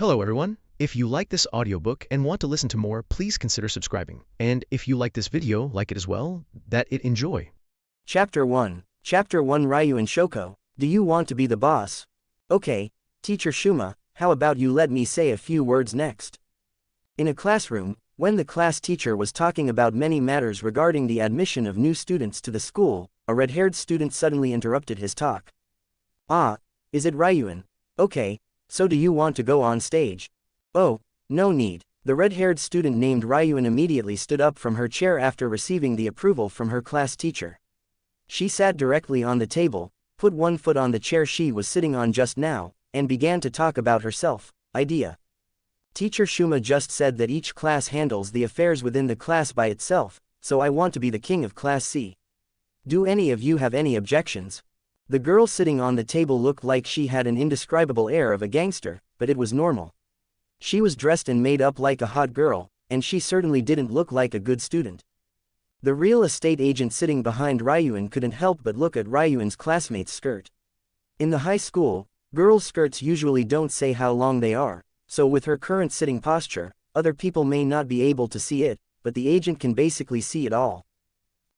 Hello everyone. If you like this audiobook and want to listen to more, please consider subscribing. And if you like this video, like it as well, that it enjoy. Chapter 1. Chapter 1 Ryuuen Shoko, do you want to be the boss? Okay, Teacher Shuma, how about you let me say a few words next? In a classroom, when the class teacher was talking about many matters regarding the admission of new students to the school, a red-haired student suddenly interrupted his talk. Ah, is it Ryuuen? Okay, so do you want to go on stage? Oh, no need. The red-haired student named Ryuuen immediately stood up from her chair after receiving the approval from her class teacher. She sat directly on the table, put one foot on the chair she was sitting on just now, and began to talk about herself. Idea. Teacher Shuma just said that each class handles the affairs within the class by itself, so I want to be the king of Class C. Do any of you have any objections? The girl sitting on the table looked like she had an indescribable air of a gangster, but it was normal. She was dressed and made up like a hot girl, and she certainly didn't look like a good student. The real estate agent sitting behind Ryuuen couldn't help but look at Ryuen's classmate's skirt. In the high school, girls' skirts usually don't say how long they are, so with her current sitting posture, other people may not be able to see it, but the agent can basically see it all.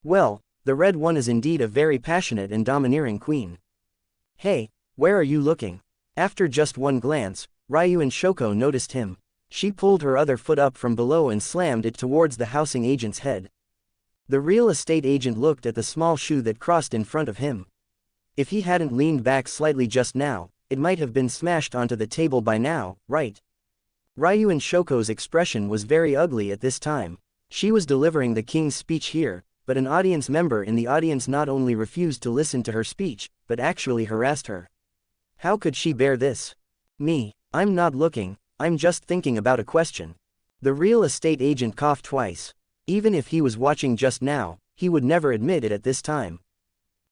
Well, the red one is indeed a very passionate and domineering queen. Hey, where are you looking? After just one glance, Ryuuen Shoko noticed him. She pulled her other foot up from below and slammed it towards the housing agent's head. The real estate agent looked at the small shoe that crossed in front of him. If he hadn't leaned back slightly just now, it might have been smashed onto the table by now, right? Ryuuen Shoko's expression was very ugly at this time. She was delivering the king's speech here, but an audience member in the audience not only refused to listen to her speech, but actually harassed her. How could she bear this? Me, I'm not looking, I'm just thinking about a question. The real estate agent coughed twice. Even if he was watching just now, he would never admit it at this time.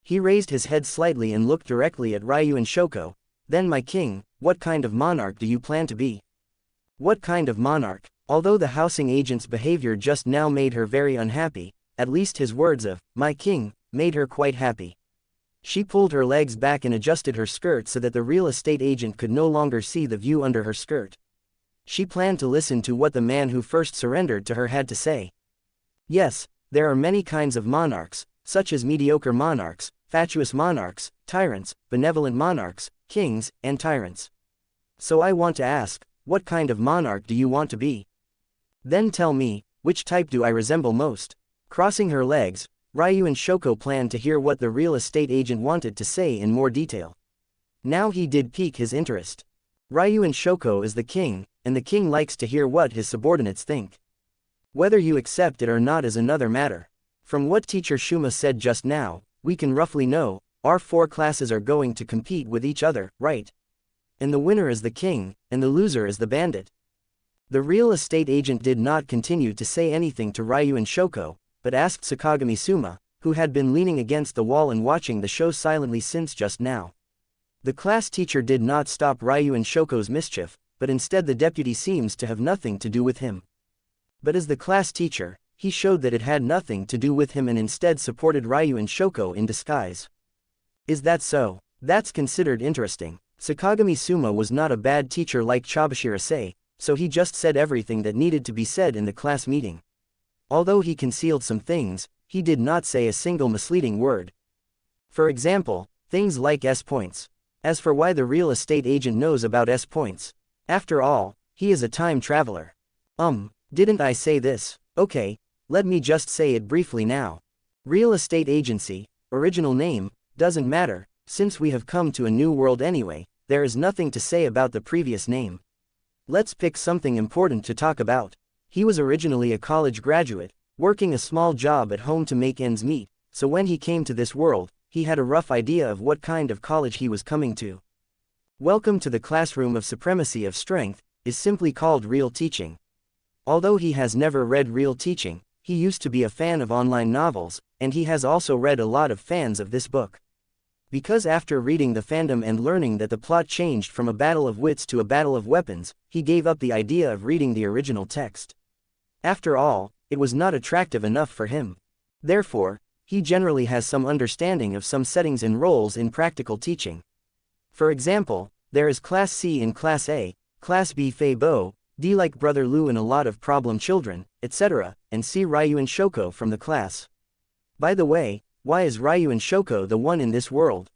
He raised his head slightly and looked directly at Ryuuen Shoko. Then, my king, what kind of monarch do you plan to be? What kind of monarch? Although the housing agent's behavior just now made her very unhappy, at least his words of, my king, made her quite happy. She pulled her legs back and adjusted her skirt so that the real estate agent could no longer see the view under her skirt. She planned to listen to what the man who first surrendered to her had to say. Yes, there are many kinds of monarchs, such as mediocre monarchs, fatuous monarchs, tyrants, benevolent monarchs, kings, and tyrants. So I want to ask, what kind of monarch do you want to be? Then tell me, which type do I resemble most? Crossing her legs, Ryuuen Shoko planned to hear what the real estate agent wanted to say in more detail. Now he did pique his interest. Ryuuen Shoko is the king, and the king likes to hear what his subordinates think. Whether you accept it or not is another matter. From what Teacher Shuma said just now, we can roughly know, our four classes are going to compete with each other, right? And the winner is the king, and the loser is the bandit. The real estate agent did not continue to say anything to Ryuuen Shoko, but asked Sakagami Suma, who had been leaning against the wall and watching the show silently since just now. The class teacher did not stop Ryuuen Shoko's mischief, but instead the deputy seems to have nothing to do with him. But as the class teacher, he showed that it had nothing to do with him and instead supported Ryuuen Shoko in disguise. Is that so? That's considered interesting. Sakagami Suma was not a bad teacher like Chabashira-sei, so he just said everything that needed to be said in the class meeting. Although he concealed some things, he did not say a single misleading word. For example, things like S-points. As for why the real estate agent knows about S-points. After all, he is a time traveler. Didn't I say this? Okay, let me just say it briefly now. Real estate agency, original name, doesn't matter, since we have come to a new world anyway, there is nothing to say about the previous name. Let's pick something important to talk about. He was originally a college graduate, working a small job at home to make ends meet, so when he came to this world, he had a rough idea of what kind of college he was coming to. Welcome to the classroom of supremacy of strength, is simply called real teaching. Although he has never read real teaching, he used to be a fan of online novels, and he has also read a lot of fans of this book. Because after reading the fandom and learning that the plot changed from a battle of wits to a battle of weapons, he gave up the idea of reading the original text. After all, it was not attractive enough for him. Therefore, he generally has some understanding of some settings and roles in practical teaching. For example, there is Class C and Class A, Class B Fei Bo, D like brother Lu and a lot of problem children, etc., and C Ryuuen Shoko from the class. By the way, why is Ryuuen Shoko the one in this world?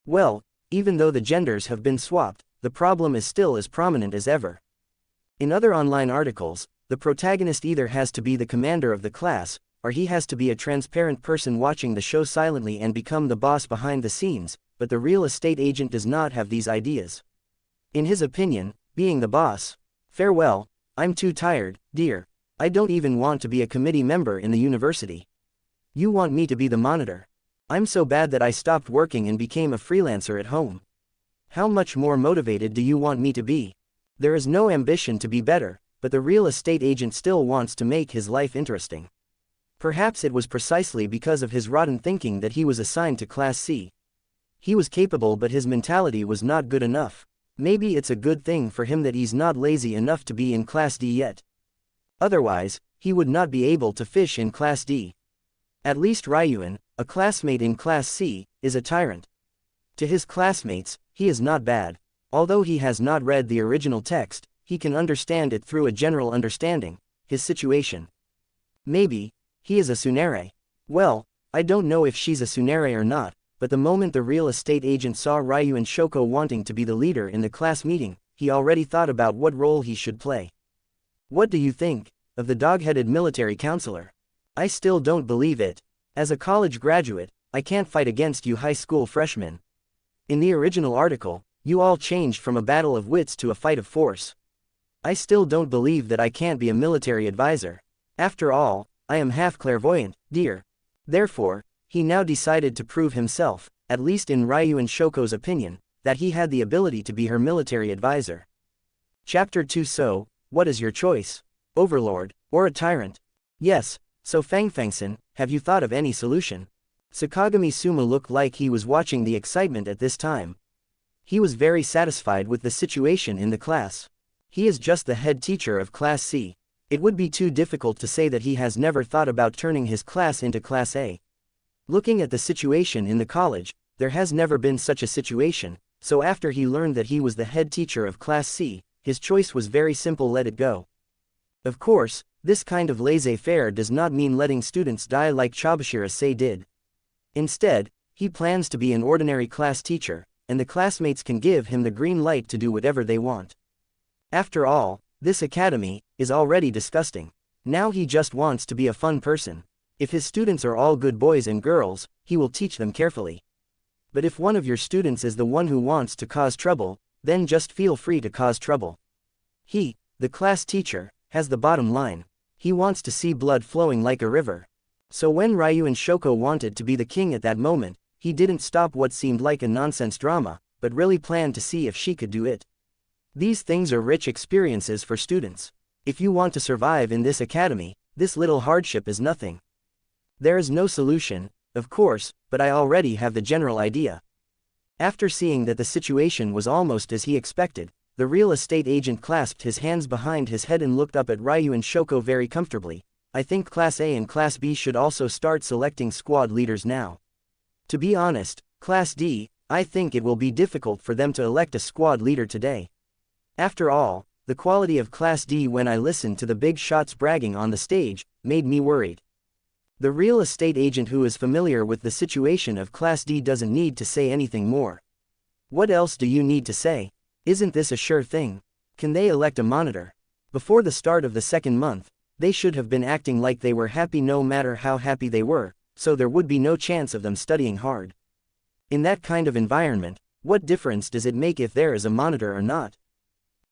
Well, even though the genders have been swapped, the problem is still as prominent as ever. In other online articles, the protagonist either has to be the commander of the class, or he has to be a transparent person watching the show silently and become the boss behind the scenes, but the real estate agent does not have these ideas. In his opinion, being the boss. Farewell, I'm too tired, dear. I don't even want to be a committee member in the university. You want me to be the monitor. I'm so bad that I stopped working and became a freelancer at home. How much more motivated do you want me to be? There is no ambition to be better, but the real estate agent still wants to make his life interesting. Perhaps it was precisely because of his rotten thinking that he was assigned to Class C. He was capable, but his mentality was not good enough. Maybe it's a good thing for him that he's not lazy enough to be in Class D yet. Otherwise, he would not be able to fish in Class D. At least Ryuuen, a classmate in Class C, is a tyrant. To his classmates, he is not bad. Although he has not read the original text, he can understand it through a general understanding, his situation. Maybe he is a tsundere. Well, I don't know if she's a tsundere or not, but the moment the real estate agent saw Ryuuen Shoko wanting to be the leader in the class meeting, he already thought about what role he should play. What do you think of the dog-headed military counselor? I still don't believe it. As a college graduate, I can't fight against you high school freshmen. In the original article, you all changed from a battle of wits to a fight of force. I still don't believe that I can't be a military advisor. After all, I am half clairvoyant, dear. Therefore, he now decided to prove himself, at least in Ryuuen Shoko's opinion, that he had the ability to be her military advisor. Chapter 2. So, what is your choice? Overlord, or a tyrant? Yes, so Fangfangson, have you thought of any solution? Sakagami Suma looked like he was watching the excitement at this time. He was very satisfied with the situation in the class. He is just the head teacher of Class C. It would be too difficult to say that he has never thought about turning his class into Class A. Looking at the situation in the college, there has never been such a situation, so after he learned that he was the head teacher of Class C, his choice was very simple: let it go. Of course, this kind of laissez-faire does not mean letting students die like Chabashira-sei did. Instead, he plans to be an ordinary class teacher, and the classmates can give him the green light to do whatever they want. After all, this academy is already disgusting. Now he just wants to be a fun person. If his students are all good boys and girls, he will teach them carefully. But if one of your students is the one who wants to cause trouble, then just feel free to cause trouble. He, the class teacher, has the bottom line. He wants to see blood flowing like a river. So when Ryuuen Shoko wanted to be the king at that moment, he didn't stop what seemed like a nonsense drama, but really planned to see if she could do it. These things are rich experiences for students. If you want to survive in this academy, this little hardship is nothing. There is no solution, of course, but I already have the general idea. After seeing that the situation was almost as he expected, the real estate agent clasped his hands behind his head and looked up at Ryuuen Shoko very comfortably. I think Class A and Class B should also start selecting squad leaders now. To be honest, Class D, I think it will be difficult for them to elect a squad leader today. After all, the quality of Class D when I listened to the big shots bragging on the stage, made me worried. The real estate agent who is familiar with the situation of Class D doesn't need to say anything more. What else do you need to say? Isn't this a sure thing? Can they elect a monitor? Before the start of the second month, they should have been acting like they were happy no matter how happy they were, so there would be no chance of them studying hard. In that kind of environment, what difference does it make if there is a monitor or not?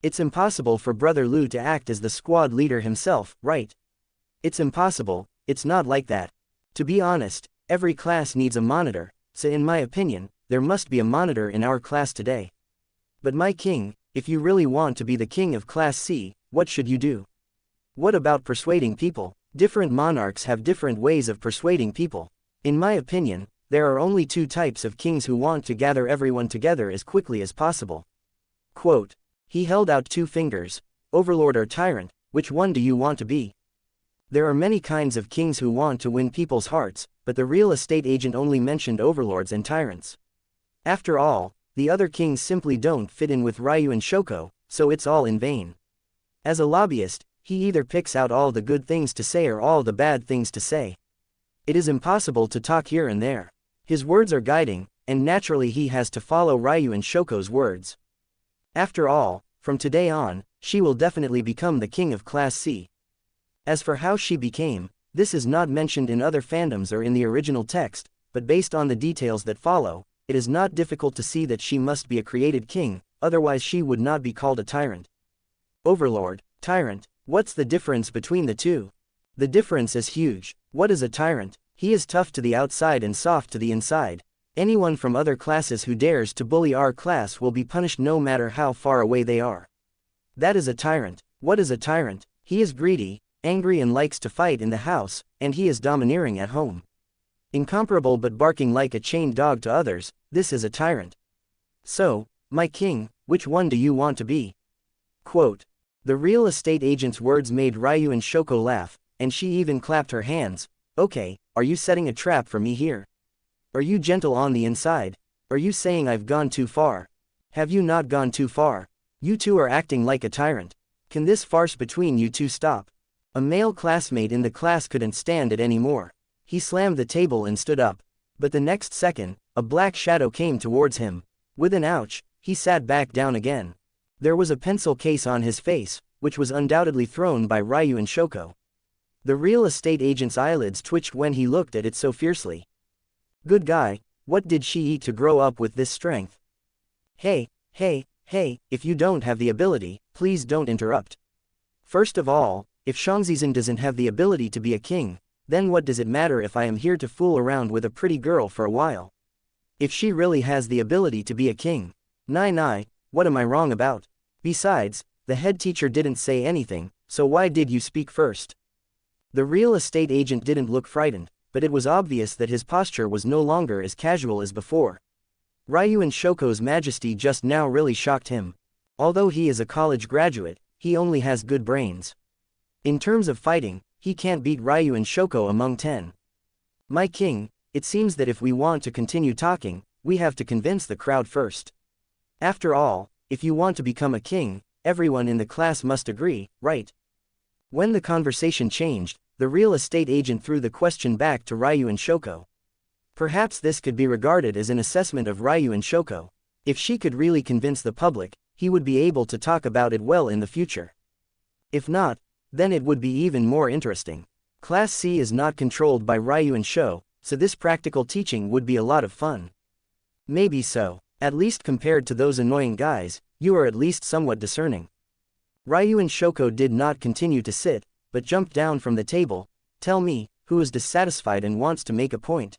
It's impossible for Brother Lu to act as the squad leader himself, right? It's impossible. It's not like that. To be honest, every class needs a monitor, so in my opinion, there must be a monitor in our class today. But my king, if you really want to be the king of Class C, what should you do? What about persuading people? Different monarchs have different ways of persuading people. In my opinion, there are only two types of kings who want to gather everyone together as quickly as possible. Quote. He held out two fingers. Overlord or tyrant, which one do you want to be? There are many kinds of kings who want to win people's hearts, but the real estate agent only mentioned overlords and tyrants. After all, the other kings simply don't fit in with Ryuuen Shoko, so it's all in vain. As a lobbyist, he either picks out all the good things to say or all the bad things to say. It is impossible to talk here and there. His words are guiding, and naturally he has to follow Ryuuen Shoko's words. After all, from today on, she will definitely become the king of Class C. As for how she became, this is not mentioned in other fandoms or in the original text, but based on the details that follow, it is not difficult to see that she must be a created king, otherwise she would not be called a tyrant. Overlord, tyrant, what's the difference between the two? The difference is huge. What is a tyrant? He is tough to the outside and soft to the inside. Anyone from other classes who dares to bully our class will be punished no matter how far away they are. That is a tyrant. What is a tyrant? He is greedy, angry and likes to fight in the house, and he is domineering at home. Incomparable but barking like a chained dog to others, this is a tyrant. So, my king, which one do you want to be? Quote. The real estate agent's words made Ryuuen Shoko laugh, and she even clapped her hands. Okay, are you setting a trap for me here? Are you gentle on the inside? Are you saying I've gone too far? Have you not gone too far? You two are acting like a tyrant. Can this farce between you two stop? A male classmate in the class couldn't stand it anymore. He slammed the table and stood up. But the next second, a black shadow came towards him. With an ouch, he sat back down again. There was a pencil case on his face, which was undoubtedly thrown by Ryuuen Shoko. The real estate agent's eyelids twitched when he looked at it so fiercely. Good guy, what did she eat to grow up with this strength? Hey, if you don't have the ability, please don't interrupt. First of all, if Shangzizhen doesn't have the ability to be a king, then what does it matter if I am here to fool around with a pretty girl for a while? If she really has the ability to be a king, nah, what am I wrong about? Besides, the head teacher didn't say anything, so why did you speak first? The real estate agent didn't look frightened, but it was obvious that his posture was no longer as casual as before. Ryuuen Shoko's majesty just now really shocked him. Although he is a college graduate, he only has good brains. In terms of fighting, he can't beat Ryuuen Shoko among 10. My king, it seems that if we want to continue talking, we have to convince the crowd first. After all, if you want to become a king, everyone in the class must agree, right? When the conversation changed, the real estate agent threw the question back to Ryuuen Shoko. Perhaps this could be regarded as an assessment of Ryuuen Shoko. If she could really convince the public, he would be able to talk about it well in the future. If not, then it would be even more interesting. Class C is not controlled by Ryuuen Shoko, so this practical teaching would be a lot of fun. Maybe so. At least compared to those annoying guys, you are at least somewhat discerning. Ryuuen Shoko did not continue to sit, but jumped down from the table. Tell me, who is dissatisfied and wants to make a point?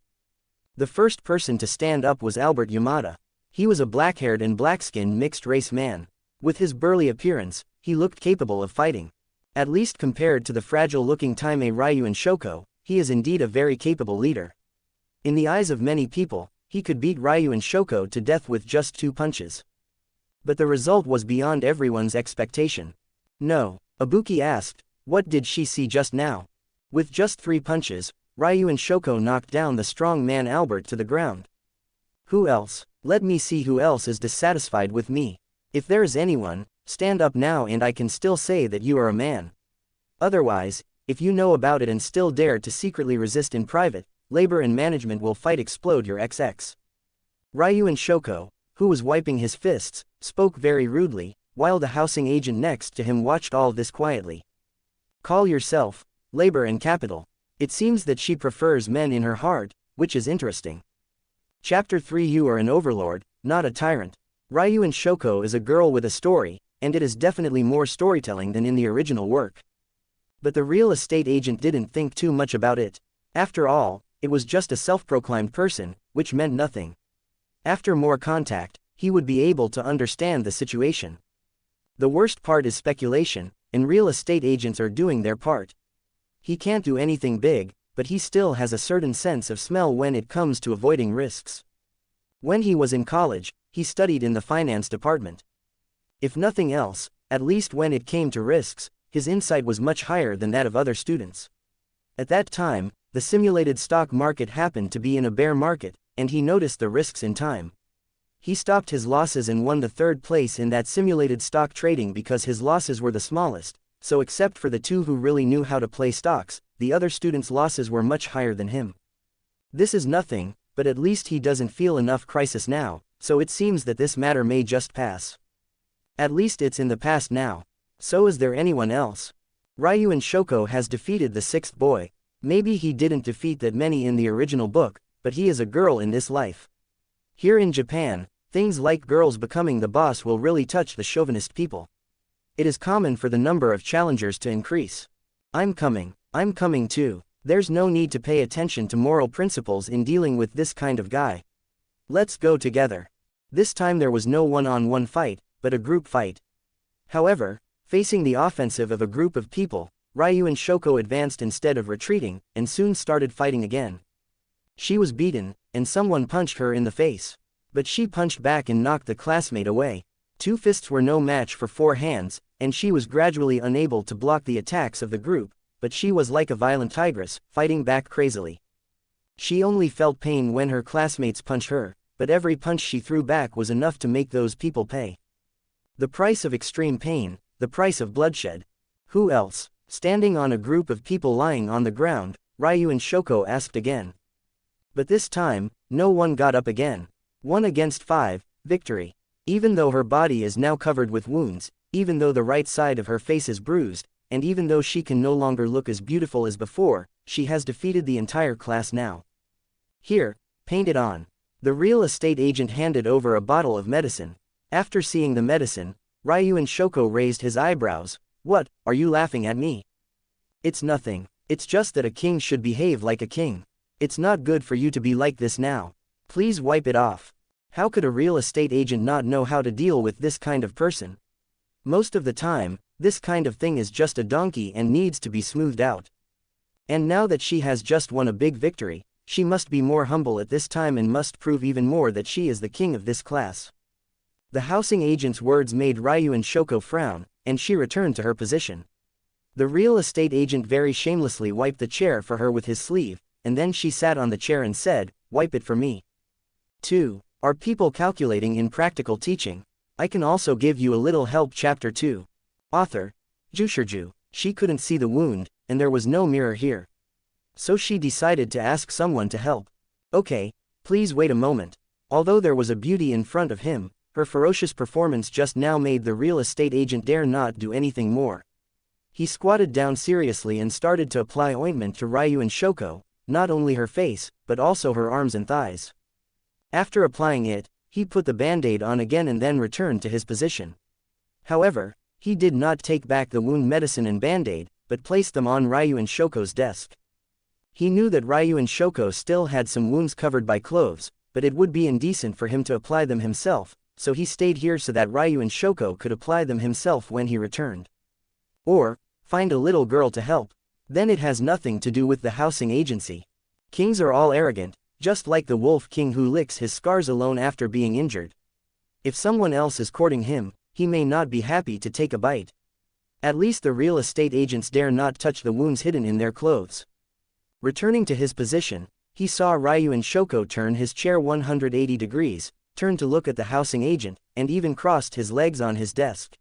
The first person to stand up was Albert Yamada. He was a black-haired and black-skinned mixed-race man. With his burly appearance, he looked capable of fighting. At least compared to the fragile-looking Taime Ryuuen Shoko, he is indeed a very capable leader. In the eyes of many people, he could beat Ryuuen Shoko to death with just 2 punches. But the result was beyond everyone's expectation. No, Ibuki asked, what did she see just now? With just 3 punches, Ryuuen Shoko knocked down the strong man Albert to the ground. Who else? Let me see who else is dissatisfied with me. If there is anyone, stand up now and I can still say that you are a man. Otherwise, if you know about it and still dare to secretly resist in private, labor and management will fight explode your XX. Ryuuen Shoko, who was wiping his fists, spoke very rudely, while the housing agent next to him watched all this quietly. Call yourself, labor and capital. It seems that she prefers men in her heart, which is interesting. Chapter 3 You are an overlord, not a tyrant. Ryuuen Shoko is a girl with a story, and it is definitely more storytelling than in the original work. But the real estate agent didn't think too much about it. After all, it was just a self-proclaimed person, which meant nothing. After more contact, he would be able to understand the situation. The worst part is speculation, and real estate agents are doing their part. He can't do anything big, but he still has a certain sense of smell when it comes to avoiding risks. When he was in college, he studied in the finance department. If nothing else, at least when it came to risks, his insight was much higher than that of other students. At that time, the simulated stock market happened to be in a bear market, and he noticed the risks in time. He stopped his losses and won the third place in that simulated stock trading because his losses were the smallest, so except for the two who really knew how to play stocks, the other students' losses were much higher than him. This is nothing, but at least he doesn't feel enough crisis now, so it seems that this matter may just pass. At least it's in the past now. So is there anyone else? Ryuuen Shoko has defeated the sixth boy. Maybe he didn't defeat that many in the original book, but he is a girl in this life. Here in Japan, things like girls becoming the boss will really touch the chauvinist people. It is common for the number of challengers to increase. I'm coming too. There's no need to pay attention to moral principles in dealing with this kind of guy. Let's go together. This time there was no one-on-one fight, but a group fight. However, facing the offensive of a group of people, Ryuuen Shoko advanced instead of retreating, and soon started fighting again. She was beaten, and someone punched her in the face. But she punched back and knocked the classmate away. 2 fists were no match for 4 hands, and she was gradually unable to block the attacks of the group, but she was like a violent tigress, fighting back crazily. She only felt pain when her classmates punched her, but every punch she threw back was enough to make those people pay. The price of extreme pain, the price of bloodshed. Who else? Standing on a group of people lying on the ground, Ryuuen Shoko asked again. But this time, no one got up again. 1 against 5, victory. Even though her body is now covered with wounds, even though the right side of her face is bruised, and even though she can no longer look as beautiful as before, she has defeated the entire class now. Here, paint it on. The real estate agent handed over a bottle of medicine. After seeing the medicine, Ryuuen Shoko raised his eyebrows. What, are you laughing at me? It's nothing. It's just that a king should behave like a king. It's not good for you to be like this now. Please wipe it off. How could a real estate agent not know how to deal with this kind of person? Most of the time, this kind of thing is just a donkey and needs to be smoothed out. And now that she has just won a big victory, she must be more humble at this time and must prove even more that she is the king of this class. The housing agent's words made Ryuuen Shoko frown, and she returned to her position. The real estate agent very shamelessly wiped the chair for her with his sleeve, and then she sat on the chair and said, "Wipe it for me." 2. Are people calculating in practical teaching? I can also give you a little help. Chapter 2. Author, Jushirju. She couldn't see the wound, and there was no mirror here. So she decided to ask someone to help. Okay, please wait a moment. Although there was a beauty in front of him, her ferocious performance just now made the real estate agent dare not do anything more. He squatted down seriously and started to apply ointment to Ryuuen Shoko, not only her face, but also her arms and thighs. After applying it, he put the band-aid on again and then returned to his position. However, he did not take back the wound medicine and band-aid, but placed them on Ryuuen Shoko's desk. He knew that Ryuuen Shoko still had some wounds covered by clothes, but it would be indecent for him to apply them himself, so he stayed here so that Ryuuen Shoko could apply them himself when he returned. Or, find a little girl to help. Then it has nothing to do with the housing agency. Kings are all arrogant, just like the wolf king who licks his scars alone after being injured. If someone else is courting him, he may not be happy to take a bite. At least the real estate agents dare not touch the wounds hidden in their clothes. Returning to his position, he saw Ryuuen Shoko turn his chair 180 degrees, turned to look at the housing agent, and even crossed his legs on his desk.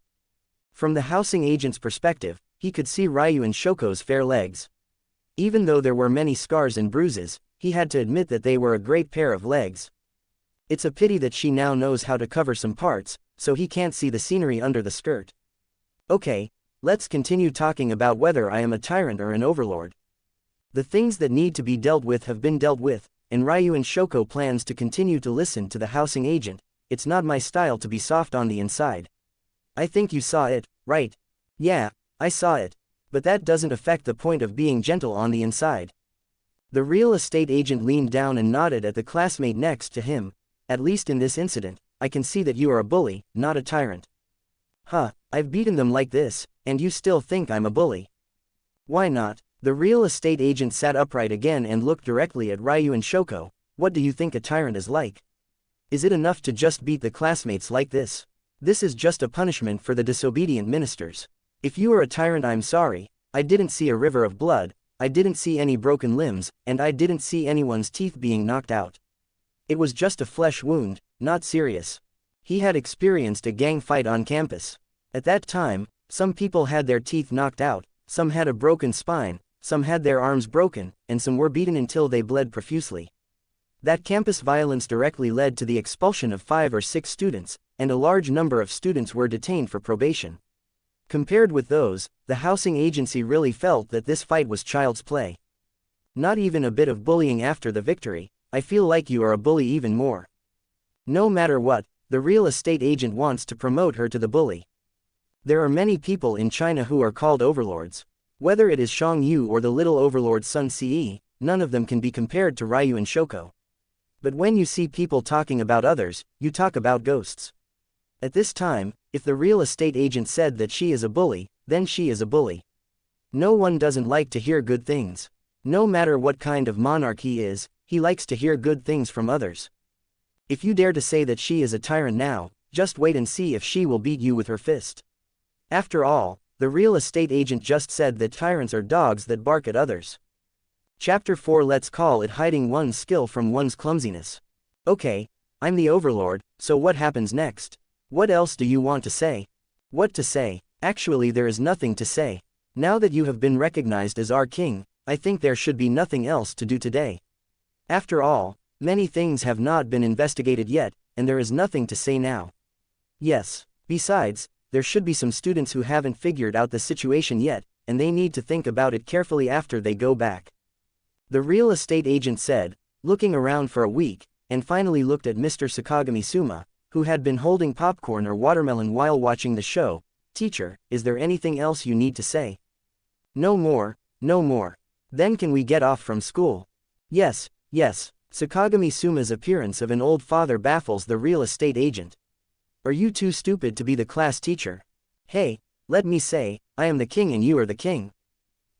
From the housing agent's perspective, he could see Ryuuen Shoko's fair legs. Even though there were many scars and bruises, he had to admit that they were a great pair of legs. It's a pity that she now knows how to cover some parts, so he can't see the scenery under the skirt. Okay, let's continue talking about whether I am a tyrant or an overlord. The things that need to be dealt with have been dealt with, and Ryuuen Shoko plans to continue to listen to the housing agent. It's not my style to be soft on the inside. I think you saw it, right? Yeah, I saw it. But that doesn't affect the point of being gentle on the inside. The real estate agent leaned down and nodded at the classmate next to him. At least in this incident, I can see that you are a bully, not a tyrant. Huh, I've beaten them like this, and you still think I'm a bully? Why not? The real estate agent sat upright again and looked directly at Ryuuen Shoko. What do you think a tyrant is like? Is it enough to just beat the classmates like this? This is just a punishment for the disobedient ministers. If you are a tyrant, I'm sorry. I didn't see a river of blood, I didn't see any broken limbs, and I didn't see anyone's teeth being knocked out. It was just a flesh wound, not serious. He had experienced a gang fight on campus. At that time, some people had their teeth knocked out, some had a broken spine, some had their arms broken, and some were beaten until they bled profusely. That campus violence directly led to the expulsion of 5 or 6 students, and a large number of students were detained for probation. Compared with those, the housing agency really felt that this fight was child's play. Not even a bit of bullying after the victory. I feel like you are a bully even more. No matter what, the real estate agent wants to promote her to the bully. There are many people in China who are called overlords. Whether it is Shang Yu or the little overlord Sun Ce, none of them can be compared to Ryuuen Shoko. But when you see people talking about others, you talk about ghosts. At this time, if the real estate agent said that she is a bully, then she is a bully. No one doesn't like to hear good things. No matter what kind of monarch he is, he likes to hear good things from others. If you dare to say that she is a tyrant now, just wait and see if she will beat you with her fist. After all, the real estate agent just said that tyrants are dogs that bark at others. Chapter 4. Let's call it hiding one's skill from one's clumsiness. Okay, I'm the overlord, so what happens next? What else do you want to say? What to say? Actually, there is nothing to say. Now that you have been recognized as our king, I think there should be nothing else to do today. After all, many things have not been investigated yet, and there is nothing to say now. Yes, besides, there should be some students who haven't figured out the situation yet, and they need to think about it carefully after they go back. The real estate agent said, looking around for a week, and finally looked at Mr. Sakagami Suma, who had been holding popcorn or watermelon while watching the show. Teacher, is there anything else you need to say? No more, no more. Then can we get off from school? Yes, yes. Sakagami Suma's appearance of an old father baffles the real estate agent. Are you too stupid to be the class teacher? Hey, let me say, I am the king and you are the king.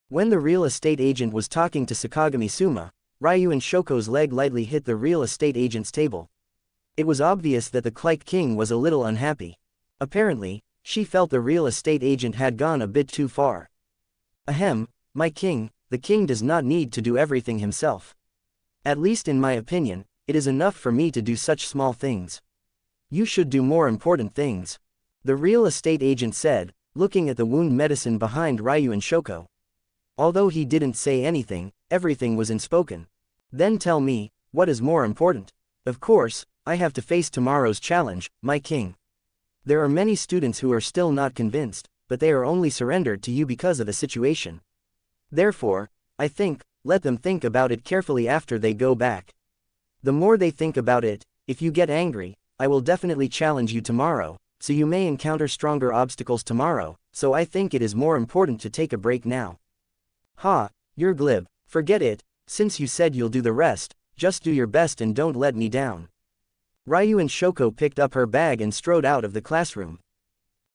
When the real estate agent was talking to Sakagami Suma, Ryuuen Shoko's leg lightly hit the real estate agent's table. It was obvious that the Clique king was a little unhappy. Apparently, she felt the real estate agent had gone a bit too far. Ahem, my king, the king does not need to do everything himself. At least in my opinion, it is enough for me to do such small things. You should do more important things. The real estate agent said, looking at the wound medicine behind Ryuuen Shoko. Although he didn't say anything, everything was unspoken. Then tell me, what is more important? Of course, I have to face tomorrow's challenge, my king. There are many students who are still not convinced, but they are only surrendered to you because of the situation. Therefore, I think, let them think about it carefully after they go back. The more they think about it, if you get angry, I will definitely challenge you tomorrow, so you may encounter stronger obstacles tomorrow, so I think it is more important to take a break now. Ha, you're glib, forget it, since you said you'll do the rest, just do your best and don't let me down. Ryuuen Shoko picked up her bag and strode out of the classroom.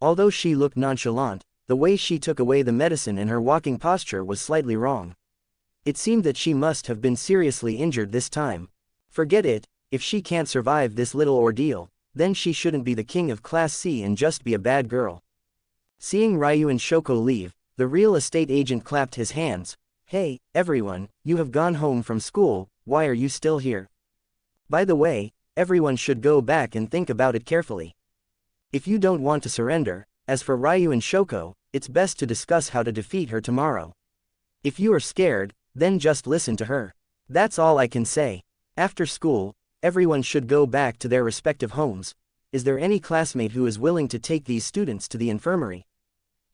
Although she looked nonchalant, the way she took away the medicine and her walking posture was slightly wrong. It seemed that she must have been seriously injured this time. Forget it, if she can't survive this little ordeal, then she shouldn't be the king of Class C and just be a bad girl. Seeing Ryuuen Shoko leave, the real estate agent clapped his hands. Hey, everyone, you have gone home from school, why are you still here? By the way, everyone should go back and think about it carefully. If you don't want to surrender, as for Ryuuen Shoko, it's best to discuss how to defeat her tomorrow. If you are scared, then just listen to her. That's all I can say. After school, everyone should go back to their respective homes. Is there any classmate who is willing to take these students to the infirmary?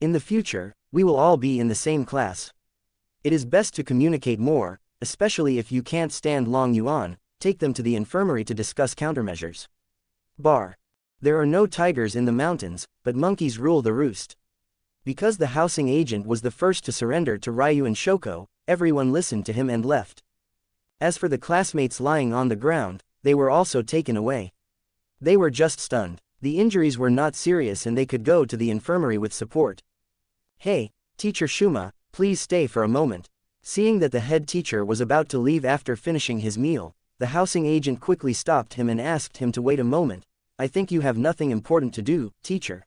In the future, we will all be in the same class. It is best to communicate more, especially if you can't stand Long Yuan, take them to the infirmary to discuss countermeasures. Bar. There are no tigers in the mountains, but monkeys rule the roost. Because the housing agent was the first to surrender to Ryuuen Shoko, everyone listened to him and left. As for the classmates lying on the ground, they were also taken away. They were just stunned. The injuries were not serious and they could go to the infirmary with support. Hey, Teacher Shuma, please stay for a moment. Seeing that the head teacher was about to leave after finishing his meal, the housing agent quickly stopped him and asked him to wait a moment. I think you have nothing important to do, teacher.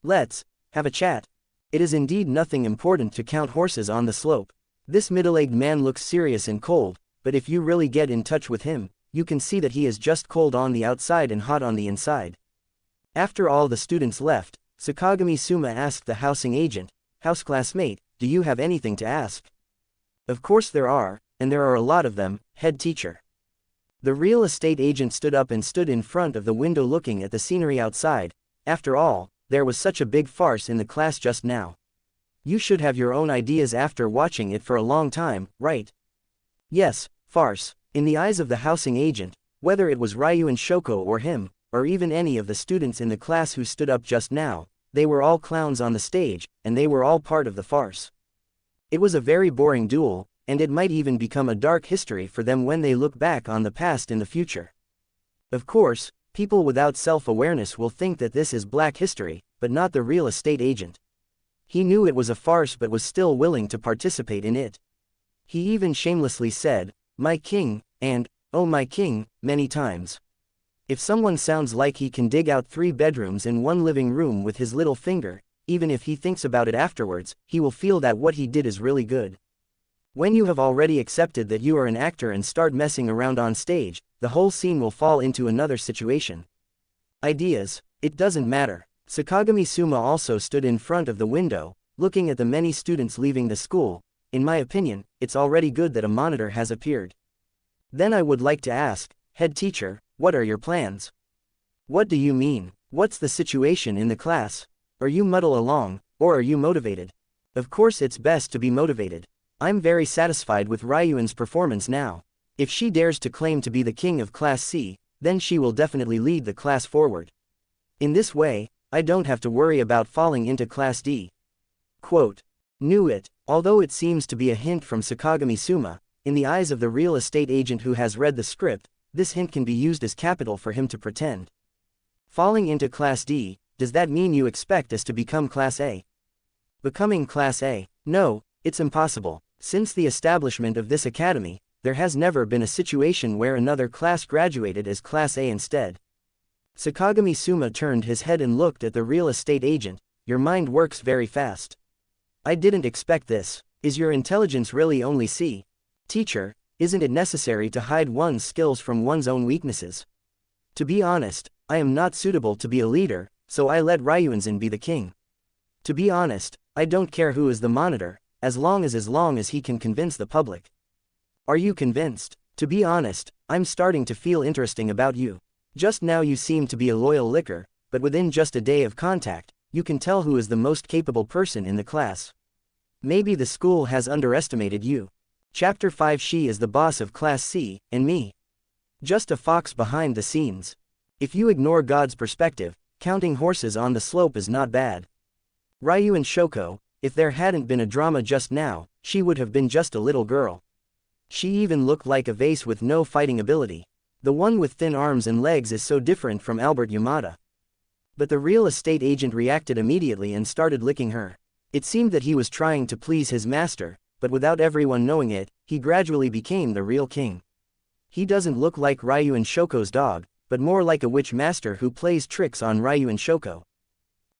Let's have a chat. It is indeed nothing important to count horses on the slope. This middle-aged man looks serious and cold, but if you really get in touch with him, you can see that he is just cold on the outside and hot on the inside. After all the students left, Sakagami Suma asked the housing agent, "House classmate, do you have anything to ask?" "Of course there are, and there are a lot of them, head teacher." The real estate agent stood up and stood in front of the window looking at the scenery outside. After all, there was such a big farce in the class just now. You should have your own ideas after watching it for a long time, right? Yes, farce. In the eyes of the housing agent, whether it was Ryuuen Shoko or him, or even any of the students in the class who stood up just now, they were all clowns on the stage, and they were all part of the farce. It was a very boring duel, and it might even become a dark history for them when they look back on the past in the future. Of course, people without self-awareness will think that this is black history, but not the real estate agent. He knew it was a farce but was still willing to participate in it. He even shamelessly said, "My king," and, "Oh my king," many times. If someone sounds like he can dig out 3 bedrooms and 1 living room with his little finger, even if he thinks about it afterwards, he will feel that what he did is really good. When you have already accepted that you are an actor and start messing around on stage, the whole scene will fall into another situation. Ideas, it doesn't matter. Sakagami Suma also stood in front of the window, looking at the many students leaving the school. In my opinion, it's already good that a monitor has appeared. Then I would like to ask, head teacher, what are your plans? What do you mean? What's the situation in the class? Are you muddle along, or are you motivated? Of course it's best to be motivated. I'm very satisfied with Ryuen's performance now. If she dares to claim to be the king of Class C, then she will definitely lead the class forward. In this way, I don't have to worry about falling into Class D. Quote. Knew it, although it seems to be a hint from Sakagami Suma, in the eyes of the real estate agent who has read the script, this hint can be used as capital for him to pretend. Falling into Class D, does that mean you expect us to become Class A? Becoming Class A? No, it's impossible. Since the establishment of this academy, there has never been a situation where another class graduated as Class A instead. Sakagami Suma turned his head and looked at the real estate agent. Your mind works very fast. I didn't expect this. Is your intelligence really only C? Teacher, isn't it necessary to hide one's skills from one's own weaknesses? To be honest, I am not suitable to be a leader, so I let Ryuuen be the king. To be honest, I don't care who is the monitor, as long as he can convince the public. Are you convinced? To be honest, I'm starting to feel interesting about you. Just now you seem to be a loyal licker, but within just a day of contact, you can tell who is the most capable person in the class. Maybe the school has underestimated you. Chapter 5. She is the boss of Class C, and me. Just a fox behind the scenes. If you ignore God's perspective, counting horses on the slope is not bad. Ryuuen Shoko, if there hadn't been a drama just now, she would have been just a little girl. She even looked like a vase with no fighting ability. The one with thin arms and legs is so different from Albert Yamada. But the real estate agent reacted immediately and started licking her. It seemed that he was trying to please his master, but without everyone knowing it, he gradually became the real king. He doesn't look like Ryuuen Shoko's dog, but more like a witch master who plays tricks on Ryuuen Shoko.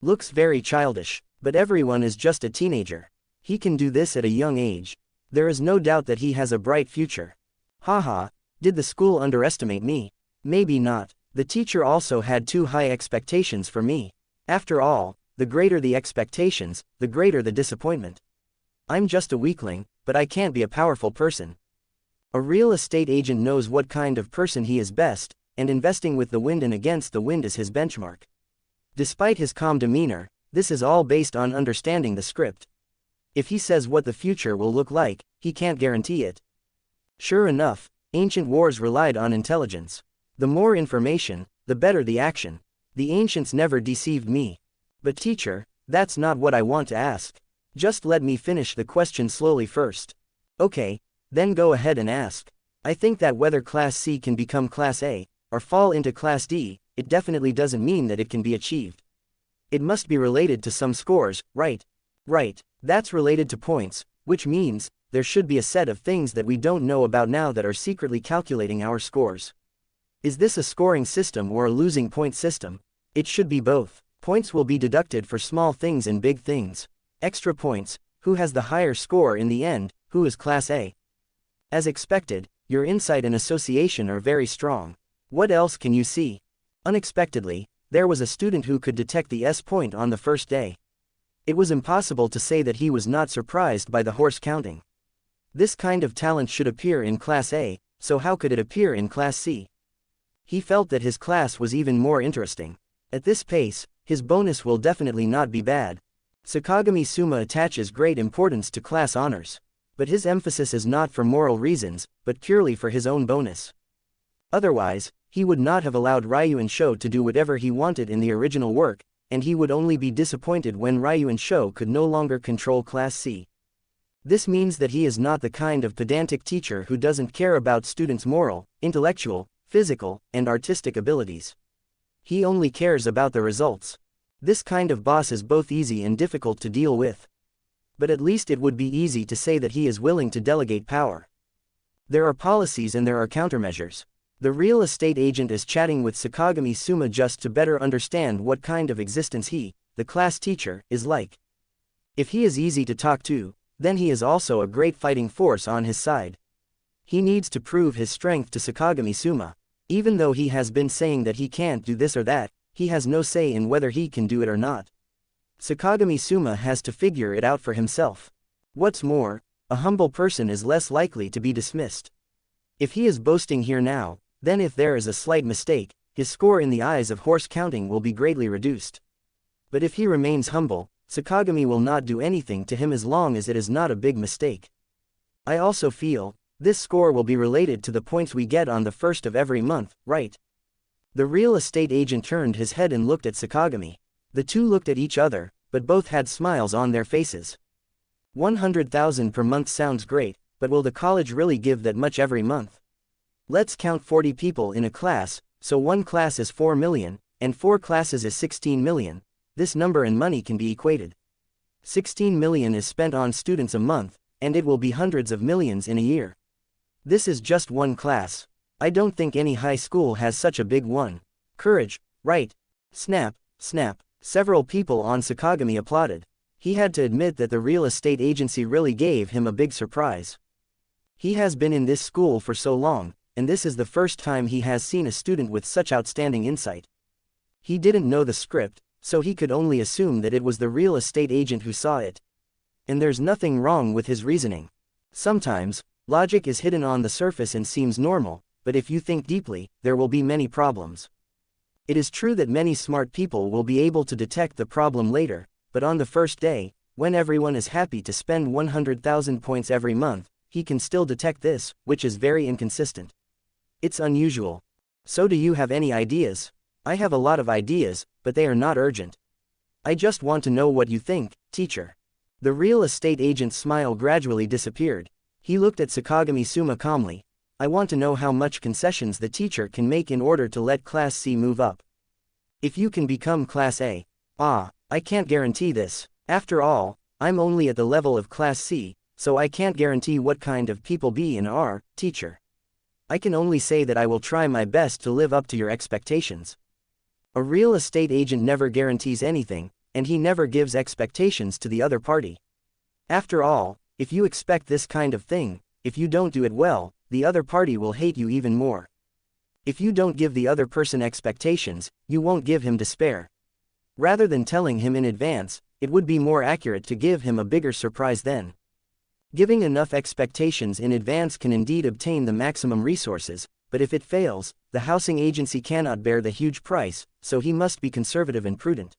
Looks very childish, but everyone is just a teenager. He can do this at a young age. There is no doubt that he has a bright future. Haha, did the school underestimate me? Maybe not. The teacher also had too high expectations for me. After all, the greater the expectations, the greater the disappointment. I'm just a weakling, but I can't be a powerful person. A real estate agent knows what kind of person he is best, and investing with the wind and against the wind is his benchmark. Despite his calm demeanor, this is all based on understanding the script. If he says what the future will look like, he can't guarantee it. Sure enough, ancient wars relied on intelligence. The more information, the better the action. The ancients never deceived me. But teacher, that's not what I want to ask. Just let me finish the question slowly first. Okay, then go ahead and ask. I think that whether Class C can become Class A, or fall into Class D, it definitely doesn't mean that it can be achieved. It must be related to some scores, right? Right, that's related to points, which means, there should be a set of things that we don't know about now that are secretly calculating our scores. Is this a scoring system or a losing point system? It should be both. Points will be deducted for small things and big things. Extra points, who has the higher score in the end, who is Class A? As expected, Your insight and association are very strong. What else can you see? Unexpectedly, there was a student who could detect the S point on the first day. It was impossible to say that he was not surprised by the horse counting. This kind of talent should appear in Class A, so how could it appear in Class C? He felt that his class was even more interesting. At this pace, his bonus will definitely not be bad. Sakagami Suma attaches great importance to class honors. But his emphasis is not for moral reasons, but purely for his own bonus. Otherwise, he would not have allowed Ryuuen Shoko to do whatever he wanted in the original work, and he would only be disappointed when Ryuuen Shoko could no longer control Class C. This means that he is not the kind of pedantic teacher who doesn't care about students' moral, intellectual, physical, and artistic abilities. He only cares about the results. This kind of boss is both easy and difficult to deal with. But at least it would be easy to say that he is willing to delegate power. There are policies and there are countermeasures. The real estate agent is chatting with Sakagami Suma just to better understand what kind of existence he, the class teacher, is like. If he is easy to talk to, then he is also a great fighting force on his side. He needs to prove his strength to Sakagami Suma. Even though he has been saying that he can't do this or that, he has no say in whether he can do it or not. Sakagami Suma has to figure it out for himself. What's more, a humble person is less likely to be dismissed. If he is boasting here now, then if there is a slight mistake, his score in the eyes of horse counting will be greatly reduced. But if he remains humble, Sakagami will not do anything to him as long as it is not a big mistake. I also feel, this score will be related to the points we get on the first of every month, right? The real estate agent turned his head and looked at Sakagami. The two looked at each other, but both had smiles on their faces. 100,000 per month sounds great, but will the college really give that much every month? Let's count 40 people in a class, so one class is 4 million, and 4 classes is 16 million. This number and money can be equated. 16 million is spent on students a month, and it will be hundreds of millions in a year. This is just one class. I don't think any high school has such a big one. Courage, right? Snap, snap. Several people on Sakagami applauded. He had to admit that the real estate agency really gave him a big surprise. He has been in this school for so long, and this is the first time he has seen a student with such outstanding insight. He didn't know the script, so he could only assume that it was the real estate agent who saw it. And there's nothing wrong with his reasoning. Sometimes, logic is hidden on the surface and seems normal, but if you think deeply, there will be many problems. It is true that many smart people will be able to detect the problem later, but on the first day, when everyone is happy to spend 100,000 points every month, he can still detect this, which is very inconsistent. It's unusual. So do you have any ideas? I have a lot of ideas, but they are not urgent. I just want to know what you think, teacher. The real estate agent's smile gradually disappeared. He looked at Sakagami Suma calmly. I want to know how much concessions the teacher can make in order to let Class C move up. If you can become Class A. I can't guarantee this. After all, I'm only at the level of Class C, so I can't guarantee what kind of people B and are, teacher. I can only say that I will try my best to live up to your expectations. A real estate agent never guarantees anything, and he never gives expectations to the other party. After all, if you expect this kind of thing, if you don't do it well, the other party will hate you even more. If you don't give the other person expectations, you won't give him despair. Rather than telling him in advance, it would be more accurate to give him a bigger surprise then. Giving enough expectations in advance can indeed obtain the maximum resources, but if it fails, the housing agency cannot bear the huge price, so he must be conservative and prudent.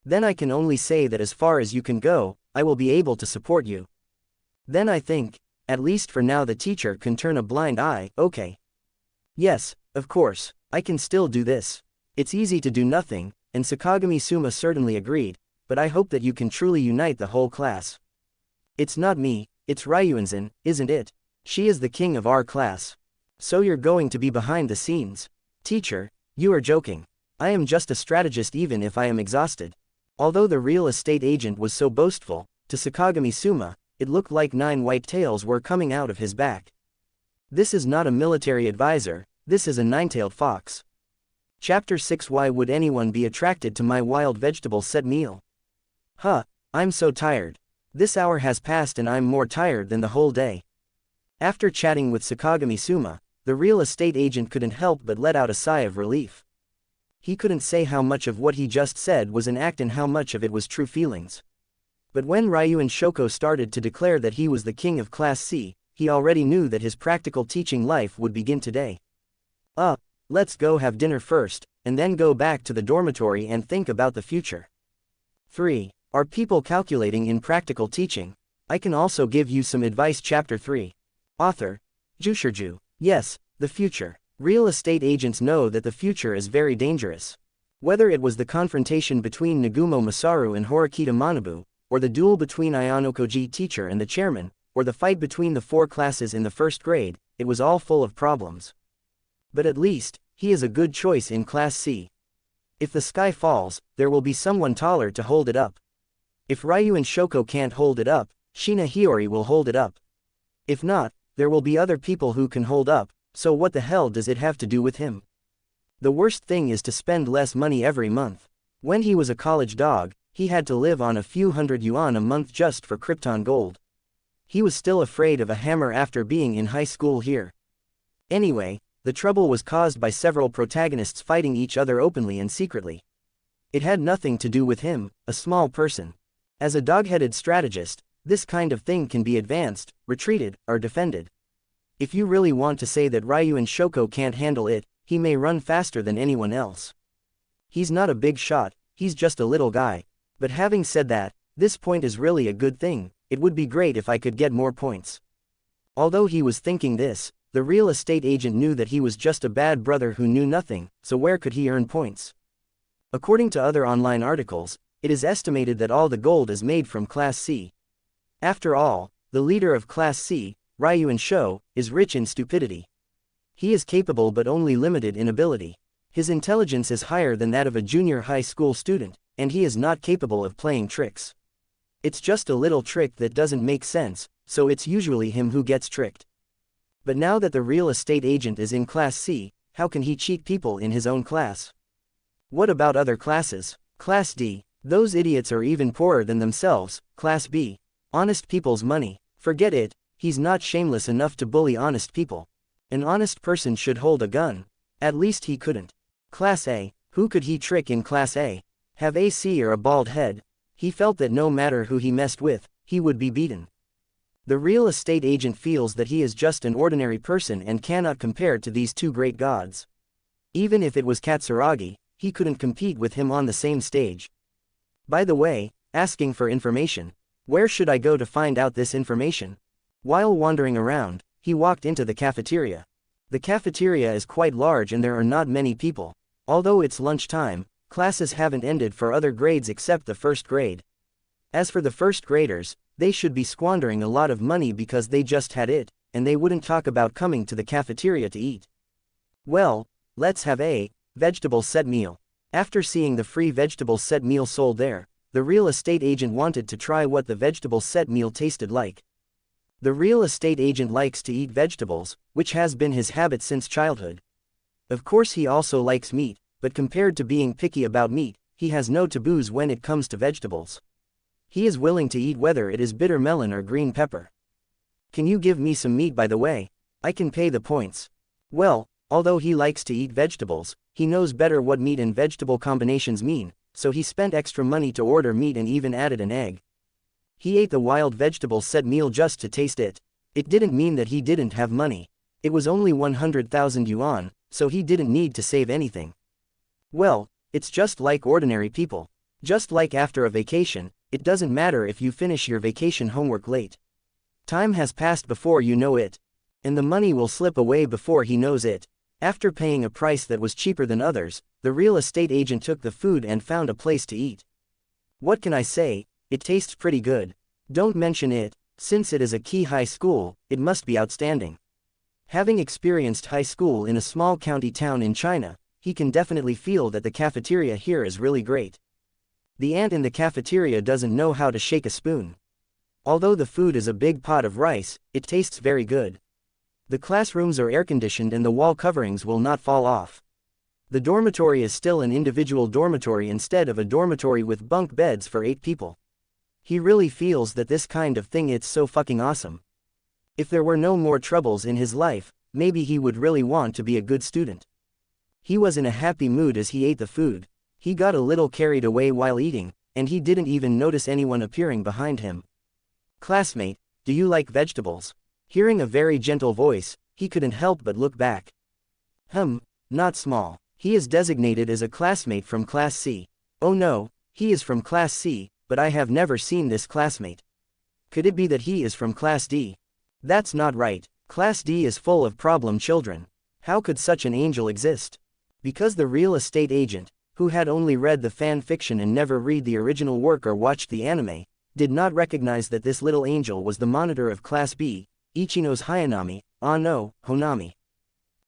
Then I can only say that as far as you can go, I will be able to support you. Then I think, at least for now, the teacher can turn a blind eye. Okay. Yes, of course, I can still do this. It's easy to do nothing, and Sakagami Suma certainly agreed, but I hope that you can truly unite the whole class. It's not me, it's Ryuuen, isn't it? She is the king of our class. So you're going to be behind the scenes. Teacher, you are joking. I am just a strategist even if I am exhausted. Although the real estate agent was so boastful, to Sakagami Suma, it looked like 9 white tails were coming out of his back. This is not a military advisor, this is a 9-tailed fox. Chapter 6. Why would anyone be attracted to my wild vegetable set meal? I'm so tired. This hour has passed and I'm more tired than the whole day. After chatting with Sakagami Suma, the real estate agent couldn't help but let out a sigh of relief. He couldn't say how much of what he just said was an act and how much of it was true feelings. But when Ryuuen Shoko started to declare that he was the king of Class C, he already knew that his practical teaching life would begin today. Let's go have dinner first, and then go back to the dormitory and think about the future. 3. Are people calculating in practical teaching? I can also give you some advice. Chapter 3. Author, Jushirju. Yes, the future. Real estate agents know that the future is very dangerous. Whether it was the confrontation between Nagumo Masaru and Horikita Manabu, or the duel between Ayanokoji teacher and the chairman, or the fight between the 4 classes in the first grade, it was all full of problems. But at least, he is a good choice in Class C. If the sky falls, there will be someone taller to hold it up. If Ryuuen Shoko can't hold it up, Shina Hiyori will hold it up. If not, there will be other people who can hold up, so what the hell does it have to do with him? The worst thing is to spend less money every month. When he was a college dog, he had to live on a few hundred yuan a month just for Krypton gold. He was still afraid of a hammer after being in high school here. Anyway, the trouble was caused by several protagonists fighting each other openly and secretly. It had nothing to do with him, a small person. As a dog-headed strategist, this kind of thing can be advanced, retreated, or defended. If you really want to say that Ryuuen Shoko can't handle it, he may run faster than anyone else. He's not a big shot, he's just a little guy. But having said that, this point is really a good thing. It would be great if I could get more points. Although he was thinking this, the real estate agent knew that he was just a bad brother who knew nothing, so where could he earn points? According to other online articles, it is estimated that all the gold is made from Class C. After all, the leader of Class C, Ryuuen Shoko, is rich in stupidity. He is capable but only limited in ability. His intelligence is higher than that of a junior high school student, and he is not capable of playing tricks. It's just a little trick that doesn't make sense, so it's usually him who gets tricked. But now that the real estate agent is in Class C, how can he cheat people in his own class? What about other classes? Class D, those idiots are even poorer than themselves. Class B, honest people's money, forget it, he's not shameless enough to bully honest people. An honest person should hold a gun. At least he couldn't. Class A, who could he trick in Class A? Have AC or a bald head? He felt that no matter who he messed with, he would be beaten. The real estate agent feels that he is just an ordinary person and cannot compare to these 2 great gods. Even if it was Katsuragi, he couldn't compete with him on the same stage. By the way, asking for information. Where should I go to find out this information? While wandering around, he walked into the cafeteria. The cafeteria is quite large and there are not many people. Although it's lunchtime, classes haven't ended for other grades except the first grade. As for the first graders, they should be squandering a lot of money because they just had it, and they wouldn't talk about coming to the cafeteria to eat. Well, let's have a vegetable set meal. After seeing the free vegetable set meal sold there, the real estate agent wanted to try what the vegetable set meal tasted like. The real estate agent likes to eat vegetables, which has been his habit since childhood. Of course he also likes meat, but compared to being picky about meat, he has no taboos when it comes to vegetables. He is willing to eat whether it is bitter melon or green pepper. Can you give me some meat by the way? I can pay the points. Well, although he likes to eat vegetables, he knows better what meat and vegetable combinations mean, so he spent extra money to order meat and even added an egg. He ate the wild vegetable set meal just to taste it. It didn't mean that he didn't have money. It was only 100,000 yuan, so he didn't need to save anything. Well, it's just like ordinary people. Just like after a vacation, it doesn't matter if you finish your vacation homework late. Time has passed before you know it. And the money will slip away before he knows it. After paying a price that was cheaper than others, the real estate agent took the food and found a place to eat. What can I say? It tastes pretty good. Don't mention it, since it is a key high school, it must be outstanding. Having experienced high school in a small county town in China, he can definitely feel that the cafeteria here is really great. The ant in the cafeteria doesn't know how to shake a spoon. Although the food is a big pot of rice, it tastes very good. The classrooms are air-conditioned and the wall coverings will not fall off. The dormitory is still an individual dormitory instead of a dormitory with bunk beds for 8 people. He really feels that this kind of thing it's so fucking awesome. If there were no more troubles in his life, maybe he would really want to be a good student. He was in a happy mood as he ate the food. He got a little carried away while eating, and he didn't even notice anyone appearing behind him. "Classmate, do you like vegetables?" Hearing a very gentle voice, he couldn't help but look back. Not small. He is designated as a classmate from Class C. Oh no, he is from Class C, but I have never seen this classmate. Could it be that he is from Class D? That's not right. Class D is full of problem children. How could such an angel exist? Because the real estate agent, who had only read the fan fiction and never read the original work or watched the anime, did not recognize that this little angel was the monitor of Class B, Ichino's Hayanami, no, Honami.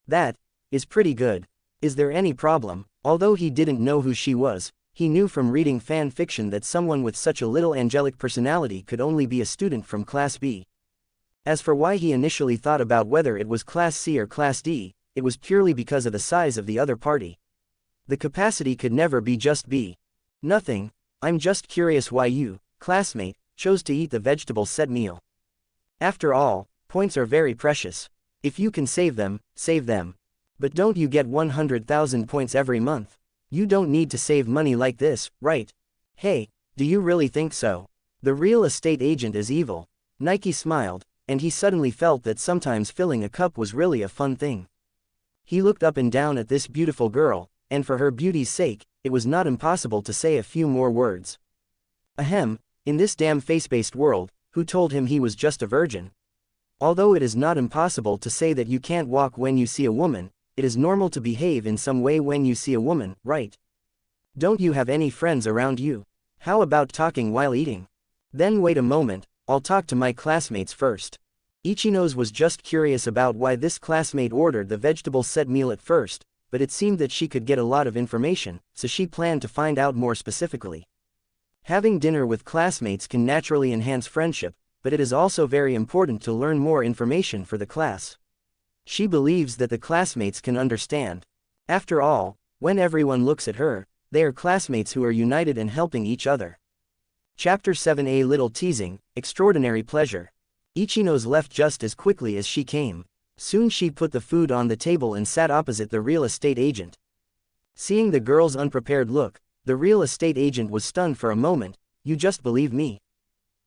That is pretty good. Is there any problem? Although he didn't know who she was, he knew from reading fan fiction that someone with such a little angelic personality could only be a student from Class B. As for why he initially thought about whether it was Class C or Class D, it was purely because of the size of the other party. The capacity could never be just B. Nothing, I'm just curious why you, classmate, chose to eat the vegetable set meal. After all, points are very precious. If you can save them, save them. But don't you get 100,000 points every month? You don't need to save money like this, right? Hey, do you really think so? The real estate agent is evil. Nike smiled, and he suddenly felt that sometimes filling a cup was really a fun thing. He looked up and down at this beautiful girl, and for her beauty's sake, it was not impossible to say a few more words. In this damn face-based world, who told him he was just a virgin? Although it is not impossible to say that you can't walk when you see a woman, it is normal to behave in some way when you see a woman, right? Don't you have any friends around you? How about talking while eating? Then wait a moment, I'll talk to my classmates first. Ichino's was just curious about why this classmate ordered the vegetable set meal at first, but it seemed that she could get a lot of information, so she planned to find out more specifically. Having dinner with classmates can naturally enhance friendship, but it is also very important to learn more information for the class. She believes that the classmates can understand. After all, when everyone looks at her, they are classmates who are united and helping each other. Chapter 7: A Little Teasing, Extraordinary Pleasure. Ichino's left just as quickly as she came. Soon she put the food on the table and sat opposite the real estate agent. Seeing the girl's unprepared look, the real estate agent was stunned for a moment. You just believe me?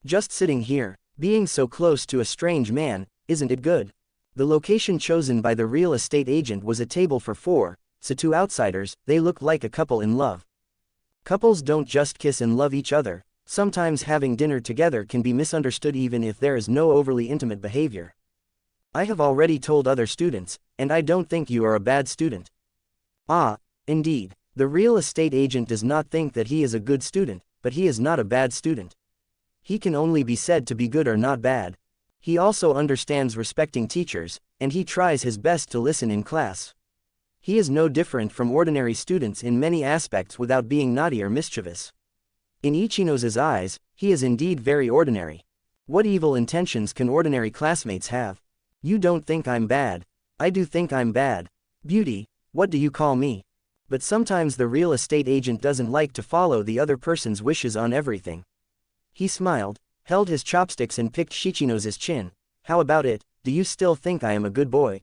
Just sitting here, being so close to a strange man, isn't it good? The location chosen by the real estate agent was a table for four, so to outsiders, they looked like a couple in love. Couples don't just kiss and love each other. Sometimes having dinner together can be misunderstood even if there is no overly intimate behavior. I have already told other students, and I don't think you are a bad student. Ah, indeed. The real estate agent does not think that he is a good student, but he is not a bad student. He can only be said to be good or not bad. He also understands respecting teachers, and he tries his best to listen in class. He is no different from ordinary students in many aspects without being naughty or mischievous. In Ichino's eyes, he is indeed very ordinary. What evil intentions can ordinary classmates have? You don't think I'm bad. I do think I'm bad. Beauty, what do you call me? But sometimes the real estate agent doesn't like to follow the other person's wishes on everything. He smiled, held his chopsticks and picked Ichino's chin. How about it, do you still think I am a good boy?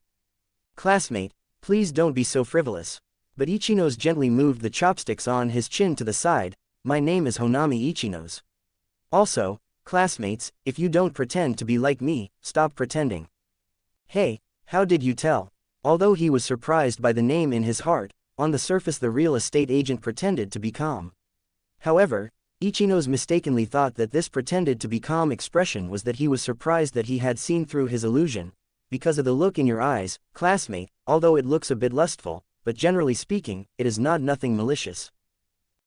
Classmate, please don't be so frivolous. But Ichino's gently moved the chopsticks on his chin to the side. My name is Honami Ichino's. Also, classmates, if you don't pretend to be like me, stop pretending. Hey, how did you tell? Although he was surprised by the name in his heart, on the surface the real estate agent pretended to be calm. However, Ichino's mistakenly thought that this pretended to be calm expression was that he was surprised that he had seen through his illusion. Because of the look in your eyes, classmate, although it looks a bit lustful, but generally speaking, it is not nothing malicious.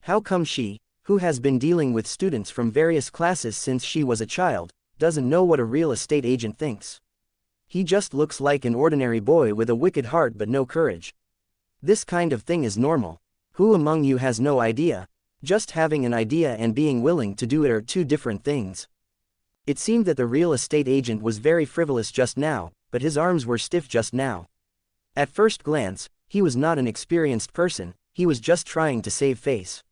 How come she, who has been dealing with students from various classes since she was a child, doesn't know what a real estate agent thinks? He just looks like an ordinary boy with a wicked heart but no courage. This kind of thing is normal. Who among you has no idea? Just having an idea and being willing to do it are two different things. It seemed that the real estate agent was very frivolous just now, but his arms were stiff just now. At first glance, he was not an experienced person, he was just trying to save face.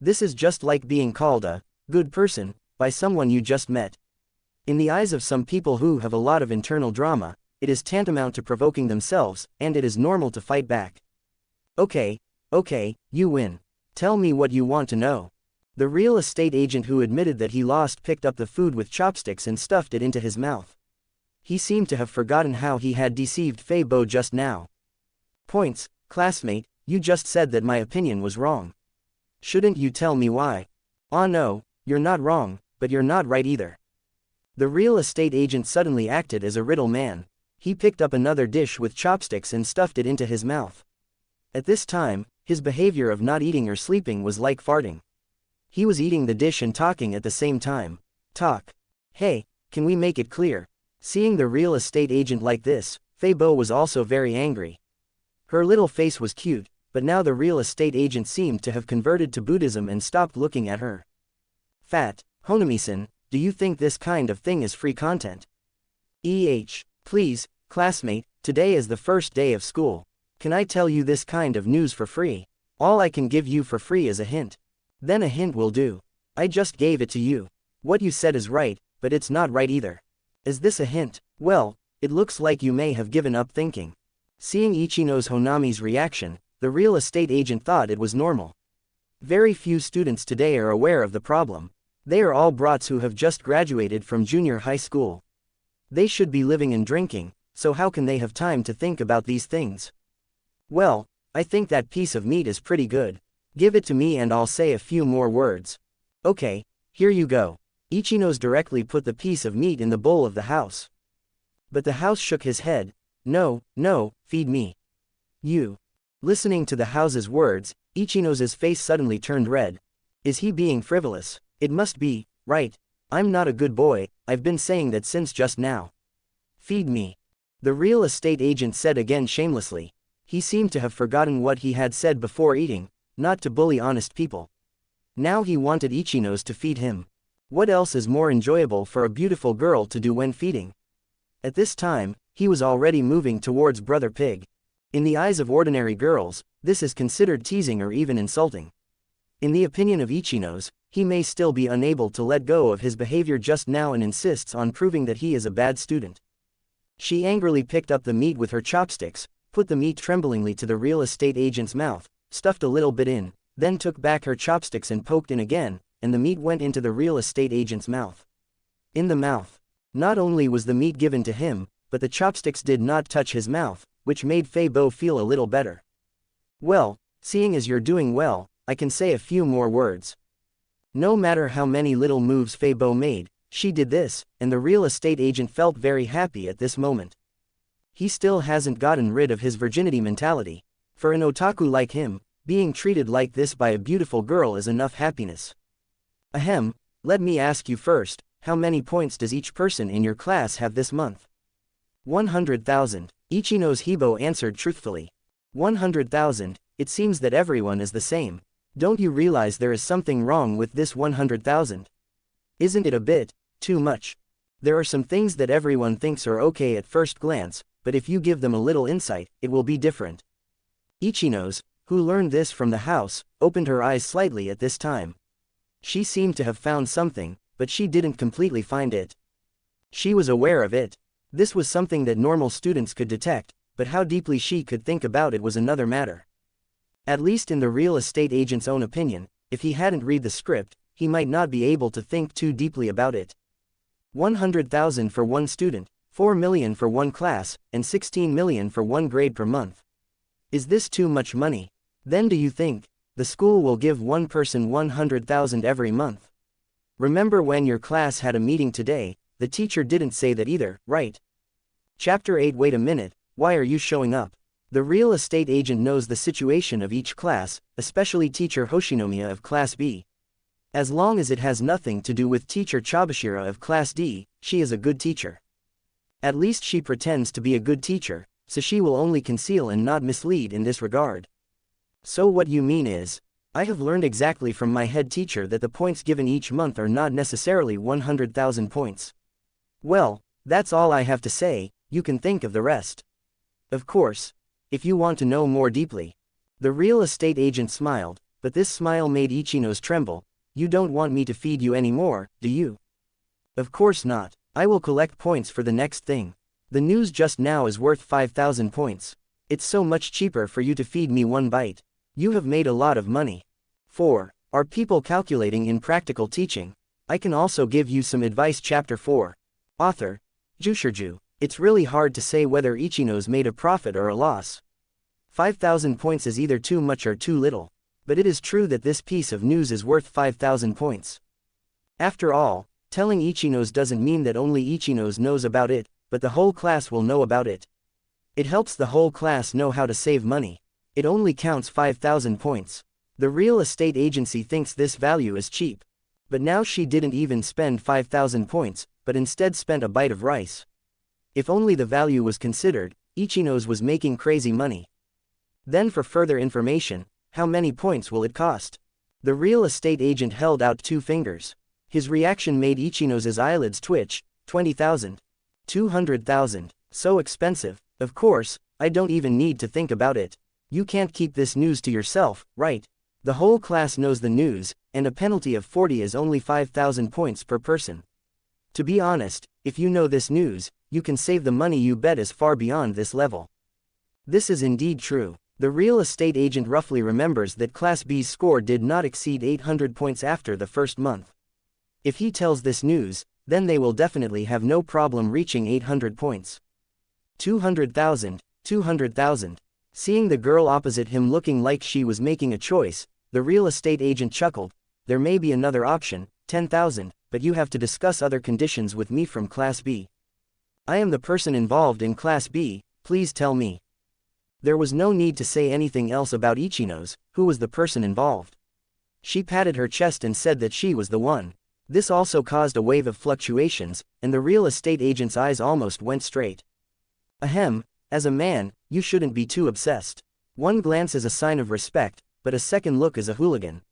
This is just like being called a good person by someone you just met. In the eyes of some people who have a lot of internal drama, it is tantamount to provoking themselves, and it is normal to fight back. Okay, you win. Tell me what you want to know. The real estate agent who admitted that he lost picked up the food with chopsticks and stuffed it into his mouth. He seemed to have forgotten how he had deceived Fei Bo just now. Points, classmate, you just said that my opinion was wrong. Shouldn't you tell me why? Ah no, you're not wrong, but you're not right either. The real estate agent suddenly acted as a riddle man. He picked up another dish with chopsticks and stuffed it into his mouth. At this time, his behavior of not eating or sleeping was like farting. He was eating the dish and talking at the same time. Talk. Hey, can we make it clear? Seeing the real estate agent like this, Fei Bo was also very angry. Her little face was cute, but now the real estate agent seemed to have converted to Buddhism and stopped looking at her. Fat, Honami-san, do you think this kind of thing is free content? Please, classmate, today is the first day of school. Can I tell you this kind of news for free? All I can give you for free is a hint. Then a hint will do. I just gave it to you. What you said is right, but it's not right either. Is this a hint? Well, it looks like you may have given up thinking. Seeing Ichino's Honami's reaction, the real estate agent thought it was normal. Very few students today are aware of the problem. They are all brats who have just graduated from junior high school. They should be living and drinking, so how can they have time to think about these things? Well, I think that piece of meat is pretty good. Give it to me and I'll say a few more words. Okay, here you go. Ichino's directly put the piece of meat in the bowl of the house. But the house shook his head. No, feed me. You. Listening to the house's words, Ichino's face suddenly turned red. Is he being frivolous? It must be, right? I'm not a good boy, I've been saying that since just now. Feed me. The real estate agent said again shamelessly. He seemed to have forgotten what he had said before eating, not to bully honest people. Now he wanted Ichino's to feed him. What else is more enjoyable for a beautiful girl to do when feeding? At this time, he was already moving towards Brother Pig. In the eyes of ordinary girls, this is considered teasing or even insulting. In the opinion of Ichino's, he may still be unable to let go of his behavior just now and insists on proving that he is a bad student. She angrily picked up the meat with her chopsticks, put the meat tremblingly to the real estate agent's mouth, stuffed a little bit in, then took back her chopsticks and poked in again, and the meat went into the real estate agent's mouth. In the mouth. Not only was the meat given to him, but the chopsticks did not touch his mouth, which made Fei Bo feel a little better. Well, seeing as you're doing well, I can say a few more words. No matter how many little moves Fei Bo made, she did this, and the real estate agent felt very happy at this moment. He still hasn't gotten rid of his virginity mentality. For an otaku like him, being treated like this by a beautiful girl is enough happiness. Ahem, let me ask you first, how many points does each person in your class have this month? 100,000, Ichino's Hibo answered truthfully. 100,000, it seems that everyone is the same. Don't you realize there is something wrong with this 100,000? Isn't it a bit too much? There are some things that everyone thinks are okay at first glance, but if you give them a little insight, it will be different. Ichino's, who learned this from the house, opened her eyes slightly at this time. She seemed to have found something, but she didn't completely find it. She was aware of it. This was something that normal students could detect, but how deeply she could think about it was another matter. At least in the real estate agent's own opinion, if he hadn't read the script, he might not be able to think too deeply about it. 100,000 for one student, 4 million for one class, and 16 million for one grade per month. Is this too much money? Then do you think the school will give one person 100,000 every month? Remember when your class had a meeting today, the teacher didn't say that either, right? Chapter 8. Wait a minute, why are you showing up? The real estate agent knows the situation of each class, especially teacher Hoshinomiya of class B. As long as it has nothing to do with teacher Chabashira of class D, she is a good teacher. At least she pretends to be a good teacher, so she will only conceal and not mislead in this regard. So what you mean is, I have learned exactly from my head teacher that the points given each month are not necessarily 100,000 points. Well, that's all I have to say, you can think of the rest. Of course, if you want to know more deeply. The real estate agent smiled, but this smile made Ichino's tremble. You don't want me to feed you anymore, do you? Of course not. I will collect points for the next thing. The news just now is worth 5,000 points. It's so much cheaper for you to feed me one bite. You have made a lot of money. 4. Are people calculating in practical teaching? I can also give you some advice. Chapter 4. Author, Jushirju. It's really hard to say whether Ichino's made a profit or a loss. 5,000 points is either too much or too little. But it is true that this piece of news is worth 5,000 points. After all, telling Ichino's doesn't mean that only Ichino's knows about it, but the whole class will know about it. It helps the whole class know how to save money. It only counts 5,000 points. The real estate agency thinks this value is cheap. But now she didn't even spend 5,000 points, but instead spent a bite of rice. If only the value was considered, Ichino's was making crazy money. Then for further information, how many points will it cost? The real estate agent held out 2 fingers. His reaction made Ichino's eyelids twitch. 20,000. 200,000. So expensive. Of course, I don't even need to think about it. You can't keep this news to yourself, right? The whole class knows the news, and a penalty of 40 is only 5,000 points per person. To be honest, if you know this news, you can save the money you bet is far beyond this level. This is indeed true. The real estate agent roughly remembers that Class B's score did not exceed 800 points after the first month. If he tells this news, then they will definitely have no problem reaching 800 points. 200,000, 200,000. Seeing the girl opposite him looking like she was making a choice, the real estate agent chuckled. There may be another option, 10,000, but you have to discuss other conditions with me from Class B. I am the person involved in Class B, please tell me. There was no need to say anything else about Ichino's, who was the person involved. She patted her chest and said that she was the one. This also caused a wave of fluctuations, and the real estate agent's eyes almost went straight. Ahem, as a man, you shouldn't be too obsessed. One glance is a sign of respect, but a second look is a hooligan.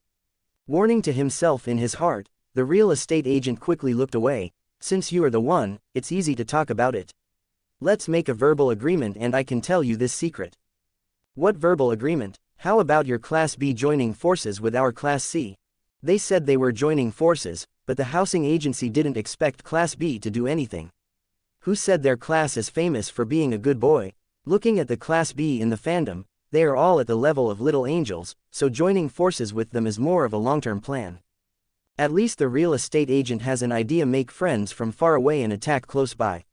Warning to himself in his heart, the real estate agent quickly looked away. Since you are the one, it's easy to talk about it. Let's make a verbal agreement and I can tell you this secret. What verbal agreement? How about your Class B joining forces with our Class C? They said they were joining forces, but the housing agency didn't expect Class B to do anything. Who said their class is famous for being a good boy? Looking at the Class B in the fandom, they are all at the level of little angels, so joining forces with them is more of a long-term plan. At least the real estate agent has an idea: make friends from far away and attack close by.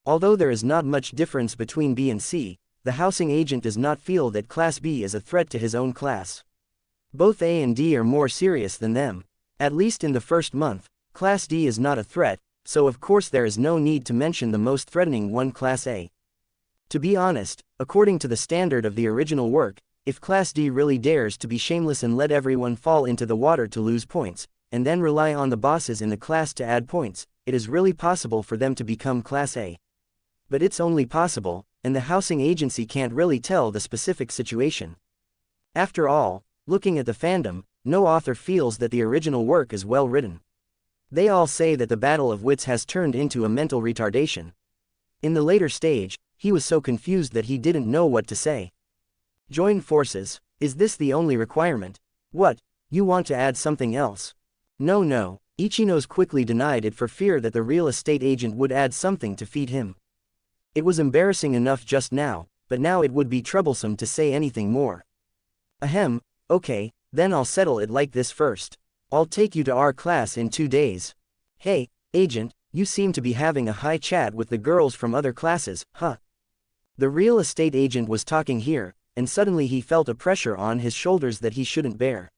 Although there is not much difference between B and C, the housing agent does not feel that Class B is a threat to his own class. Both A and D are more serious than them. At least in the first month, Class D is not a threat, so of course there is no need to mention the most threatening one, Class A. To be honest, according to the standard of the original work, if Class D really dares to be shameless and let everyone fall into the water to lose points, and then rely on the bosses in the class to add points, it is really possible for them to become Class A. But it's only possible, and the housing agency can't really tell the specific situation. After all, looking at the fandom, no author feels that the original work is well written. They all say that the battle of wits has turned into a mental retardation. In the later stage, he was so confused that he didn't know what to say. Join forces, is this the only requirement? What, you want to add something else? No, Ichino's quickly denied it for fear that the real estate agent would add something to feed him. It was embarrassing enough just now, but now it would be troublesome to say anything more. Ahem, okay, then I'll settle it like this first. I'll take you to our class in 2 days. Hey, agent, you seem to be having a high chat with the girls from other classes, huh? The real estate agent was talking here, and suddenly he felt a pressure on his shoulders that he shouldn't bear.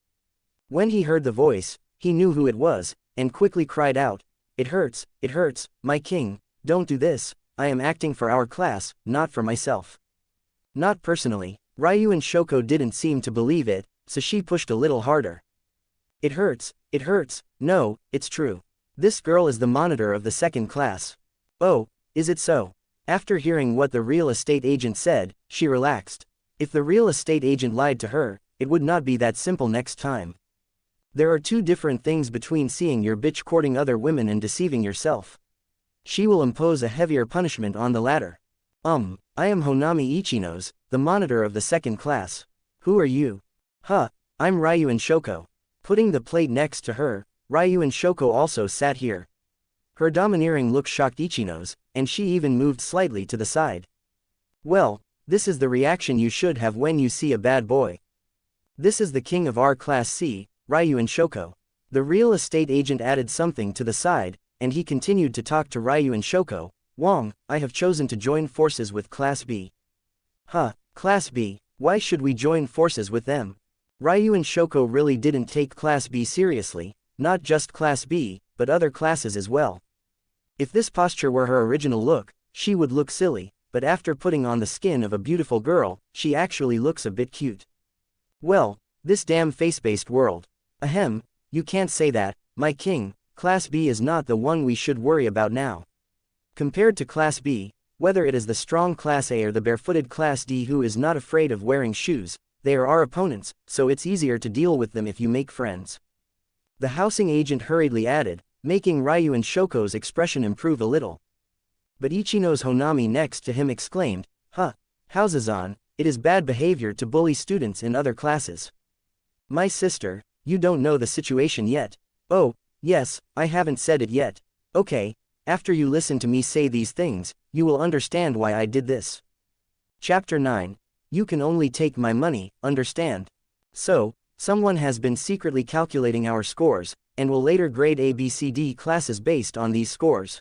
When he heard the voice, he knew who it was, and quickly cried out, it hurts, my king, don't do this, I am acting for our class, not for myself. Not personally. Ryuuen Shoko didn't seem to believe it, so she pushed a little harder. It hurts, no, it's true. This girl is the monitor of the second class. Oh, is it so? After hearing what the real estate agent said, she relaxed. If the real estate agent lied to her, it would not be that simple next time. There are 2 different things between seeing your bitch courting other women and deceiving yourself. She will impose a heavier punishment on the latter. I am Honami Ichino's, the monitor of the second class. Who are you? I'm Ryuuen Shoko. Putting the plate next to her, Ryuuen Shoko also sat here. Her domineering look shocked Ichino's, and she even moved slightly to the side. Well, this is the reaction you should have when you see a bad boy. This is the king of our Class C, Ryuuen Shoko. The real estate agent added something to the side, and he continued to talk to Ryuuen Shoko. Wong, I have chosen to join forces with Class B. Huh, Class B, why should we join forces with them? Ryuuen Shoko really didn't take Class B seriously, not just Class B, but other classes as well. If this posture were her original look, she would look silly, but after putting on the skin of a beautiful girl, she actually looks a bit cute. Well, this damn face-based world. Ahem, you can't say that, my king. Class B is not the one we should worry about now. Compared to Class B, whether it is the strong Class A or the barefooted Class D who is not afraid of wearing shoes, they are our opponents, so it's easier to deal with them if you make friends. The housing agent hurriedly added, making Ryuuen Shoko's expression improve a little. But Ichino's Honami next to him exclaimed, huh, Housezan, it is bad behavior to bully students in other classes. My sister, you don't know the situation yet. Oh, yes, I haven't said it yet. Okay, after you listen to me say these things, you will understand why I did this. Chapter 9. You can only take my money, understand? So, someone has been secretly calculating our scores, and will later grade ABCD classes based on these scores.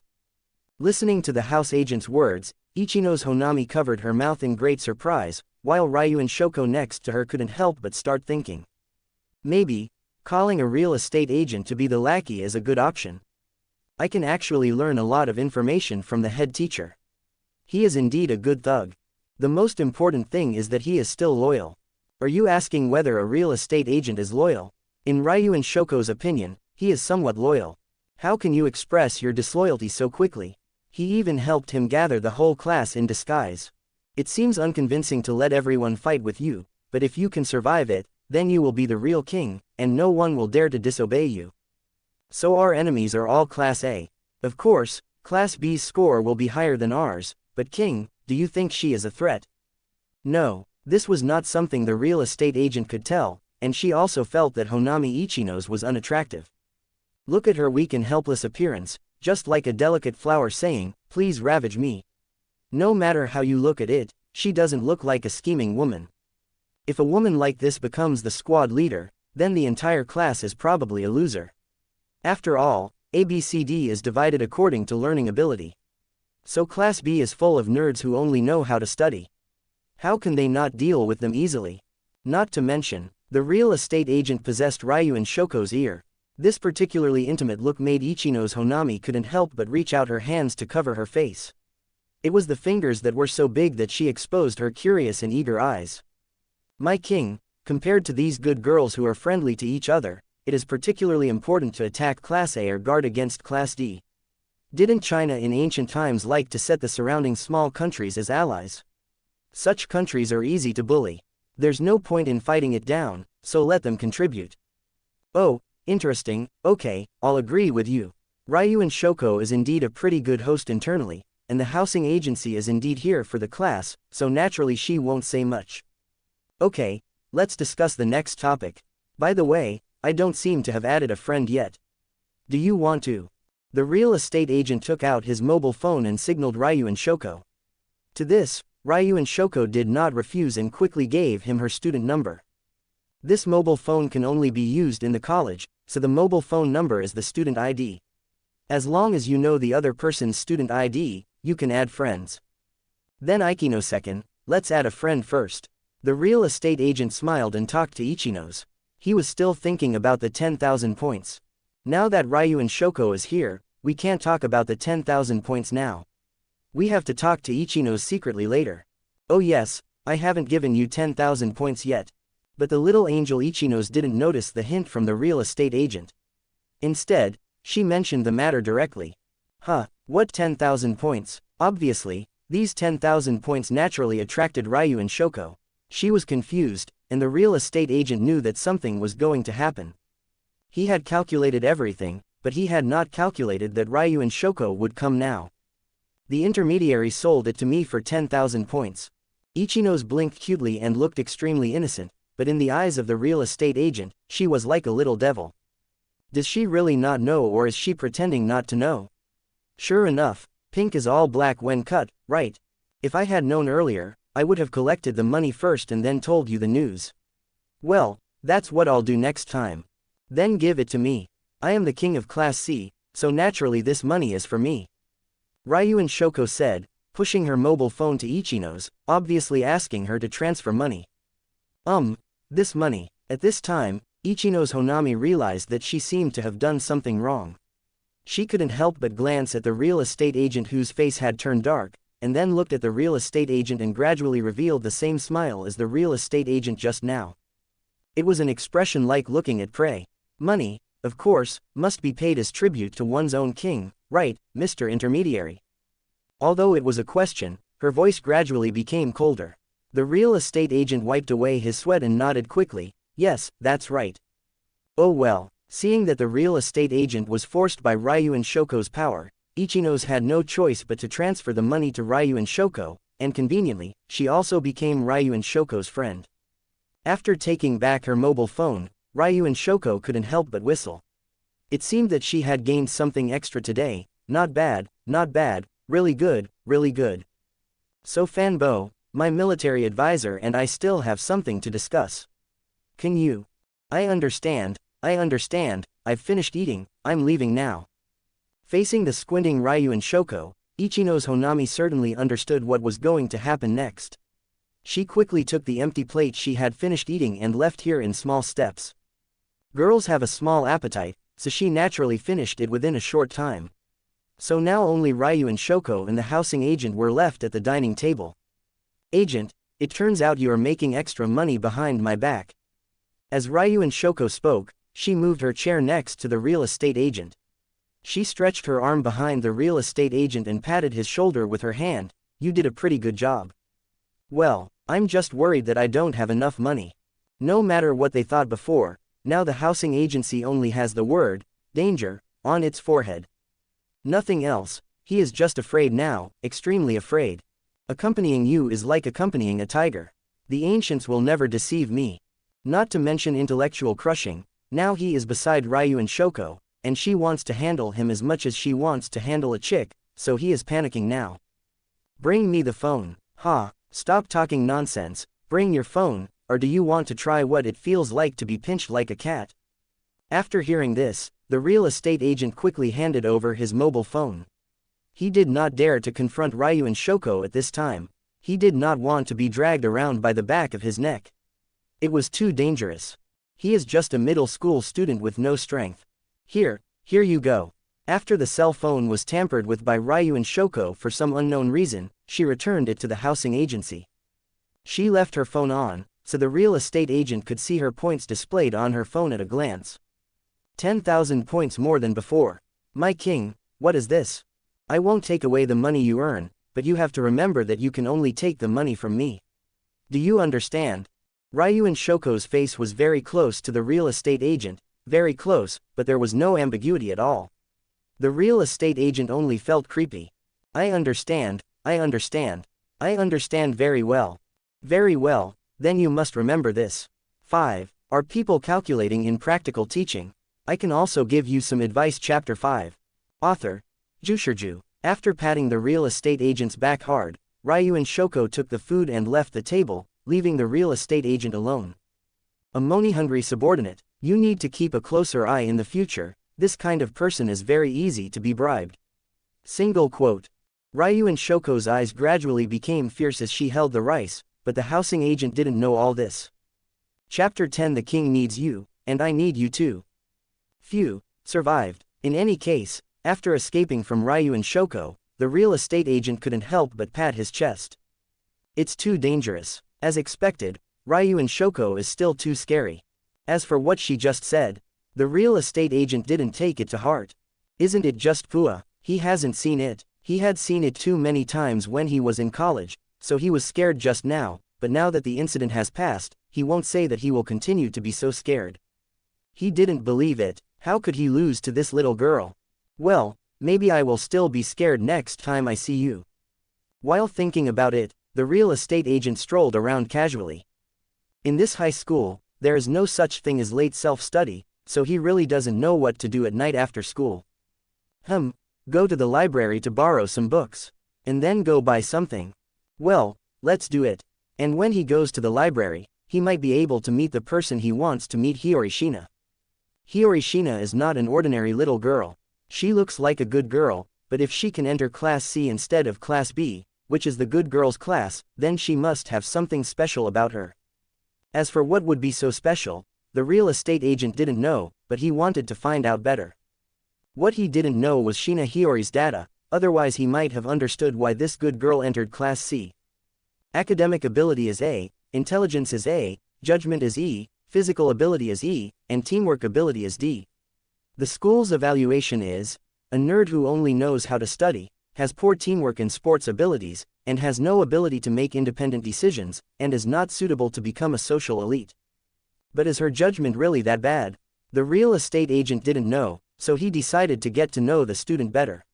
Listening to the house agent's words, Ichino's Honami covered her mouth in great surprise, while Ryuuen Shoko next to her couldn't help but start thinking. Maybe, calling a real estate agent to be the lackey is a good option. I can actually learn a lot of information from the head teacher. He is indeed a good thug. The most important thing is that he is still loyal. Are you asking whether a real estate agent is loyal? In Ryuuen Shoko's opinion, he is somewhat loyal. How can you express your disloyalty so quickly? He even helped him gather the whole class in disguise. It seems unconvincing to let everyone fight with you, but if you can survive it, then you will be the real king, and no one will dare to disobey you. So our enemies are all Class A. Of course, Class B's score will be higher than ours, but king, do you think she is a threat? No, this was not something the real estate agent could tell, and she also felt that Honami Ichino's was unattractive. Look at her weak and helpless appearance, just like a delicate flower saying, please ravage me. No matter how you look at it, she doesn't look like a scheming woman. If a woman like this becomes the squad leader, then the entire class is probably a loser. After all, ABCD is divided according to learning ability. So Class B is full of nerds who only know how to study. How can they not deal with them easily? Not to mention, the real estate agent possessed Ryuuen Shoko's ear. This particularly intimate look made Ichino's Honami couldn't help but reach out her hands to cover her face. It was the fingers that were so big that she exposed her curious and eager eyes. My king, compared to these good girls who are friendly to each other, it is particularly important to attack Class A or guard against Class D. Didn't China in ancient times like to set the surrounding small countries as allies? Such countries are easy to bully. There's no point in fighting it down, so let them contribute. Oh, interesting, okay, I'll agree with you. Ryuuen Shoko is indeed a pretty good host internally, and the housing agency is indeed here for the class, so naturally she won't say much. Okay, let's discuss the next topic. By the way, I don't seem to have added a friend yet. Do you want to? The real estate agent took out his mobile phone and signaled Ryuuen Shoko. To this, Ryuuen Shoko did not refuse and quickly gave him her student number. This mobile phone can only be used in the college, so the mobile phone number is the student ID. As long as you know the other person's student ID, you can add friends. Then Ichino-second, let's add a friend first. The real estate agent smiled and talked to Ichino's. He was still thinking about the 10,000 points. Now that Ryuuen Shoko is here, we can't talk about the 10,000 points now. We have to talk to Ichino's secretly later. Oh yes, I haven't given you 10,000 points yet. But the little angel Ichino's didn't notice the hint from the real estate agent. Instead, she mentioned the matter directly. Huh, what 10,000 points? Obviously, these 10,000 points naturally attracted Ryuuen Shoko. She was confused, and the real estate agent knew that something was going to happen. He had calculated everything, but he had not calculated that Ryuuen Shoko would come now. The intermediary sold it to me for 10,000 points. Ichino's blinked cutely and looked extremely innocent, but in the eyes of the real estate agent, she was like a little devil. Does she really not know, or is she pretending not to know? Sure enough, pink is all black when cut, right? If I had known earlier, I would have collected the money first and then told you the news. Well, that's what I'll do next time. Then give it to me. I am the king of Class C, so naturally this money is for me. Ryuuen Shoko said, pushing her mobile phone to Ichino's, obviously asking her to transfer money. This money. At this time, Ichino's Honami realized that she seemed to have done something wrong. She couldn't help but glance at the real estate agent whose face had turned dark, and then looked at the real estate agent and gradually revealed the same smile as the real estate agent just now. It was an expression like looking at prey. Money, of course, must be paid as tribute to one's own king, right, Mr. Intermediary? Although it was a question, her voice gradually became colder. The real estate agent wiped away his sweat and nodded quickly, yes, that's right. Oh well, seeing that the real estate agent was forced by Ryuuen Shoko's power, Ichino's had no choice but to transfer the money to Ryuuen Shoko, and conveniently, she also became Ryuuen Shoko's friend. After taking back her mobile phone, Ryuuen Shoko couldn't help but whistle. It seemed that she had gained something extra today. Not bad, really good, really good. So Fanbo, my military advisor and I still have something to discuss. Can you? I understand, I've finished eating, I'm leaving now. Facing the squinting Ryuuen Shoko, Ichino's Honami certainly understood what was going to happen next. She quickly took the empty plate she had finished eating and left here in small steps. Girls have a small appetite, so she naturally finished it within a short time. So now only Ryuuen Shoko and the housing agent were left at the dining table. Agent, it turns out you are making extra money behind my back. As Ryuuen Shoko spoke, she moved her chair next to the real estate agent. She stretched her arm behind the real estate agent and patted his shoulder with her hand. You did a pretty good job. Well, I'm just worried that I don't have enough money. No matter what they thought before, now the housing agency only has the word, danger, on its forehead. Nothing else. He is just afraid now, extremely afraid. Accompanying you is like accompanying a tiger. The ancients will never deceive me. Not to mention intellectual crushing, now he is beside Ryuuen Shoko, and she wants to handle him as much as she wants to handle a chick, so he is panicking now. Bring me the phone. Ha, stop talking nonsense, bring your phone, or do you want to try what it feels like to be pinched like a cat? After hearing this, the real estate agent quickly handed over his mobile phone. He did not dare to confront Ryuuen Shoko at this time. He did not want to be dragged around by the back of his neck. It was too dangerous. He is just a middle school student with no strength. Here you go. After the cell phone was tampered with by Ryuuen Shoko for some unknown reason, she returned it to the housing agency. She left her phone on, so the real estate agent could see her points displayed on her phone at a glance. 10,000 points more than before. My king, what is this? I won't take away the money you earn, but you have to remember that you can only take the money from me. Do you understand? Ryuuen Shoko's face was very close to the real estate agent, very close, but there was no ambiguity at all. The real estate agent only felt creepy. I understand very well. Very well, then you must remember this. 5. Are people calculating in practical teaching? I can also give you some advice. Chapter 5. Author, Jushirju. After patting the real estate agent's back hard, Ryuuen Shoko took the food and left the table, leaving the real estate agent alone. A money-hungry subordinate, you need to keep a closer eye in the future, this kind of person is very easy to be bribed. Single quote. Ryuuen Shoko's eyes gradually became fierce as she held the rice, but the housing agent didn't know all this. Chapter 10. The king needs you, and I need you too. Phew, survived. In any case, after escaping from Ryuuen Shoko, the real estate agent couldn't help but pat his chest. It's too dangerous. As expected, Ryuuen Shoko is still too scary. As for what she just said, the real estate agent didn't take it to heart. Isn't it just Pua? He hasn't seen it. He had seen it too many times when he was in college, so he was scared just now, but now that the incident has passed, he won't say that he will continue to be so scared. He didn't believe it. How could he lose to this little girl? Well, maybe I will still be scared next time I see you. While thinking about it, the real estate agent strolled around casually. In this high school, there is no such thing as late self-study, so he really doesn't know what to do at night after school. Go to the library to borrow some books. And then go buy something. Well, let's do it. And when he goes to the library, he might be able to meet the person he wants to meet, Hiyori Shina. Hiyori Shina is not an ordinary little girl. She looks like a good girl, but if she can enter Class C instead of Class B, which is the good girls class, then she must have something special about her. As for what would be so special, the real estate agent didn't know, but he wanted to find out better. What he didn't know was Shina Hiyori's data, otherwise he might have understood why this good girl entered Class C. Academic ability is A, intelligence is A, judgment is E, physical ability is E, and teamwork ability is D. The school's evaluation is, a nerd who only knows how to study, has poor teamwork and sports abilities, and has no ability to make independent decisions, and is not suitable to become a social elite. But is her judgment really that bad? The real estate agent didn't know, so he decided to get to know the student better.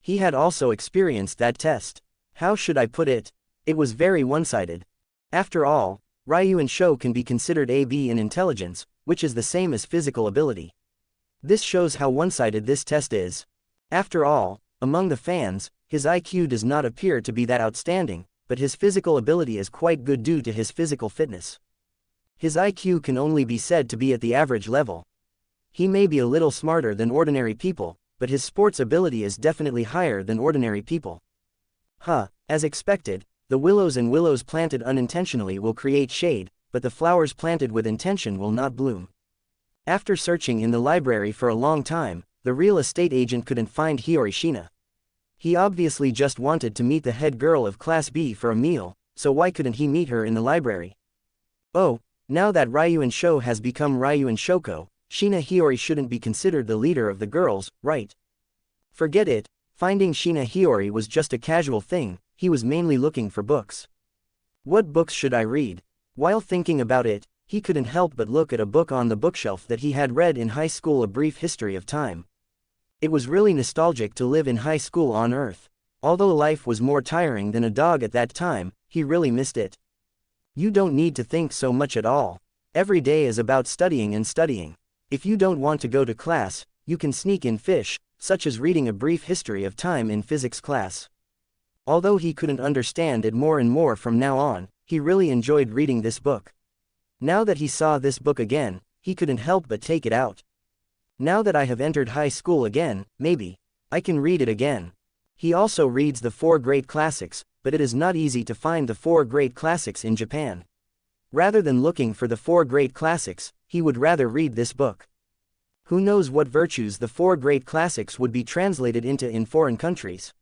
He had also experienced that test. How should I put it? It was very one-sided. After all, Ryuuen Shoko can be considered AB in intelligence, which is the same as physical ability. This shows how one-sided this test is. After all, among the fans, his IQ does not appear to be that outstanding, but his physical ability is quite good due to his physical fitness. His IQ can only be said to be at the average level. He may be a little smarter than ordinary people, but his sports ability is definitely higher than ordinary people. As expected, the willows and willows planted unintentionally will create shade, but the flowers planted with intention will not bloom. After searching in the library for a long time, the real estate agent couldn't find Hiyori Shina. He obviously just wanted to meet the head girl of Class B for a meal, so why couldn't he meet her in the library? Oh, now that Ryuuen Shoko has become Ryuuen Shoko, Shina Hiyori shouldn't be considered the leader of the girls, right? Forget it, finding Shina Hiyori was just a casual thing, he was mainly looking for books. What books should I read? While thinking about it, he couldn't help but look at a book on the bookshelf that he had read in high school, A Brief History of Time. It was really nostalgic to live in high school on Earth. Although life was more tiring than a dog at that time, he really missed it. You don't need to think so much at all. Every day is about studying and studying. If you don't want to go to class, you can sneak in fish, such as reading A Brief History of Time in physics class. Although he couldn't understand it more and more from now on, he really enjoyed reading this book. Now that he saw this book again, he couldn't help but take it out. Now that I have entered high school again, maybe I can read it again. He also reads the 4 great classics, but it is not easy to find the 4 great classics in Japan. Rather than looking for the 4 great classics, he would rather read this book. Who knows what virtues the 4 great classics would be translated into in foreign countries.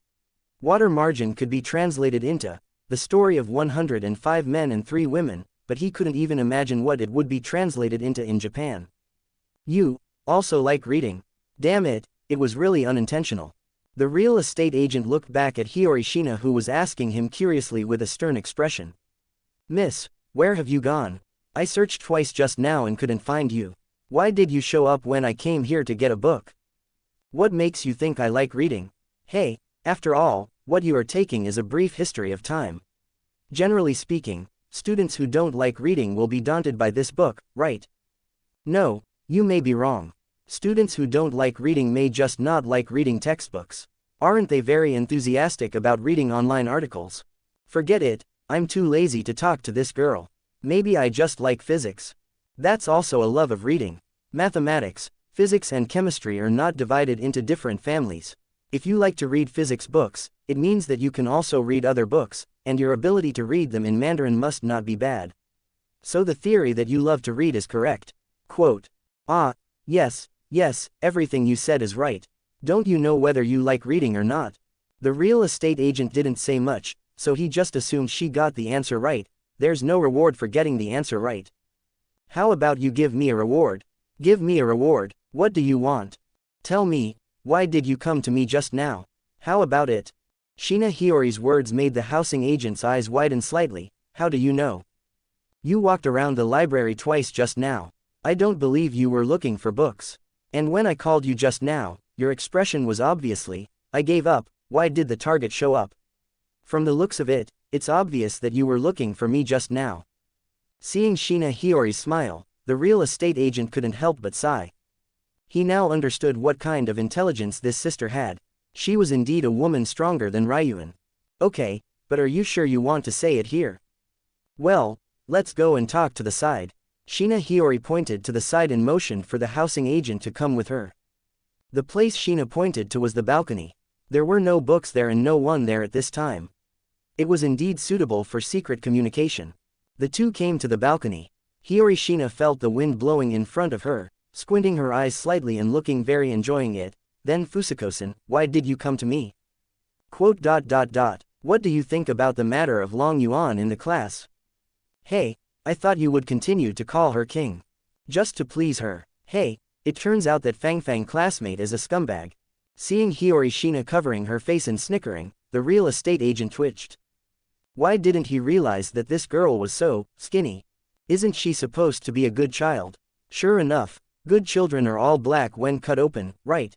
Water Margin could be translated into the story of 105 men and 3 women, but he couldn't even imagine what it would be translated into in Japan. You also like reading? Damn it, it was really unintentional. The real estate agent looked back at Hiyori Shina, who was asking him curiously with a stern expression. Miss, where have you gone? I searched twice just now and couldn't find you. Why did you show up when I came here to get a book? What makes you think I like reading? Hey, after all, what you are taking is A Brief History of Time. Generally speaking, students who don't like reading will be daunted by this book, right? No, you may be wrong. Students who don't like reading may just not like reading textbooks. Aren't they very enthusiastic about reading online articles? Forget it, I'm too lazy to talk to this girl. Maybe I just like physics. That's also a love of reading. Mathematics, physics and chemistry are not divided into different families. If you like to read physics books, it means that you can also read other books, and your ability to read them in Mandarin must not be bad. So the theory that you love to read is correct. Quote. Yes, everything you said is right. Don't you know whether you like reading or not? The real estate agent didn't say much, so he just assumed she got the answer right. There's no reward for getting the answer right. How about you give me a reward? Give me a reward, what do you want? Tell me, why did you come to me just now? How about it? Shina Hiyori's words made the housing agent's eyes widen slightly. How do you know? You walked around the library twice just now. I don't believe you were looking for books. And when I called you just now, your expression was obviously, I gave up. Why did the target show up? From the looks of it, it's obvious that you were looking for me just now. Seeing Shina Hiyori's smile, the real estate agent couldn't help but sigh. He now understood what kind of intelligence this sister had. She was indeed a woman stronger than Ryuuen. Okay, but are you sure you want to say it here? Well, let's go and talk to the side. Shina Hiyori pointed to the side and motioned for the housing agent to come with her. The place Shina pointed to was the balcony. There were no books there and no one there at this time. It was indeed suitable for secret communication. The two came to the balcony. Hiyori Shina felt the wind blowing in front of her, squinting her eyes slightly and looking very enjoying it. Then Fusako-san, why did you come to me? What do you think about the matter of Long Yuan in the class? Hey, I thought you would continue to call her king. Just to please her. Hey, it turns out that Fang classmate is a scumbag. Seeing Hiyori Shina covering her face and snickering, the real estate agent twitched. Why didn't he realize that this girl was so skinny? Isn't she supposed to be a good child? Sure enough, good children are all black when cut open, right?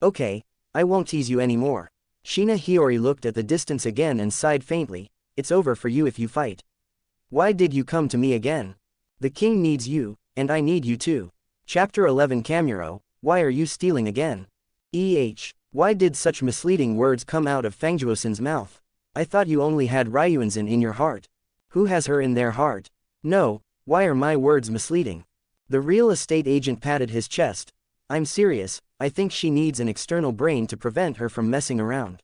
Okay, I won't tease you anymore. Shina Hiyori looked at the distance again and sighed faintly. It's over for you if you fight. Why did you come to me again? The king needs you, and I need you too. Chapter 11 Kamuro, why are you stealing again? Why did such misleading words come out of Fangjuo-san's mouth? I thought you only had Ryuuen-san in your heart. Who has her in their heart? No, why are my words misleading? The real estate agent patted his chest. I'm serious, I think she needs an external brain to prevent her from messing around.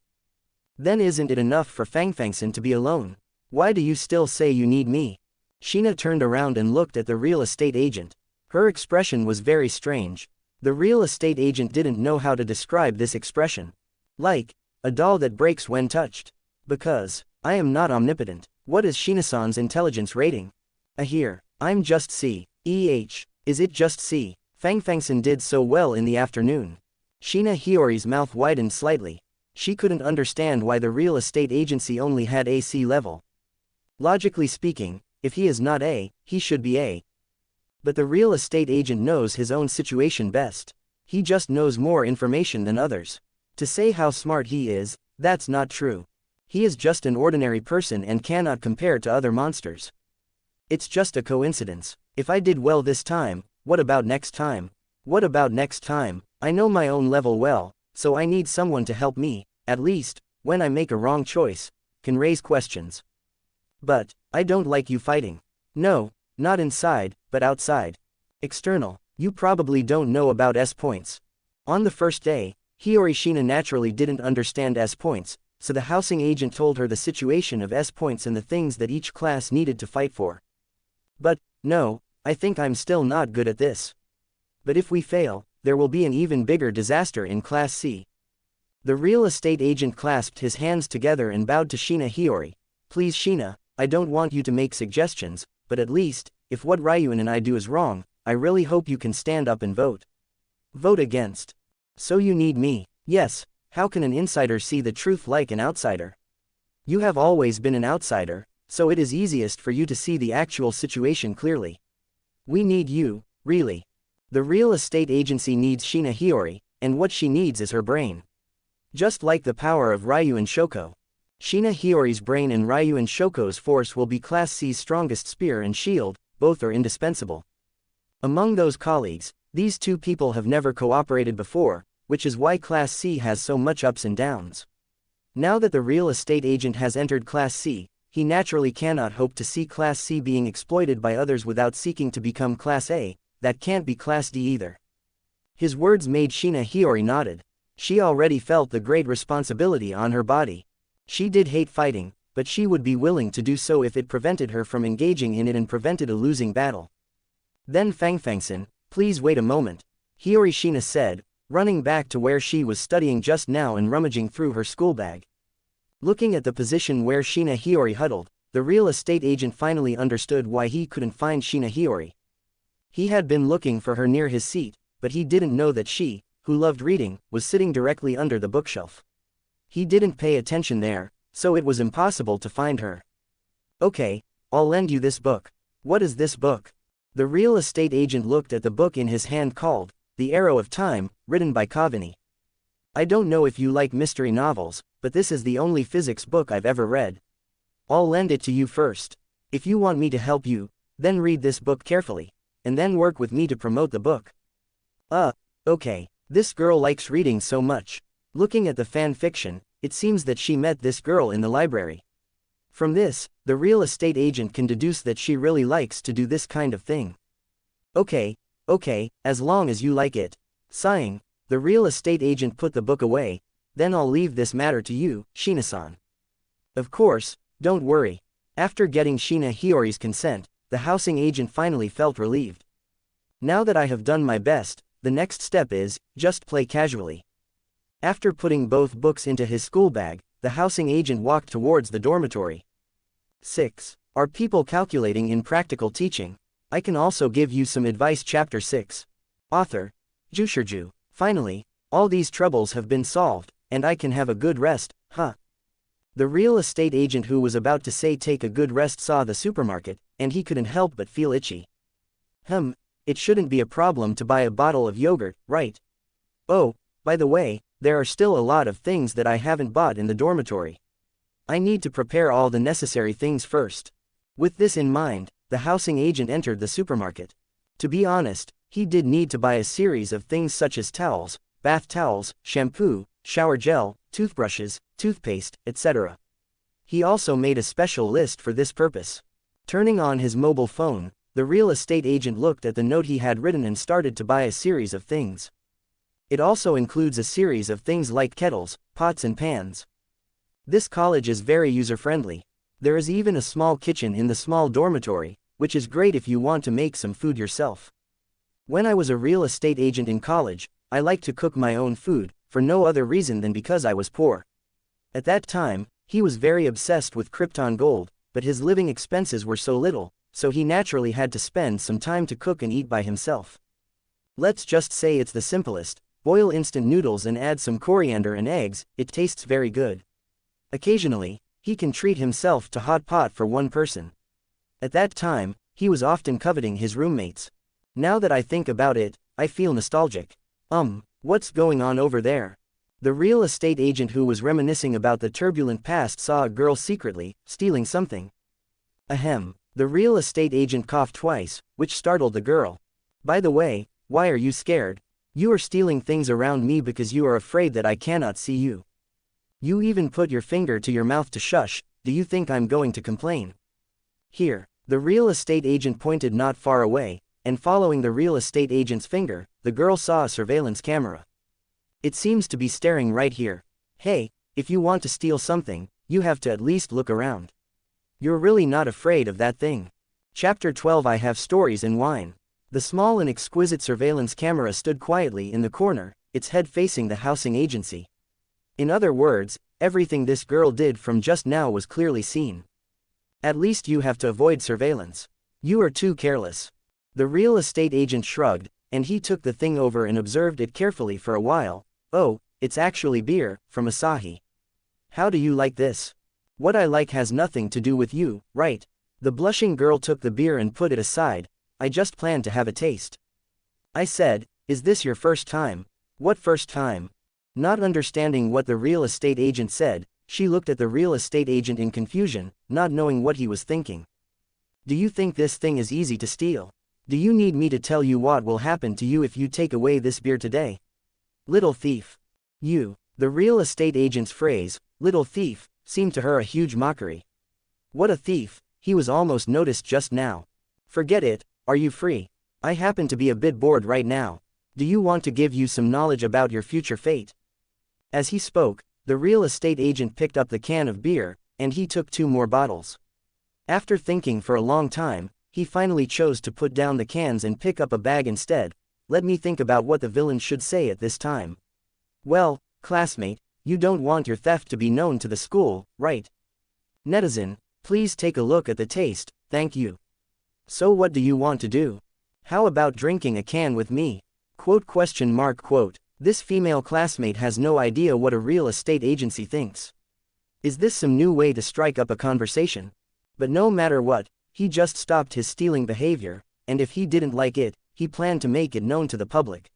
Then isn't it enough for Fang-san to be alone? Why do you still say you need me? Shina turned around and looked at the real estate agent. Her expression was very strange. The real estate agent didn't know how to describe this expression. Like a doll that breaks when touched. Because I am not omnipotent. What is Shina-san's intelligence rating? Here, I'm just C. Is it just C? Fang-san did so well in the afternoon. Shina Hiyori's mouth widened slightly. She couldn't understand why the real estate agency only had a C level. Logically speaking, if he is not A, he should be A. But the real estate agent knows his own situation best. He just knows more information than others. To say how smart he is, that's not true. He is just an ordinary person and cannot compare to other monsters. It's just a coincidence. If I did well this time, what about next time? What about next time? I know my own level well, so I need someone to help me, at least, when I make a wrong choice, can raise questions. But I don't like you fighting. No, not inside, but outside. External, you probably don't know about S points. On the first day, Hiyori Shina naturally didn't understand S points, so the housing agent told her the situation of S points and the things that each class needed to fight for. But, no, I think I'm still not good at this. But if we fail, there will be an even bigger disaster in Class C. The real estate agent clasped his hands together and bowed to Shina Hiyori. Please Shina, I don't want you to make suggestions, but at least, if what Ryuuen and I do is wrong, I really hope you can stand up and vote. Vote against. So you need me. Yes, how can an insider see the truth like an outsider? You have always been an outsider, so it is easiest for you to see the actual situation clearly. We need you, really. The real estate agency needs Shina Hiyori, and what she needs is her brain. Just like the power of Ryuuen Shoko. Shina Hiyori's brain and Ryuuen Shoko's force will be Class C's strongest spear and shield, both are indispensable. Among those colleagues, these two people have never cooperated before, which is why Class C has so much ups and downs. Now that the real estate agent has entered Class C, he naturally cannot hope to see Class C being exploited by others without seeking to become Class A, that can't be Class D either. His words made Shina Hiyori nodded. She already felt the great responsibility on her body. She did hate fighting, but she would be willing to do so if it prevented her from engaging in it and prevented a losing battle. Then Fang-san, please wait a moment, Hiyori Shina said, running back to where she was studying just now and rummaging through her school bag. Looking at the position where Shina Hiyori huddled, the real estate agent finally understood why he couldn't find Shina Hiyori. He had been looking for her near his seat, but he didn't know that she, who loved reading, was sitting directly under the bookshelf. He didn't pay attention there, so it was impossible to find her. Okay, I'll lend you this book. What is this book? The real estate agent looked at the book in his hand called The Arrow of Time, written by Kavani. I don't know if you like mystery novels, but this is the only physics book I've ever read. I'll lend it to you first. If you want me to help you, then read this book carefully, and then work with me to promote the book. Okay, this girl likes reading so much. Looking at the fan fiction, it seems that she met this girl in the library. From this, the real estate agent can deduce that she really likes to do this kind of thing. Okay, as long as you like it. Sighing, the real estate agent put the book away. Then I'll leave this matter to you, Shina-san. Of course, don't worry. After getting Shina Hiyori's consent, the housing agent finally felt relieved. Now that I have done my best, the next step is, just play casually. After putting both books into his school bag, the housing agent walked towards the dormitory. 6. Are people calculating in practical teaching? I can also give you some advice. Chapter 6. Author, Jushirju. Finally, all these troubles have been solved, and I can have a good rest, huh? The real estate agent who was about to say take a good rest saw the supermarket, and he couldn't help but feel itchy. It shouldn't be a problem to buy a bottle of yogurt, right? Oh, by the way, there are still a lot of things that I haven't bought in the dormitory. I need to prepare all the necessary things first. With this in mind, the housing agent entered the supermarket. To be honest, he did need to buy a series of things such as towels, bath towels, shampoo, shower gel, toothbrushes, toothpaste, etc. He also made a special list for this purpose. Turning on his mobile phone, the real estate agent looked at the note he had written and started to buy a series of things. It also includes a series of things like kettles, pots and pans. This college is very user-friendly. There is even a small kitchen in the small dormitory, which is great if you want to make some food yourself. When I was a real estate agent in college, I liked to cook my own food, for no other reason than because I was poor. At that time, he was very obsessed with Krypton gold, but his living expenses were so little, so he naturally had to spend some time to cook and eat by himself. Let's just say it's the simplest: boil instant noodles and add some coriander and eggs. It tastes very good. Occasionally, he can treat himself to hot pot for one person. At that time, he was often coveting his roommates. Now that I think about it, I feel nostalgic. What's going on over there? The real estate agent who was reminiscing about the turbulent past saw a girl secretly stealing something. Ahem. The real estate agent coughed twice, which startled the girl. By the way, why are you scared? You are stealing things around me because you are afraid that I cannot see you. You even put your finger to your mouth to shush. Do you think I'm going to complain? Here, the real estate agent pointed not far away, and following the real estate agent's finger, the girl saw a surveillance camera. It seems to be staring right here. Hey, if you want to steal something, you have to at least look around. You're really not afraid of that thing. Chapter 12. I have stories and wine. The small and exquisite surveillance camera stood quietly in the corner, its head facing the housing agency. In other words, everything this girl did from just now was clearly seen. At least you have to avoid surveillance. You are too careless. The real estate agent shrugged, and he took the thing over and observed it carefully for a while. Oh, it's actually beer, from Asahi. How do you like this? What I like has nothing to do with you, right? The blushing girl took the beer and put it aside. I just planned to have a taste. I said, is this your first time? What first time? Not understanding what the real estate agent said, she looked at the real estate agent in confusion, not knowing what he was thinking. Do you think this thing is easy to steal? Do you need me to tell you what will happen to you if you take away this beer today? Little thief. You. The real estate agent's phrase, little thief, seemed to her a huge mockery. What a thief, he was almost noticed just now. Forget it, are you free? I happen to be a bit bored right now. Do you want to give you some knowledge about your future fate? As he spoke, the real estate agent picked up the can of beer, and he took 2 more bottles. After thinking for a long time, he finally chose to put down the cans and pick up a bag instead. Let me think about what the villain should say at this time. Well, classmate, you don't want your theft to be known to the school, right? Netizen, please take a look at the taste, thank you. So what do you want to do? How about drinking a can with me? Quote. This female classmate has no idea what a real estate agency thinks. Is this some new way to strike up a conversation? But no matter what, he just stopped his stealing behavior, and if he didn't like it, he planned to make it known to the public.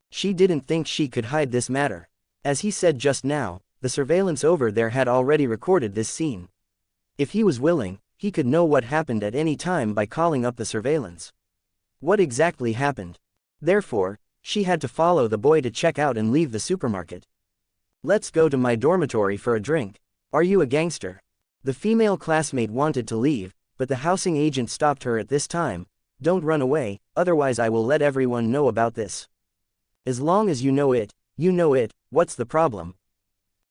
She didn't think she could hide this matter. As he said just now, the surveillance over there had already recorded this scene. If he was willing, he could know what happened at any time by calling up the surveillance. What exactly happened? Therefore, she had to follow the boy to check out and leave the supermarket. Let's go to my dormitory for a drink. Are you a gangster? The female classmate wanted to leave, but the housing agent stopped her at this time. Don't run away, otherwise I will let everyone know about this. As long as you know it, what's the problem?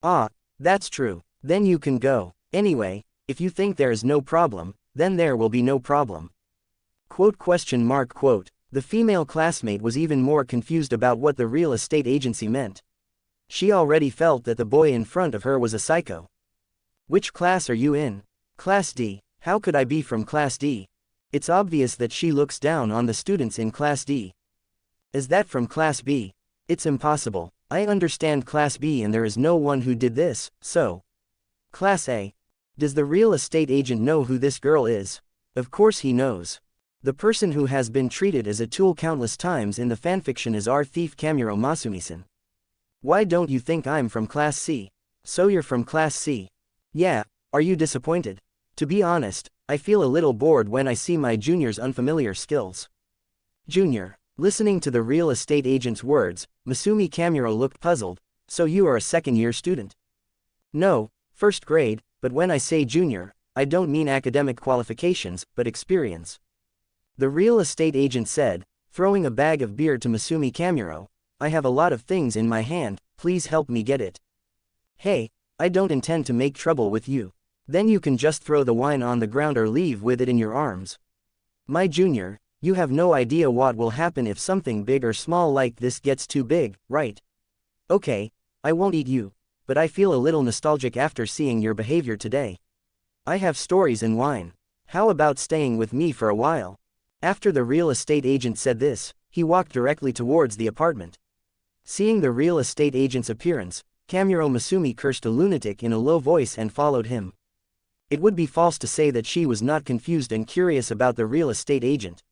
Ah, that's true, then you can go. Anyway, if you think there is no problem, then there will be no problem. Quote. The female classmate was even more confused about what the real estate agency meant. She already felt that the boy in front of her was a psycho. Which class are you in? Class D. How could I be from Class D? It's obvious that she looks down on the students in Class D. Is that from Class B? It's impossible. I understand Class B and there is no one who did this, so. Class A. Does the real estate agent know who this girl is? Of course he knows. The person who has been treated as a tool countless times in the fanfiction is our thief Kamuro Masumi-san. Why don't you think I'm from Class C? So you're from Class C? Yeah, are you disappointed? To be honest, I feel a little bored when I see my junior's unfamiliar skills. Junior. Listening to the real estate agent's words, Masumi Kamuro looked puzzled. So you are a second-year student? No, first grade, but when I say junior, I don't mean academic qualifications, but experience. The real estate agent said, throwing a bag of beer to Masumi Kamuro. I have a lot of things in my hand, please help me get it. Hey, I don't intend to make trouble with you. Then you can just throw the wine on the ground or leave with it in your arms. My junior, you have no idea what will happen if something big or small like this gets too big, right? Okay, I won't eat you, but I feel a little nostalgic after seeing your behavior today. I have stories and wine. How about staying with me for a while? After the real estate agent said this, he walked directly towards the apartment. Seeing the real estate agent's appearance, Kamuro Masumi cursed a lunatic in a low voice and followed him. It would be false to say that she was not confused and curious about the real estate agent.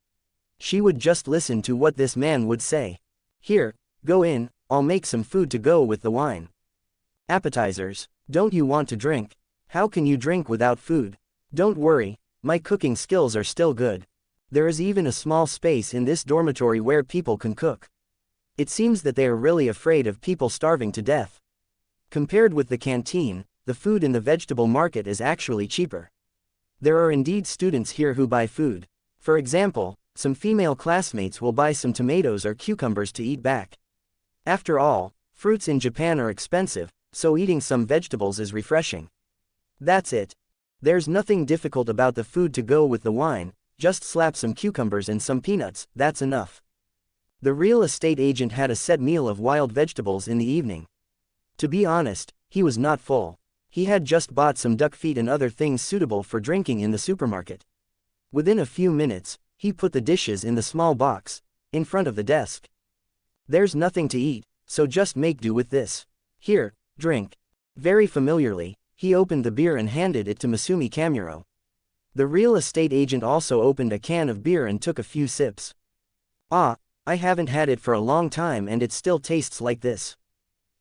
She would just listen to what this man would say. Here, go in, I'll make some food to go with the wine. Appetizers. Don't you want to drink? How can you drink without food? Don't worry, my cooking skills are still good. There is even a small space in this dormitory where people can cook. It seems that they are really afraid of people starving to death. Compared with the canteen, the food in the vegetable market is actually cheaper. There are indeed students here who buy food. For example, some female classmates will buy some tomatoes or cucumbers to eat back. After all, fruits in Japan are expensive, so eating some vegetables is refreshing. That's it. There's nothing difficult about the food to go with the wine, just slap some cucumbers and some peanuts, that's enough. The real estate agent had a set meal of wild vegetables in the evening. To be honest, he was not full. He had just bought some duck feet and other things suitable for drinking in the supermarket. Within a few minutes, he put the dishes in the small box, in front of the desk. There's nothing to eat, so just make do with this. Here, drink. Very familiarly, he opened the beer and handed it to Masumi Kamuro. The real estate agent also opened a can of beer and took a few sips. Ah, I haven't had it for a long time and it still tastes like this.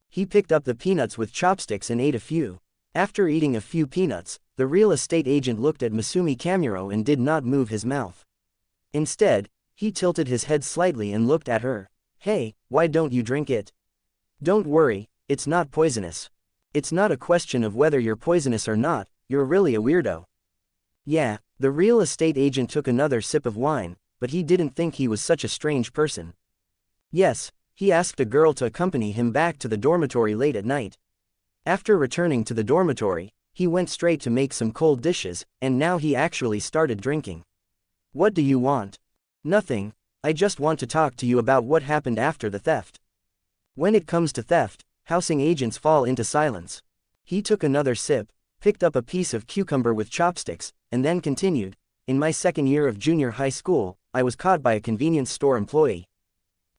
He picked up the peanuts with chopsticks and ate a few. After eating a few peanuts, the real estate agent looked at Masumi Kamuro and did not move his mouth. Instead, he tilted his head slightly and looked at her. Hey, why don't you drink it? Don't worry, it's not poisonous. It's not a question of whether you're poisonous or not, you're really a weirdo. Yeah, the real estate agent took another sip of wine, but he didn't think he was such a strange person. Yes, he asked a girl to accompany him back to the dormitory late at night. After returning to the dormitory, he went straight to make some cold dishes, and now he actually started drinking. What do you want? Nothing, I just want to talk to you about what happened after the theft. When it comes to theft, housing agents fall into silence. He took another sip, picked up a piece of cucumber with chopsticks, and then continued. In my second year of junior high school, I was caught by a convenience store employee.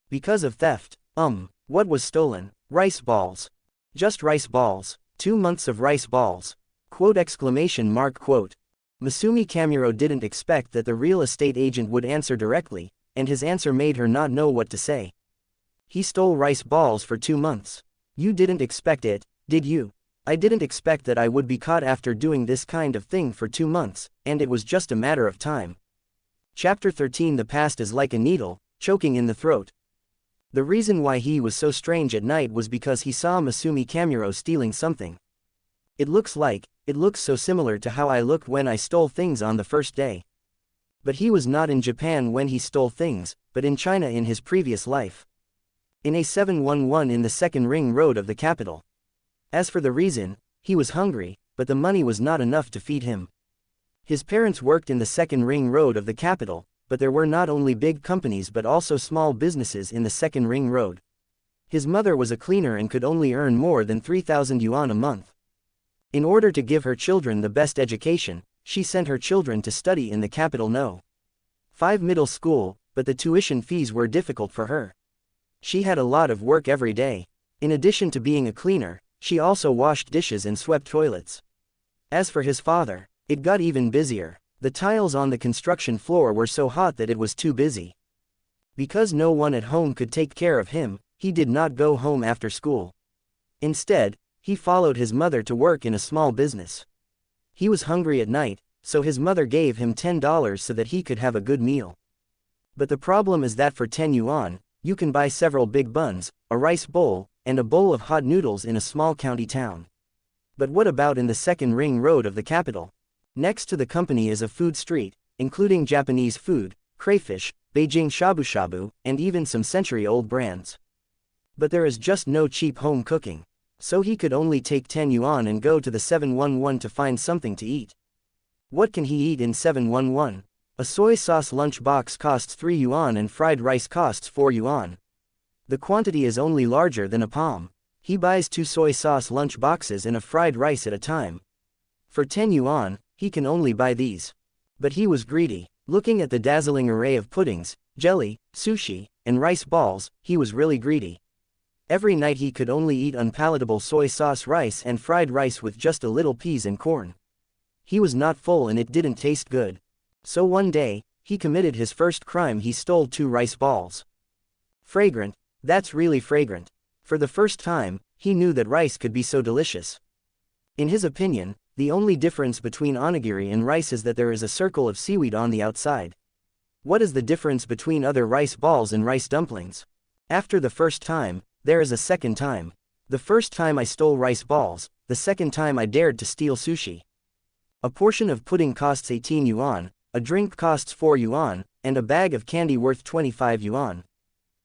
Because of theft. What was stolen? Rice balls. Just rice balls. 2 months of rice balls. Quote. Masumi Kamuro didn't expect that the real estate agent would answer directly, and his answer made her not know what to say. He stole rice balls for 2 months. You didn't expect it, did you? I didn't expect that I would be caught after doing this kind of thing for 2 months, and it was just a matter of time. Chapter 13. The past is like a needle, choking in the throat. The reason why he was so strange at night was because he saw Masumi Kamuro stealing something. It looks so similar to how I looked when I stole things on the first day. But he was not in Japan when he stole things, but in China in his previous life. In a 711 in the second ring road of the capital. As for the reason, he was hungry, but the money was not enough to feed him. His parents worked in the second ring road of the capital, but there were not only big companies but also small businesses in the second ring road. His mother was a cleaner and could only earn more than 3,000 yuan a month. In order to give her children the best education, she sent her children to study in the capital No. 5 middle school, but the tuition fees were difficult for her. She had a lot of work every day. In addition to being a cleaner, she also washed dishes and swept toilets. As for his father, it got even busier. The tiles on the construction floor were so hot that it was too busy. Because no one at home could take care of him, he did not go home after school. Instead, he followed his mother to work in a small business. He was hungry at night, so his mother gave him $10 so that he could have a good meal. But the problem is that for 10 yuan, you can buy several big buns, a rice bowl, and a bowl of hot noodles in a small county town. But what about in the second ring road of the capital? Next to the company is a food street, including Japanese food, crayfish, Beijing shabu shabu, and even some century-old brands. But there is just no cheap home cooking. So he could only take 10 yuan and go to the 711 to find something to eat. What can he eat in 711? A soy sauce lunch box costs 3 yuan and fried rice costs 4 yuan. The quantity is only larger than a palm. He buys 2 soy sauce lunch boxes and a fried rice at a time. For 10 yuan, he can only buy these. But he was greedy. Looking at the dazzling array of puddings, jelly, sushi, and rice balls, he was really greedy. Every night he could only eat unpalatable soy sauce rice and fried rice with just a little peas and corn. He was not full and it didn't taste good. So one day, he committed his first crime. He stole 2 rice balls. Fragrant, that's really fragrant. For the first time, he knew that rice could be so delicious. In his opinion, the only difference between onigiri and rice is that there is a circle of seaweed on the outside. What is the difference between other rice balls and rice dumplings? After the first time, there is a second time. The first time I stole rice balls, the second time I dared to steal sushi. A portion of pudding costs 18 yuan, a drink costs 4 yuan, and a bag of candy worth 25 yuan.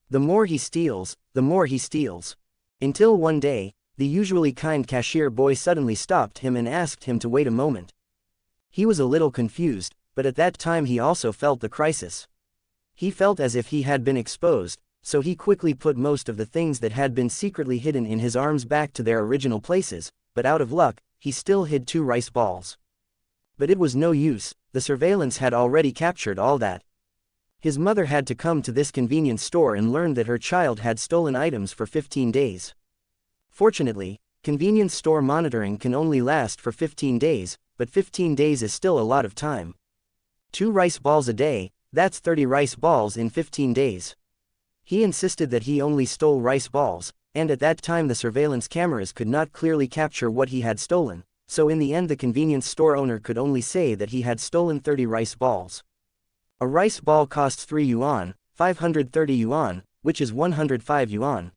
The more he steals, the more he steals. Until one day, the usually kind cashier boy suddenly stopped him and asked him to wait a moment. He was a little confused, but at that time he also felt the crisis. He felt as if he had been exposed, so he quickly put most of the things that had been secretly hidden in his arms back to their original places, but out of luck, he still hid 2 rice balls. But it was no use, the surveillance had already captured all that. His mother had to come to this convenience store and learn that her child had stolen items for 15 days. Fortunately, convenience store monitoring can only last for 15 days, but 15 days is still a lot of time. 2 rice balls a day, that's 30 rice balls in 15 days. He insisted that he only stole rice balls, and at that time the surveillance cameras could not clearly capture what he had stolen, so in the end the convenience store owner could only say that he had stolen 30 rice balls. A rice ball costs 3 yuan, 530 yuan, which is 105 yuan.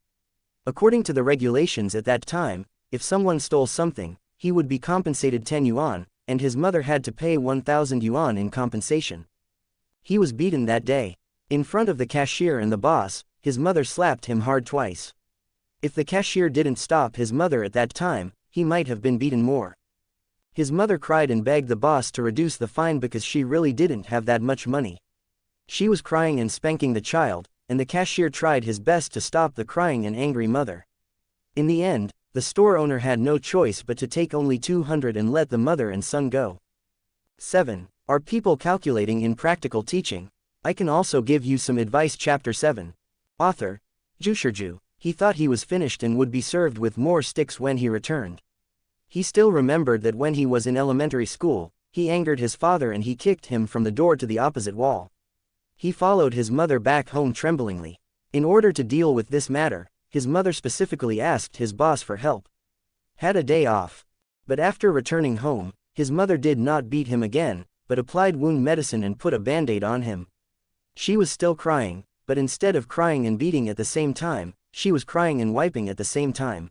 According to the regulations at that time, if someone stole something, he would be compensated 10 yuan, and his mother had to pay 1,000 yuan in compensation. He was beaten that day. In front of the cashier and the boss, his mother slapped him hard twice. If the cashier didn't stop his mother at that time, he might have been beaten more. His mother cried and begged the boss to reduce the fine because she really didn't have that much money. She was crying and spanking the child, and the cashier tried his best to stop the crying and angry mother. In the end, the store owner had no choice but to take only 200 and let the mother and son go. 7. Are people calculating in practical teaching? I can also give you some advice. Chapter 7. Author, Jushirju. He thought he was finished and would be served with more sticks when he returned. He still remembered that when he was in elementary school, he angered his father and he kicked him from the door to the opposite wall. He followed his mother back home tremblingly. In order to deal with this matter, his mother specifically asked his boss for help. Had a day off. But after returning home, his mother did not beat him again, but applied wound medicine and put a band-aid on him. She was still crying, but instead of crying and beating at the same time, she was crying and wiping at the same time.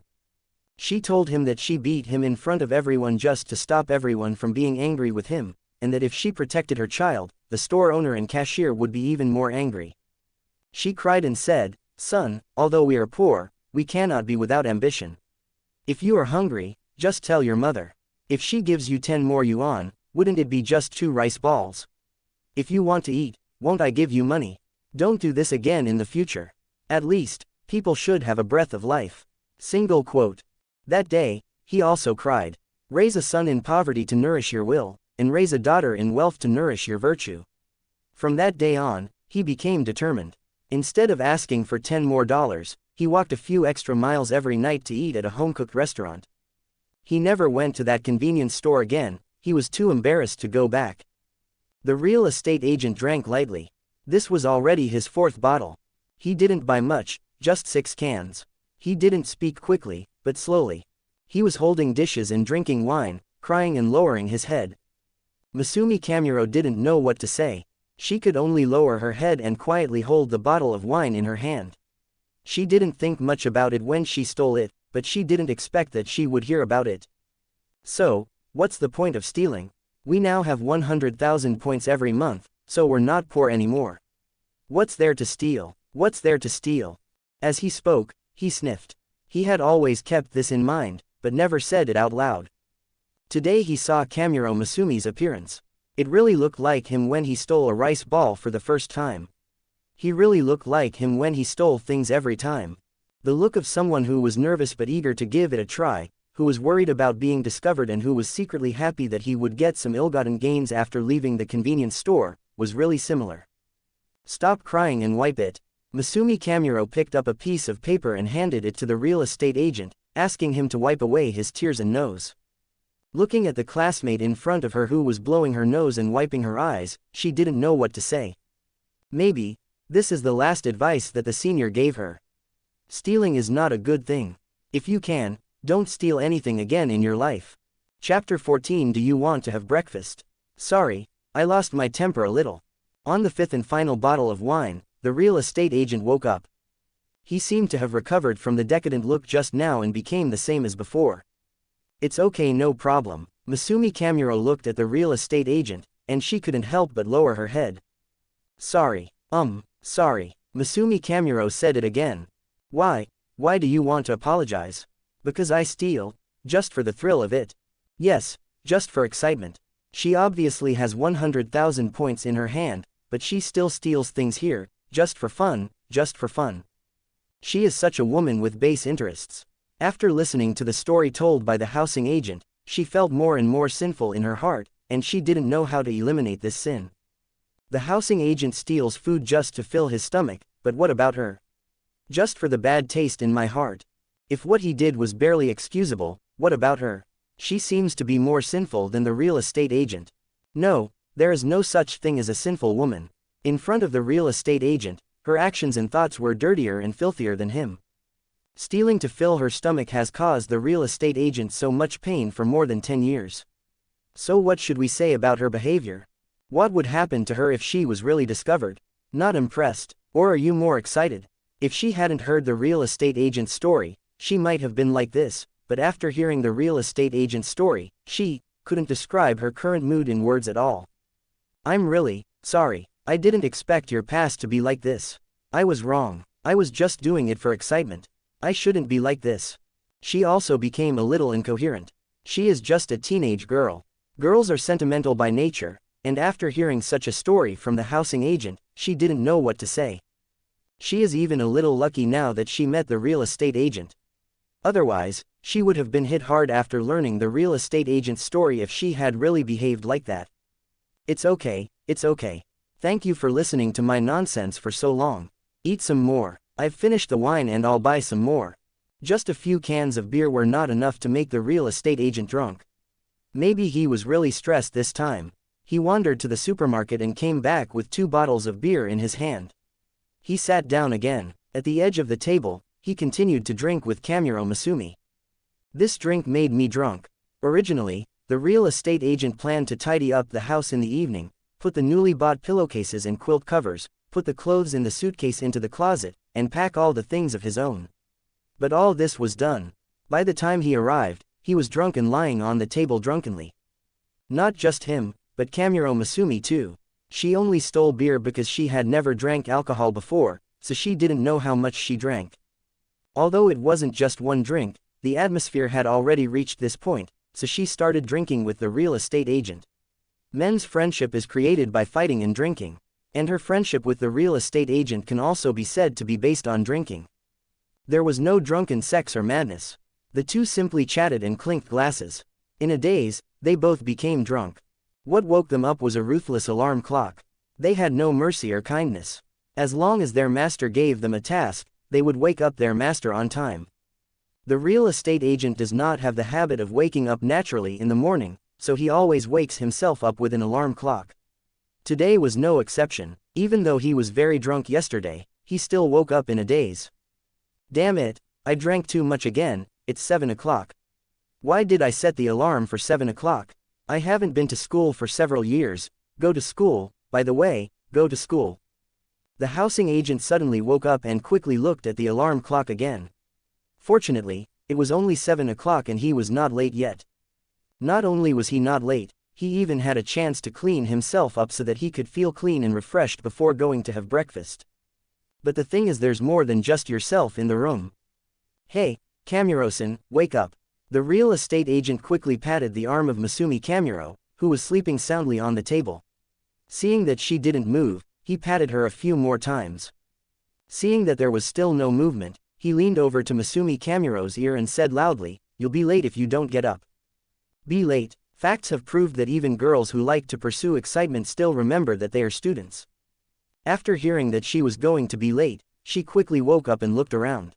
She told him that she beat him in front of everyone just to stop everyone from being angry with him, and that if she protected her child, the store owner and cashier would be even more angry. She cried and said, "Son, although we are poor, we cannot be without ambition. If you are hungry, just tell your mother. If she gives you 10 more yuan, wouldn't it be just 2 rice balls? If you want to eat, won't I give you money? Don't do this again in the future. At least, people should have a breath of life." Single quote. That day, he also cried, "Raise a son in poverty to nourish your will, and raise a daughter in wealth to nourish your virtue." From that day on, he became determined. Instead of asking for $10 more, he walked a few extra miles every night to eat at a home-cooked restaurant. He never went to that convenience store again, he was too embarrassed to go back. The real estate agent drank lightly. This was already his 4th bottle. He didn't buy much, just 6 cans. He didn't speak quickly, but slowly. He was holding dishes and drinking wine, crying and lowering his head. Masumi Kamuro didn't know what to say. She could only lower her head and quietly hold the bottle of wine in her hand. She didn't think much about it when she stole it, but she didn't expect that she would hear about it. So, what's the point of stealing? We now have 100,000 points every month, so we're not poor anymore. What's there to steal? What's there to steal? As he spoke, he sniffed. He had always kept this in mind, but never said it out loud. Today he saw Kamuro Masumi's appearance. It really looked like him when he stole a rice ball for the first time. He really looked like him when he stole things every time. The look of someone who was nervous but eager to give it a try, who was worried about being discovered and who was secretly happy that he would get some ill-gotten gains after leaving the convenience store, was really similar. "Stop crying and wipe it." Masumi Kamuro picked up a piece of paper and handed it to the real estate agent, asking him to wipe away his tears and nose. Looking at the classmate in front of her who was blowing her nose and wiping her eyes, she didn't know what to say. Maybe, this is the last advice that the senior gave her. Stealing is not a good thing. If you can, don't steal anything again in your life. Chapter 14. Do you want to have breakfast? Sorry, I lost my temper a little. On the 5th and final bottle of wine, the real estate agent woke up. He seemed to have recovered from the decadent look just now and became the same as before. "It's okay, no problem." Masumi Kamuro looked at the real estate agent, and she couldn't help but lower her head. Sorry. Sorry. Masumi Kamuro said it again. Why do you want to apologize? Because I steal? Just for the thrill of it? Yes, just for excitement. She obviously has 100,000 points in her hand, but she still steals things here, just for fun, just for fun. She is such a woman with base interests. After listening to the story told by the housing agent, she felt more and more sinful in her heart, and she didn't know how to eliminate this sin. The housing agent steals food just to fill his stomach, but what about her? Just for the bad taste in my heart. If what he did was barely excusable, what about her? She seems to be more sinful than the real estate agent. No, there is no such thing as a sinful woman. In front of the real estate agent, her actions and thoughts were dirtier and filthier than him. Stealing to fill her stomach has caused the real estate agent so much pain for more than 10 years. So what should we say about her behavior? What would happen to her if she was really discovered? Not impressed? Or are you more excited? If she hadn't heard the real estate agent's story, she might have been like this, but after hearing the real estate agent's story, she couldn't describe her current mood in words at all. I'm really sorry. I didn't expect your past to be like this. I was wrong. I was just doing it for excitement. I shouldn't be like this. She also became a little incoherent. She is just a teenage girl. Girls are sentimental by nature, and after hearing such a story from the housing agent, she didn't know what to say. She is even a little lucky now that she met the real estate agent. Otherwise, she would have been hit hard after learning the real estate agent's story if she had really behaved like that. It's okay, it's okay. Thank you for listening to my nonsense for so long. Eat some more. I've finished the wine and I'll buy some more. Just a few cans of beer were not enough to make the real estate agent drunk. Maybe he was really stressed this time. He wandered to the supermarket and came back with 2 bottles of beer in his hand. He sat down again. At the edge of the table, he continued to drink with Kamuro Masumi. This drink made me drunk. Originally, the real estate agent planned to tidy up the house in the evening, put the newly bought pillowcases and quilt covers, put the clothes in the suitcase into the closet, and pack all the things of his own. But all this was done. By the time he arrived, he was drunk and lying on the table drunkenly. Not just him, but Kamuro Masumi too. She only stole beer because she had never drank alcohol before, so she didn't know how much she drank. Although it wasn't just one drink, the atmosphere had already reached this point, so she started drinking with the real estate agent. Men's friendship is created by fighting and drinking. And her friendship with the real estate agent can also be said to be based on drinking. There was no drunken sex or madness. The two simply chatted and clinked glasses. In a daze, they both became drunk. What woke them up was a ruthless alarm clock. They had no mercy or kindness. As long as their master gave them a task, they would wake up their master on time. The real estate agent does not have the habit of waking up naturally in the morning, so he always wakes himself up with an alarm clock. Today was no exception. Even though he was very drunk yesterday, he still woke up in a daze. Damn it, I drank too much again. It's 7 o'clock. Why did I set the alarm for 7 o'clock? I haven't been to school for several years. Go to school, by the way, go to school. The housing agent suddenly woke up and quickly looked at the alarm clock again. Fortunately, it was only 7 o'clock and he was not late yet. Not only was he not late, he even had a chance to clean himself up so that he could feel clean and refreshed before going to have breakfast. But the thing is, there's more than just yourself in the room. Hey, Kamuro-san, wake up. The real estate agent quickly patted the arm of Masumi Kamuro, who was sleeping soundly on the table. Seeing that she didn't move, he patted her a few more times. Seeing that there was still no movement, he leaned over to Masumi Kamuro's ear and said loudly, "You'll be late if you don't get up." Be late. Facts have proved that even girls who like to pursue excitement still remember that they are students. After hearing that she was going to be late, she quickly woke up and looked around.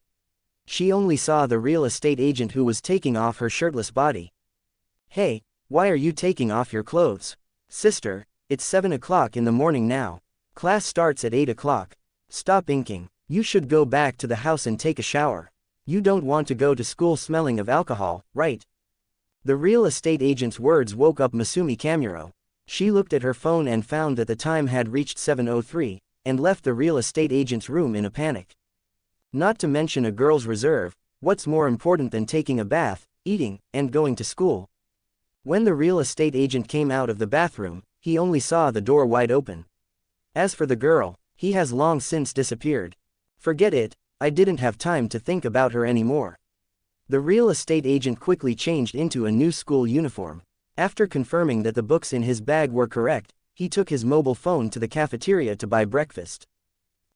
She only saw the real estate agent, who was taking off her shirtless body. "Hey, why are you taking off your clothes? Sister, it's 7 o'clock in the morning now. Class starts at 8 o'clock. Stop inking. You should go back to the house and take a shower. You don't want to go to school smelling of alcohol, right?" The real estate agent's words woke up Masumi Kamuro. She looked at her phone and found that the time had reached 7:03, and left the real estate agent's room in a panic. Not to mention a girl's reserve, what's more important than taking a bath, eating, and going to school? When the real estate agent came out of the bathroom, he only saw the door wide open. As for the girl, he has long since disappeared. Forget it, I didn't have time to think about her anymore. The real estate agent quickly changed into a new school uniform. After confirming that the books in his bag were correct, he took his mobile phone to the cafeteria to buy breakfast.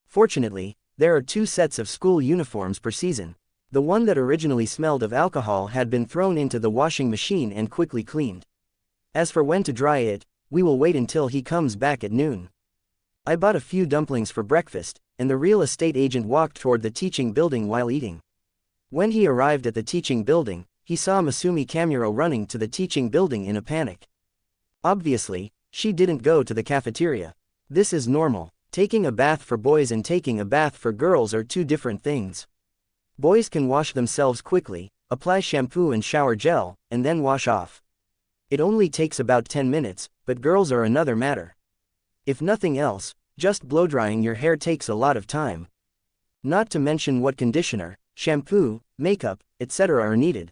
Fortunately, there are 2 sets of school uniforms per season. The one that originally smelled of alcohol had been thrown into the washing machine and quickly cleaned. As for when to dry it, we will wait until he comes back at noon. I bought a few dumplings for breakfast, and the real estate agent walked toward the teaching building while eating. When he arrived at the teaching building, he saw Masumi Kamuro running to the teaching building in a panic. Obviously, she didn't go to the cafeteria. This is normal. Taking a bath for boys and taking a bath for girls are 2 different things. Boys can wash themselves quickly, apply shampoo and shower gel, and then wash off. It only takes about 10 minutes, but girls are another matter. If nothing else, just blow-drying your hair takes a lot of time. Not to mention what conditioner, shampoo, makeup, etc. are needed.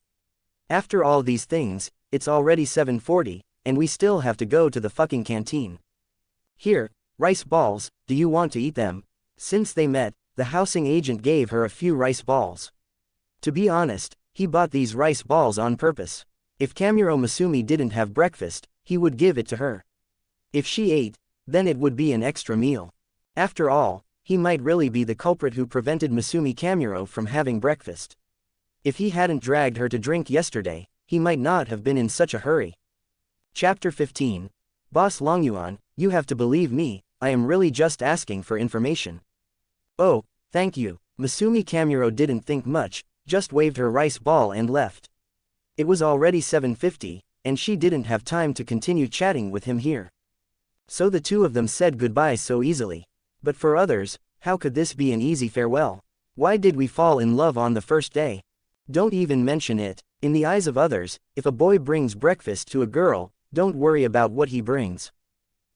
After all these things, it's already 7:40, and we still have to go to the fucking canteen. Here, rice balls, do you want to eat them? Since they met, the housing agent gave her a few rice balls. To be honest, he bought these rice balls on purpose. If Kamuro Masumi didn't have breakfast, he would give it to her. If she ate, then it would be an extra meal. After all, he might really be the culprit who prevented Masumi Kamuro from having breakfast. If he hadn't dragged her to drink yesterday, he might not have been in such a hurry. Chapter 15. Boss Longyuan, you have to believe me, I am really just asking for information. Oh, thank you. Masumi Kamuro didn't think much, just waved her rice ball and left. It was already 7:50, and she didn't have time to continue chatting with him here. So the 2 of them said goodbye so easily. But for others, how could this be an easy farewell? Why did we fall in love on the first day? Don't even mention it. In the eyes of others, if a boy brings breakfast to a girl, don't worry about what he brings.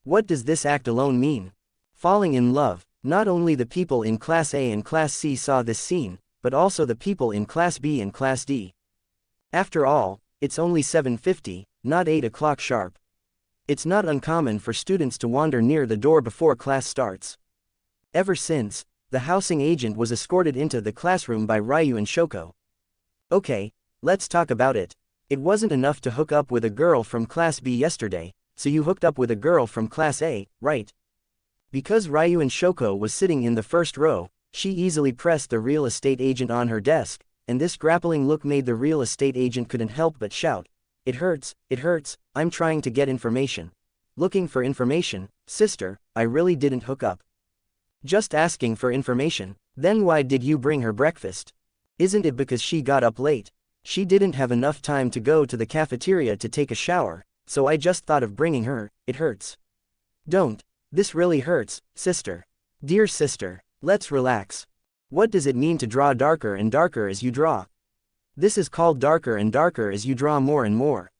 What does this act alone mean? Falling in love. Not only the people in Class A and Class C saw this scene, but also the people in Class B and Class D. After all, it's only 7:50, not 8 o'clock sharp. It's not uncommon for students to wander near the door before class starts. Ever since, the housing agent was escorted into the classroom by Ryuuen Shoko. Okay, let's talk about it. It wasn't enough to hook up with a girl from Class B yesterday, so you hooked up with a girl from Class A, right? Because Ryuuen Shoko was sitting in the first row, she easily pressed the real estate agent on her desk, and this grappling look made the real estate agent couldn't help but shout, it hurts, I'm trying to get information. Looking for information, sister, I really didn't hook up. Just asking for information, then why did you bring her breakfast? Isn't it because she got up late? She didn't have enough time to go to the cafeteria to take a shower, so I just thought of bringing her, it hurts. Don't, this really hurts, sister. Dear sister, let's relax. What does it mean to draw darker and darker as you draw? This is called darker and darker as you draw more and more.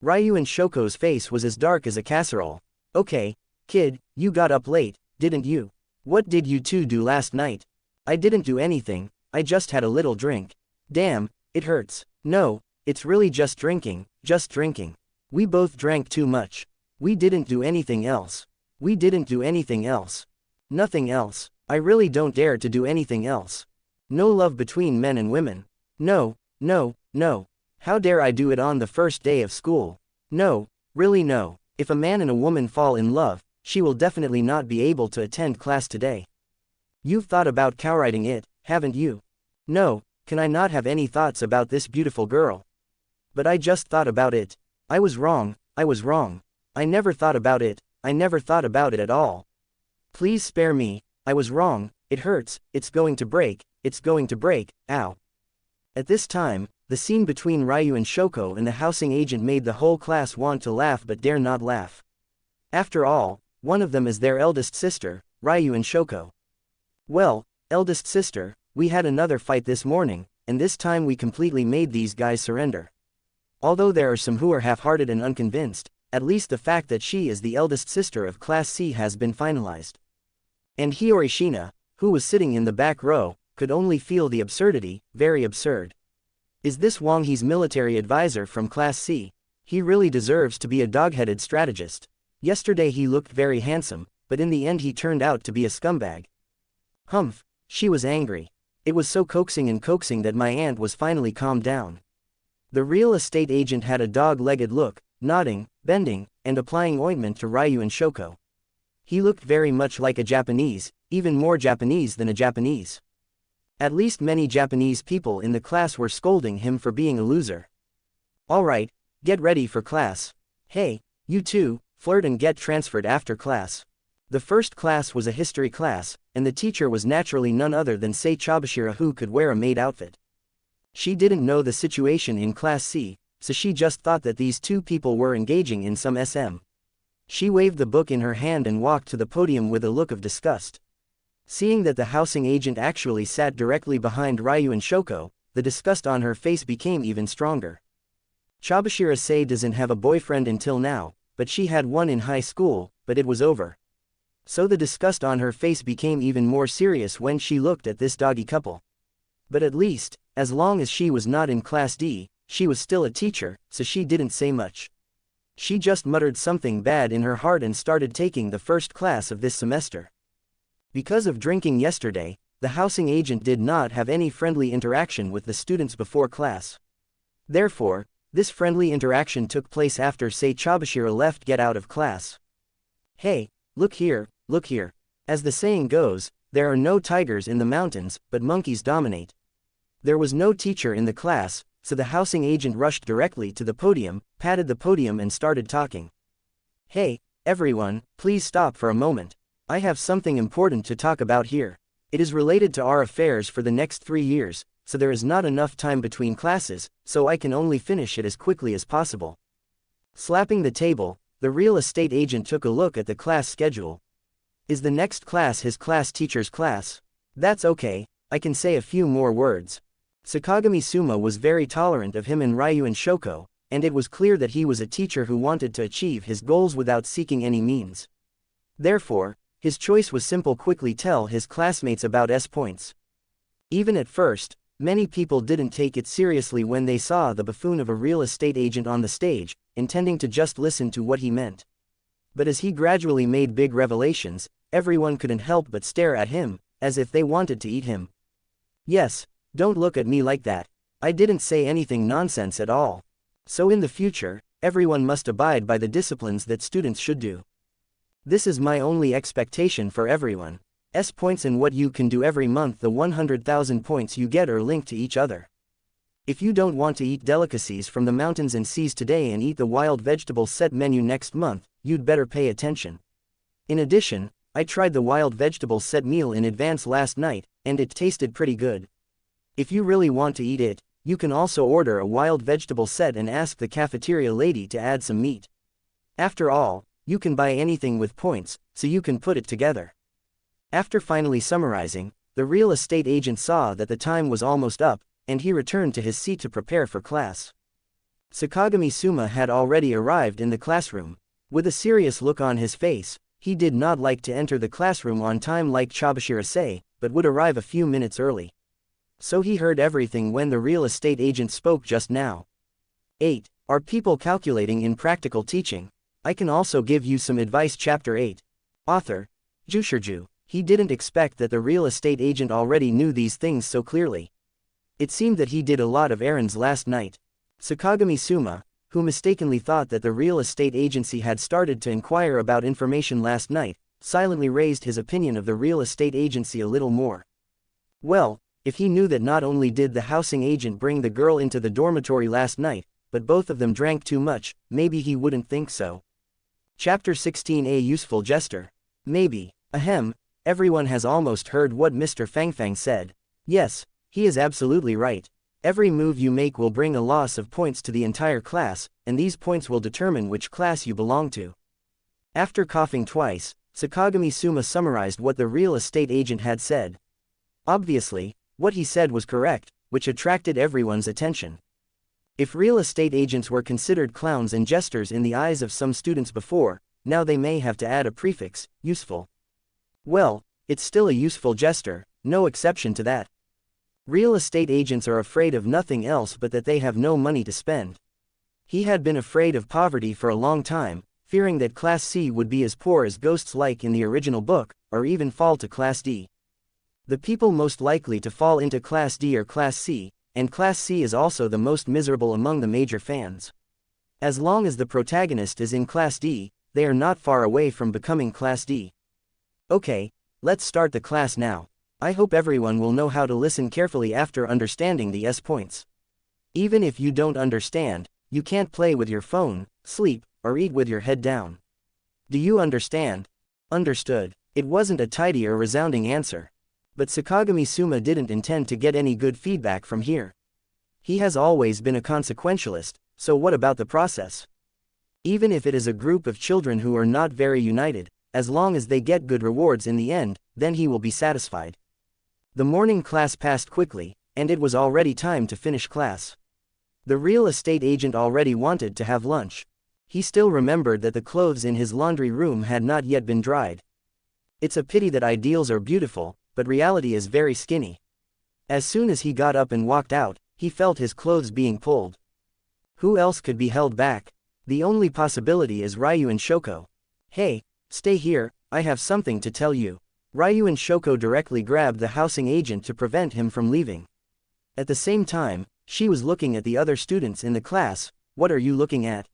Ryuuen Shoko's face was as dark as a casserole. Okay, kid, you got up late, didn't you? What did you two do last night? I didn't do anything, I just had a little drink. Damn, it hurts. No, it's really just drinking, just drinking. We both drank too much. We didn't do anything else. We didn't do anything else. Nothing else. I really don't dare to do anything else. No love between men and women. No, no, no. How dare I do it on the first day of school? No, really no. If a man and a woman fall in love, she will definitely not be able to attend class today. You've thought about co-writing it, haven't you? No, can I not have any thoughts about this beautiful girl? But I just thought about it. I was wrong, I was wrong. I never thought about it, I never thought about it at all. Please spare me, I was wrong, it hurts, it's going to break, ow. At this time, the scene between Ryuuen Shoko and the housing agent made the whole class want to laugh but dare not laugh. After all, one of them is their eldest sister, Ryuuen Shoko. Well, eldest sister, we had another fight this morning, and this time we completely made these guys surrender. Although there are some who are half-hearted and unconvinced, at least the fact that she is the eldest sister of Class C has been finalized. And Hiyori Shina, who was sitting in the back row, could only feel the absurdity, very absurd. Is this Wang He's military advisor from Class C? He really deserves to be a dog-headed strategist. Yesterday he looked very handsome, but in the end he turned out to be a scumbag. Humph, she was angry. It was so coaxing that my aunt was finally calmed down. The real estate agent had a dog-legged look, nodding, bending, and applying ointment to Ryuuen Shoko. He looked very much like a Japanese, even more Japanese than a Japanese. At least many Japanese people in the class were scolding him for being a loser. Alright, get ready for class. Hey, you two, flirt and get transferred after class. The first class was a history class, and the teacher was naturally none other than Sei Chabashira, who could wear a maid outfit. She didn't know the situation in Class C, so she just thought that these two people were engaging in some SM. She waved the book in her hand and walked to the podium with a look of disgust. Seeing that the housing agent actually sat directly behind Ryuuen Shoko, the disgust on her face became even stronger. Chabashira Sei doesn't have a boyfriend until now, but she had one in high school, but it was over. So the disgust on her face became even more serious when she looked at this doggy couple. But at least, as long as she was not in Class D, she was still a teacher, so she didn't say much. She just muttered something bad in her heart and started taking the first class of this semester. Because of drinking yesterday, the housing agent did not have any friendly interaction with the students before class. Therefore, this friendly interaction took place after Sei Chabashira left get out of class. Hey, look here, look here. As the saying goes, there are no tigers in the mountains, but monkeys dominate. There was no teacher in the class, so the housing agent rushed directly to the podium, patted the podium and started talking. Hey, everyone, please stop for a moment. I have something important to talk about here. It is related to our affairs for the next 3 years, so there is not enough time between classes, so I can only finish it as quickly as possible. Slapping the table, the real estate agent took a look at the class schedule. Is the next class his class teacher's class? That's okay, I can say a few more words. Sakagami Suma was very tolerant of him and Ryuuen Shoko, and it was clear that he was a teacher who wanted to achieve his goals without seeking any means. Therefore, His choice was simple: quickly tell his classmates about S points. Even at first, many people didn't take it seriously when they saw the buffoon of a real estate agent on the stage, intending to just listen to what he meant. But as he gradually made big revelations, everyone couldn't help but stare at him, as if they wanted to eat him. Yes, don't look at me like that. I didn't say anything nonsense at all. So in the future, everyone must abide by the disciplines that students should do. This is my only expectation for everyone. S points and what you can do every month. The 100,000 points you get are linked to each other. If you don't want to eat delicacies from the mountains and seas today and eat the wild vegetable set menu next month, you'd better pay attention. In addition, I tried the wild vegetable set meal in advance last night, and it tasted pretty good. If you really want to eat it, you can also order a wild vegetable set and ask the cafeteria lady to add some meat. After all, you can buy anything with points, so you can put it together. After finally summarizing, the real estate agent saw that the time was almost up, and he returned to his seat to prepare for class. Sakagami Suma had already arrived in the classroom. With a serious look on his face, he did not like to enter the classroom on time like Chabashira-say, but would arrive a few minutes early. So he heard everything when the real estate agent spoke just now. 8. Are people calculating in practical teaching? I can also give you some advice. Chapter 8. Author, Jushirju. He didn't expect that the real estate agent already knew these things so clearly. It seemed that he did a lot of errands last night. Sakagami Suma, who mistakenly thought that the real estate agency had started to inquire about information last night, silently raised his opinion of the real estate agency a little more. Well, if he knew that not only did the housing agent bring the girl into the dormitory last night, but both of them drank too much, maybe he wouldn't think so. Chapter 16. A useful jester. Maybe. Ahem, everyone has almost heard what Mr. Fangfang said. Yes, he is absolutely right. Every move you make will bring a loss of points to the entire class, and these points will determine which class you belong to. After coughing twice, Sakagami Suma summarized what the real estate agent had said. Obviously, what he said was correct, which attracted everyone's attention. If real estate agents were considered clowns and jesters in the eyes of some students before, now they may have to add a prefix, useful. Well, it's still a useful jester, no exception to that. Real estate agents are afraid of nothing else but that they have no money to spend. He had been afraid of poverty for a long time, fearing that Class C would be as poor as ghosts like in the original book, or even fall to Class D. The people most likely to fall into Class D are Class C, and Class C is also the most miserable among the major fans. As long as the protagonist is in Class D, they are not far away from becoming Class D. Okay, let's start the class now. I hope everyone will know how to listen carefully after understanding the S points. Even if you don't understand, you can't play with your phone, sleep, or eat with your head down. Do you understand? Understood. It wasn't a tidy or resounding answer. But Sakagami Suma didn't intend to get any good feedback from here. He has always been a consequentialist, so what about the process? Even if it is a group of children who are not very united, as long as they get good rewards in the end, then he will be satisfied. The morning class passed quickly, and it was already time to finish class. The real estate agent already wanted to have lunch. He still remembered that the clothes in his laundry room had not yet been dried. It's a pity that ideals are beautiful, but reality is very skinny. As soon as he got up and walked out, he felt his clothes being pulled. Who else could be held back? The only possibility is Ryuuen Shoko. Hey, stay here, I have something to tell you. Ryuuen Shoko directly grabbed the housing agent to prevent him from leaving. At the same time, she was looking at the other students in the class. What are you looking at?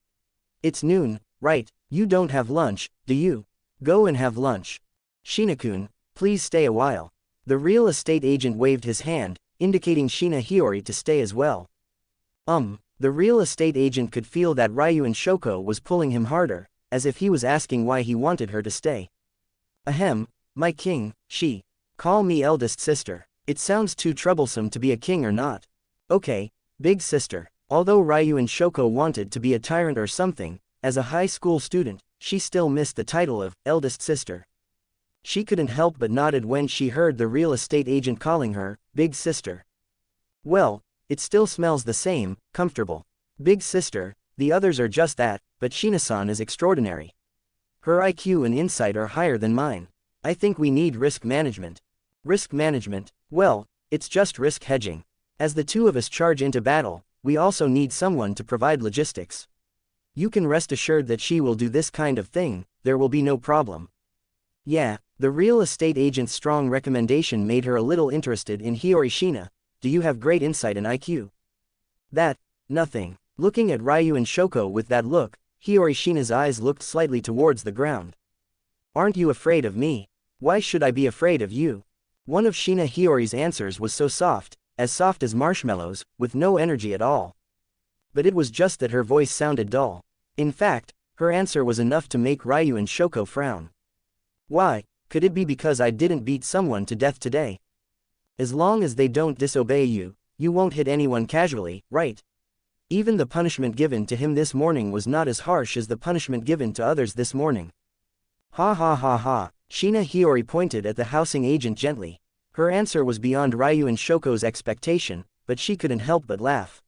It's noon, right? You don't have lunch, do you? Go and have lunch. Shina-kun, please stay a while. The real estate agent waved his hand, indicating Shina Hiyori to stay as well. The real estate agent could feel that Ryuuen Shoko was pulling him harder, as if he was asking why he wanted her to stay. Ahem, my king, she. Call me eldest sister. It sounds too troublesome to be a king or not. Okay, big sister. Although Ryuuen Shoko wanted to be a tyrant or something, as a high school student, she still missed the title of eldest sister. She couldn't help but nodded when she heard the real estate agent calling her big sister. Well, it still smells the same, comfortable. Big sister, the others are just that, but Shina-san is extraordinary. Her IQ and insight are higher than mine. I think we need risk management. Risk management? Well, it's just risk hedging. As the two of us charge into battle, we also need someone to provide logistics. You can rest assured that she will do this kind of thing, there will be no problem. Yeah, the real estate agent's strong recommendation made her a little interested in Hiyori Shina. Do you have great insight and IQ? Nothing. Looking at Ryuuen Shoko with that look, Hiyori Shina's eyes looked slightly towards the ground. Aren't you afraid of me? Why should I be afraid of you? One of Shina Hiyori's answers was so soft as marshmallows, with no energy at all. But it was just that her voice sounded dull. In fact, her answer was enough to make Ryuuen Shoko frown. Why, could it be because I didn't beat someone to death today? As long as they don't disobey you, you won't hit anyone casually, right? Even the punishment given to him this morning was not as harsh as the punishment given to others this morning. Ha ha ha ha, Shina Hiyori pointed at the housing agent gently. Her answer was beyond Ryuuen Shoko's expectation, but she couldn't help but laugh.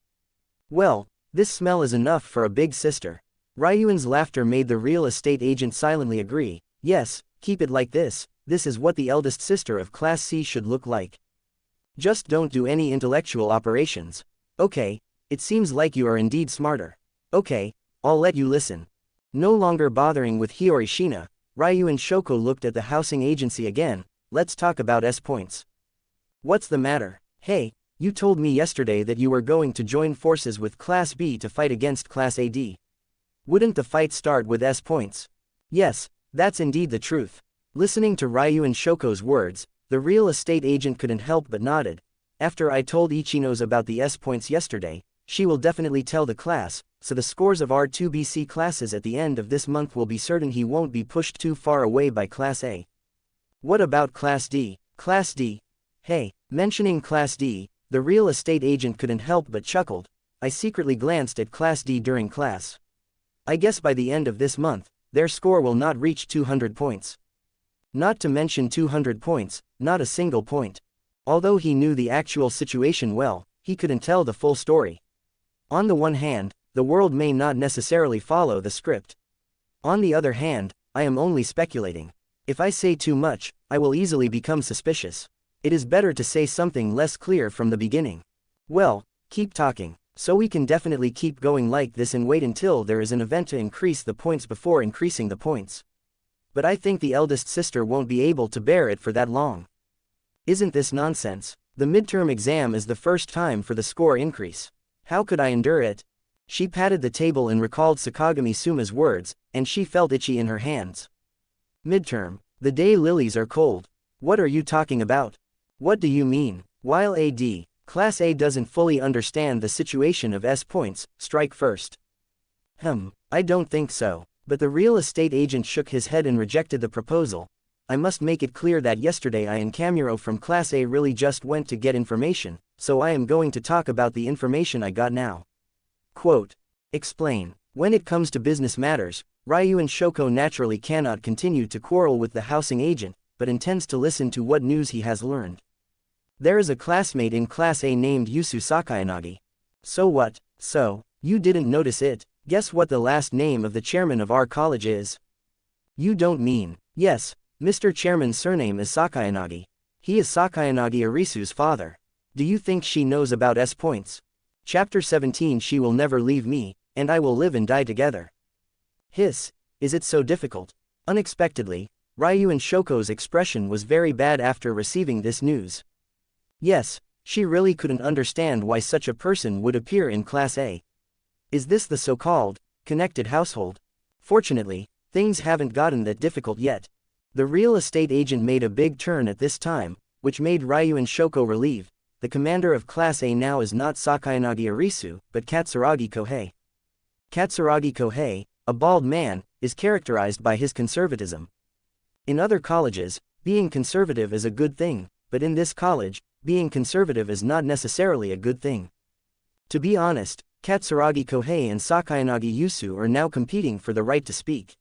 Well, this smell is enough for a big sister. Ryuen's laughter made the real estate agent silently agree. Yes, keep it like this is what the eldest sister of Class C should look like. Just don't do any intellectual operations. Okay, it seems like you are indeed smarter. Okay, I'll let you listen. No longer bothering with Hiyori Shina, Ryuuen Shoko looked at the housing agency again. Let's talk about S-points. What's the matter? Hey, you told me yesterday that you were going to join forces with Class B to fight against Class AD. Wouldn't the fight start with S-points? Yes, that's indeed the truth. Listening to Ryuuen Shoko's words, the real estate agent couldn't help but nodded. After I told Ichinos about the S-points yesterday, she will definitely tell the class, so the scores of our 2BC classes at the end of this month will be certain he won't be pushed too far away by Class A. What about Class D? Class D? Hey, mentioning Class D, the real estate agent couldn't help but chuckled. I secretly glanced at Class D during class. I guess by the end of this month, their score will not reach 200 points. Not to mention 200 points, not a single point. Although he knew the actual situation well, he couldn't tell the full story. On the one hand, the world may not necessarily follow the script. On the other hand, I am only speculating. If I say too much, I will easily become suspicious. It is better to say something less clear from the beginning. Well, keep talking, so we can definitely keep going like this and wait until there is an event to increase the points before increasing the points. But I think the eldest sister won't be able to bear it for that long. Isn't this nonsense? The midterm exam is the first time for the score increase. How could I endure it? She patted the table and recalled Sakagami Suma's words, and she felt itchy in her hands. Midterm. The day lilies are cold. What are you talking about? What do you mean? While AD, Class A doesn't fully understand the situation of S points, strike first. I don't think so. But the real estate agent shook his head and rejected the proposal. I must make it clear that yesterday I and Kamuro from Class A really just went to get information, so I am going to talk about the information I got now. Quote. Explain. When it comes to business matters, Ryuuen Shoko naturally cannot continue to quarrel with the housing agent, but intends to listen to what news he has learned. There is a classmate in Class A named Yusu Sakayanagi. So what? So, you didn't notice it? Guess what the last name of the chairman of our college is? You don't mean? Yes, Mr. Chairman's surname is Sakayanagi. He is Sakayanagi Arisu's father. Do you think she knows about S points? Chapter 17. She will never leave me, and I will live and die together. Hiss, is it so difficult? Unexpectedly, Ryuuen Shoko's expression was very bad after receiving this news. Yes, she really couldn't understand why such a person would appear in Class A. Is this the so-called connected household? Fortunately, things haven't gotten that difficult yet. The real estate agent made a big turn at this time, which made Ryuuen Shoko relieved. The commander of Class A now is not Sakayanagi Arisu, but Katsuragi Kohei. Katsuragi Kohei, a bald man, is characterized by his conservatism. In other colleges, being conservative is a good thing, but in this college, being conservative is not necessarily a good thing. To be honest, Katsuragi Kohei and Sakayanagi Yusu are now competing for the right to speak.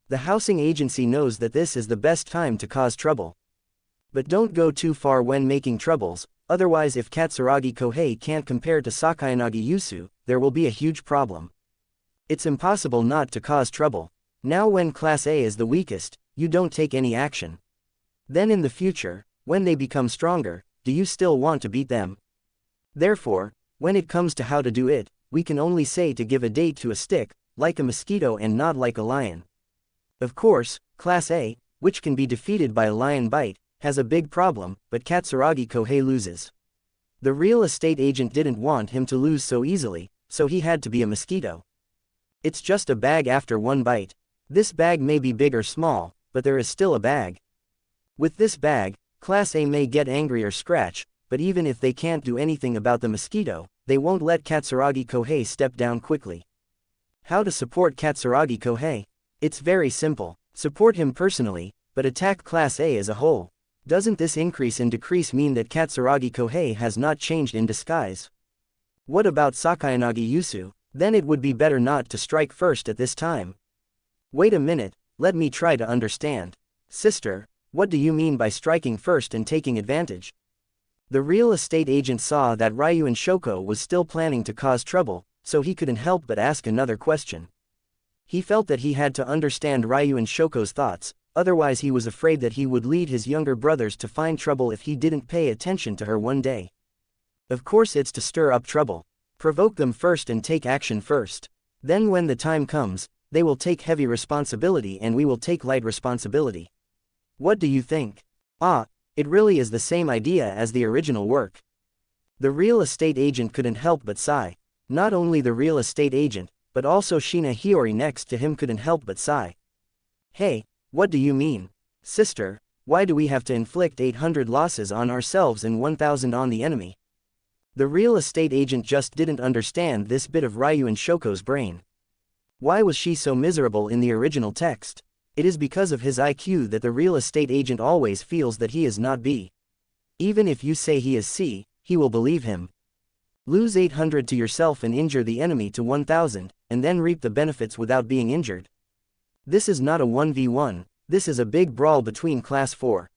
The housing agency knows that this is the best time to cause trouble. But don't go too far when making troubles, otherwise if Katsuragi Kohei can't compare to Sakayanagi Yusu, there will be a huge problem. It's impossible not to cause trouble. Now when Class A is the weakest, you don't take any action. Then in the future, when they become stronger, do you still want to beat them? Therefore, when it comes to how to do it, we can only say to give a date to a stick, like a mosquito and not like a lion. Of course, Class A, which can be defeated by a lion bite, has a big problem, but Katsuragi Kohei loses. The real estate agent didn't want him to lose so easily, so he had to be a mosquito. It's just a bag after one bite. This bag may be big or small, but there is still a bag. With this bag, Class A may get angry or scratch, but even if they can't do anything about the mosquito, they won't let Katsuragi Kohei step down quickly. How to support Katsuragi Kohei? It's very simple. Support him personally, but attack Class A as a whole. Doesn't this increase and decrease mean that Katsuragi Kohei has not changed in disguise? What about Sakayanagi Yusu? Then it would be better not to strike first at this time. Wait a minute, let me try to understand. Sister, what do you mean by striking first and taking advantage? The real estate agent saw that Ryuuen Shoko was still planning to cause trouble, so he couldn't help but ask another question. He felt that he had to understand Ryuuen Shoko's thoughts, otherwise he was afraid that he would lead his younger brothers to find trouble if he didn't pay attention to her one day. Of course it's to stir up trouble. Provoke them first and take action first. Then when the time comes, they will take heavy responsibility and we will take light responsibility. What do you think? It really is the same idea as the original work. The real estate agent couldn't help but sigh. Not only the real estate agent, but also Shina Hiyori next to him couldn't help but sigh. Hey, what do you mean? Sister, why do we have to inflict 800 losses on ourselves and 1000 on the enemy? The real estate agent just didn't understand this bit of Ryuuen Shoko's brain. Why was she so miserable in the original text? It is because of his IQ that the real estate agent always feels that he is not B. Even if you say he is C, he will believe him. Lose 800 to yourself and injure the enemy to 1000, and then reap the benefits without being injured. This is not a 1v1, this is a big brawl between Class 4.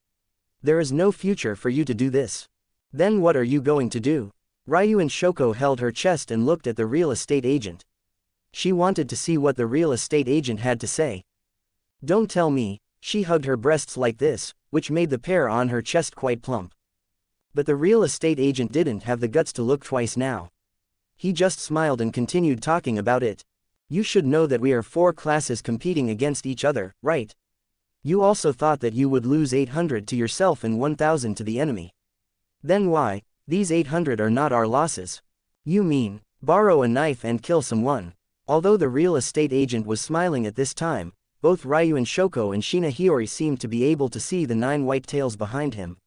There is no future for you to do this. Then what are you going to do? Ryuuen Shoko held her chest and looked at the real estate agent. She wanted to see what the real estate agent had to say. Don't tell me, she hugged her breasts like this, which made the hair on her chest quite plump. But the real estate agent didn't have the guts to look twice now. He just smiled and continued talking about it. You should know that we are 4 classes competing against each other, right? You also thought that you would lose 800 to yourself and 1000 to the enemy. Then why? These 800 are not our losses. You mean, borrow a knife and kill someone. Although the real estate agent was smiling at this time, both Ryuuen Shoko and Shina Hiyori seemed to be able to see the 9 white tails behind him.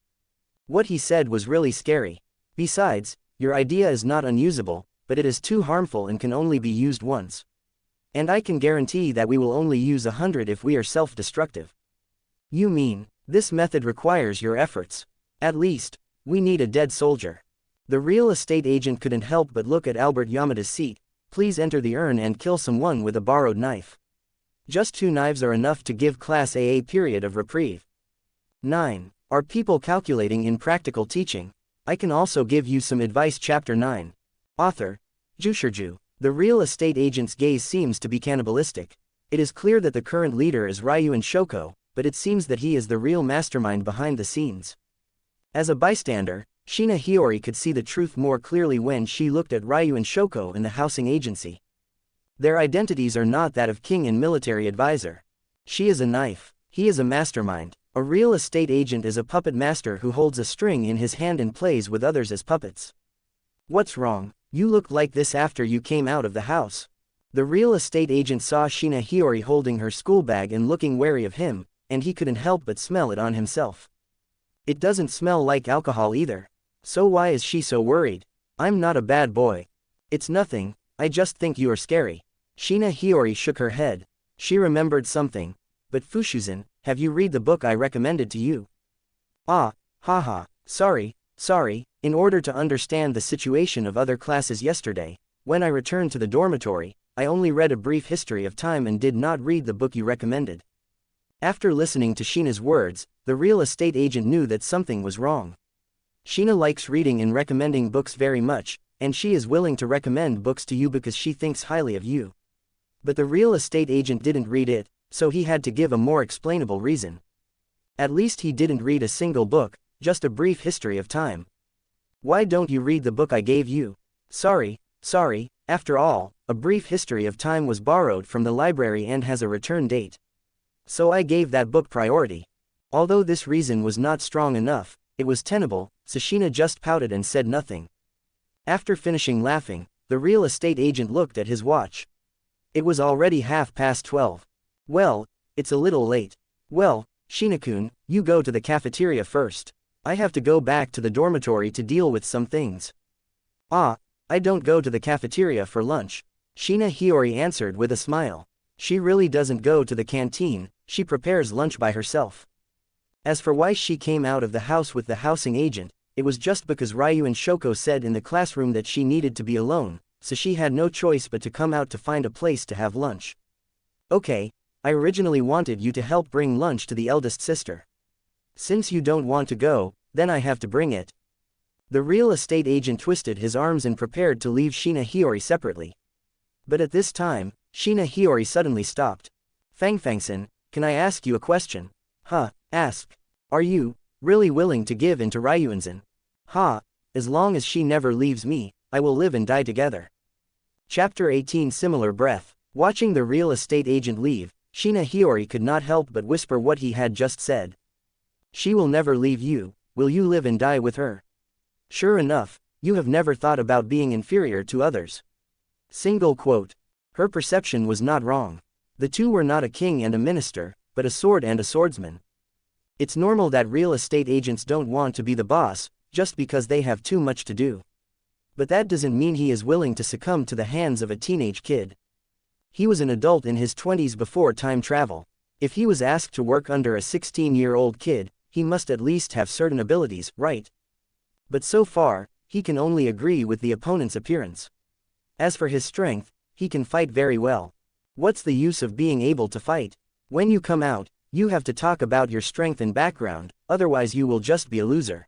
What he said was really scary. Besides, your idea is not unusable, but it is too harmful and can only be used once. And I can guarantee that we will only use 100 if we are self-destructive. You mean, this method requires your efforts. At least, we need a dead soldier. The real estate agent couldn't help but look at Albert Yamada's seat. Please enter the urn and kill someone with a borrowed knife. Just 2 knives are enough to give Class A a period of reprieve. 9. Are people calculating in practical teaching? I can also give you some advice. Chapter 9. Author, Jushirju. The real estate agent's gaze seems to be cannibalistic. It is clear that the current leader is Ryuuen Shoko, but it seems that he is the real mastermind behind the scenes. As a bystander, Shina Hiyori could see the truth more clearly when she looked at Ryuuen Shoko and the housing agency. Their identities are not that of king and military advisor. She is a knife, he is a mastermind. A real estate agent is a puppet master who holds a string in his hand and plays with others as puppets. What's wrong? You looked like this after you came out of the house. The real estate agent saw Shina Hiyori holding her school bag and looking wary of him, and he couldn't help but smell it on himself. It doesn't smell like alcohol either. So why is she so worried? I'm not a bad boy. It's nothing, I just think you are scary. Shina Hiyori shook her head. She remembered something. But Fushuzan, have you read the book I recommended to you? Sorry. In order to understand the situation of other classes yesterday, when I returned to the dormitory, I only read a brief history of time and did not read the book you recommended. After listening to Shina's words, the real estate agent knew that something was wrong. Shina likes reading and recommending books very much, and she is willing to recommend books to you because she thinks highly of you. But the real estate agent didn't read it, so he had to give a more explainable reason. At least he didn't read a single book, just a brief history of time. Why don't you read the book I gave you? Sorry, after all, A Brief History of Time was borrowed from the library and has a return date. So I gave that book priority. Although this reason was not strong enough, it was tenable, Sashina just pouted and said nothing. After finishing laughing, the real estate agent looked at his watch. It was already 12:30. Well, it's a little late. Well, Shina-kun, you go to the cafeteria first. I have to go back to the dormitory to deal with some things. Ah, I don't go to the cafeteria for lunch. Shina Hiyori answered with a smile. She really doesn't go to the canteen, she prepares lunch by herself. As for why she came out of the house with the housing agent, it was just because Ryuuen Shoko said in the classroom that she needed to be alone, so she had no choice but to come out to find a place to have lunch. Okay, I originally wanted you to help bring lunch to the eldest sister. Since you don't want to go, then I have to bring it. The real estate agent twisted his arms and prepared to leave Shina Hiyori separately. But at this time, Shina Hiyori suddenly stopped. Fangfangsen, can I ask you a question? Ask. Are you really willing to give in to Ryuuen-san? As long as she never leaves me, I will live and die together. Chapter 18 Similar Breath. Watching the real estate agent leave, Shina Hiyori could not help but whisper what he had just said. She will never leave you, will you live and die with her? Sure enough, you have never thought about being inferior to others. Single quote. Her perception was not wrong. The two were not a king and a minister, but a sword and a swordsman. It's normal that real estate agents don't want to be the boss, just because they have too much to do. But that doesn't mean he is willing to succumb to the hands of a teenage kid. He was an adult in his 20s before time travel. If he was asked to work under a 16-year-old kid, he must at least have certain abilities, right? But so far, he can only agree with the opponent's appearance. As for his strength, he can fight very well. What's the use of being able to fight? When you come out, you have to talk about your strength and background, otherwise you will just be a loser.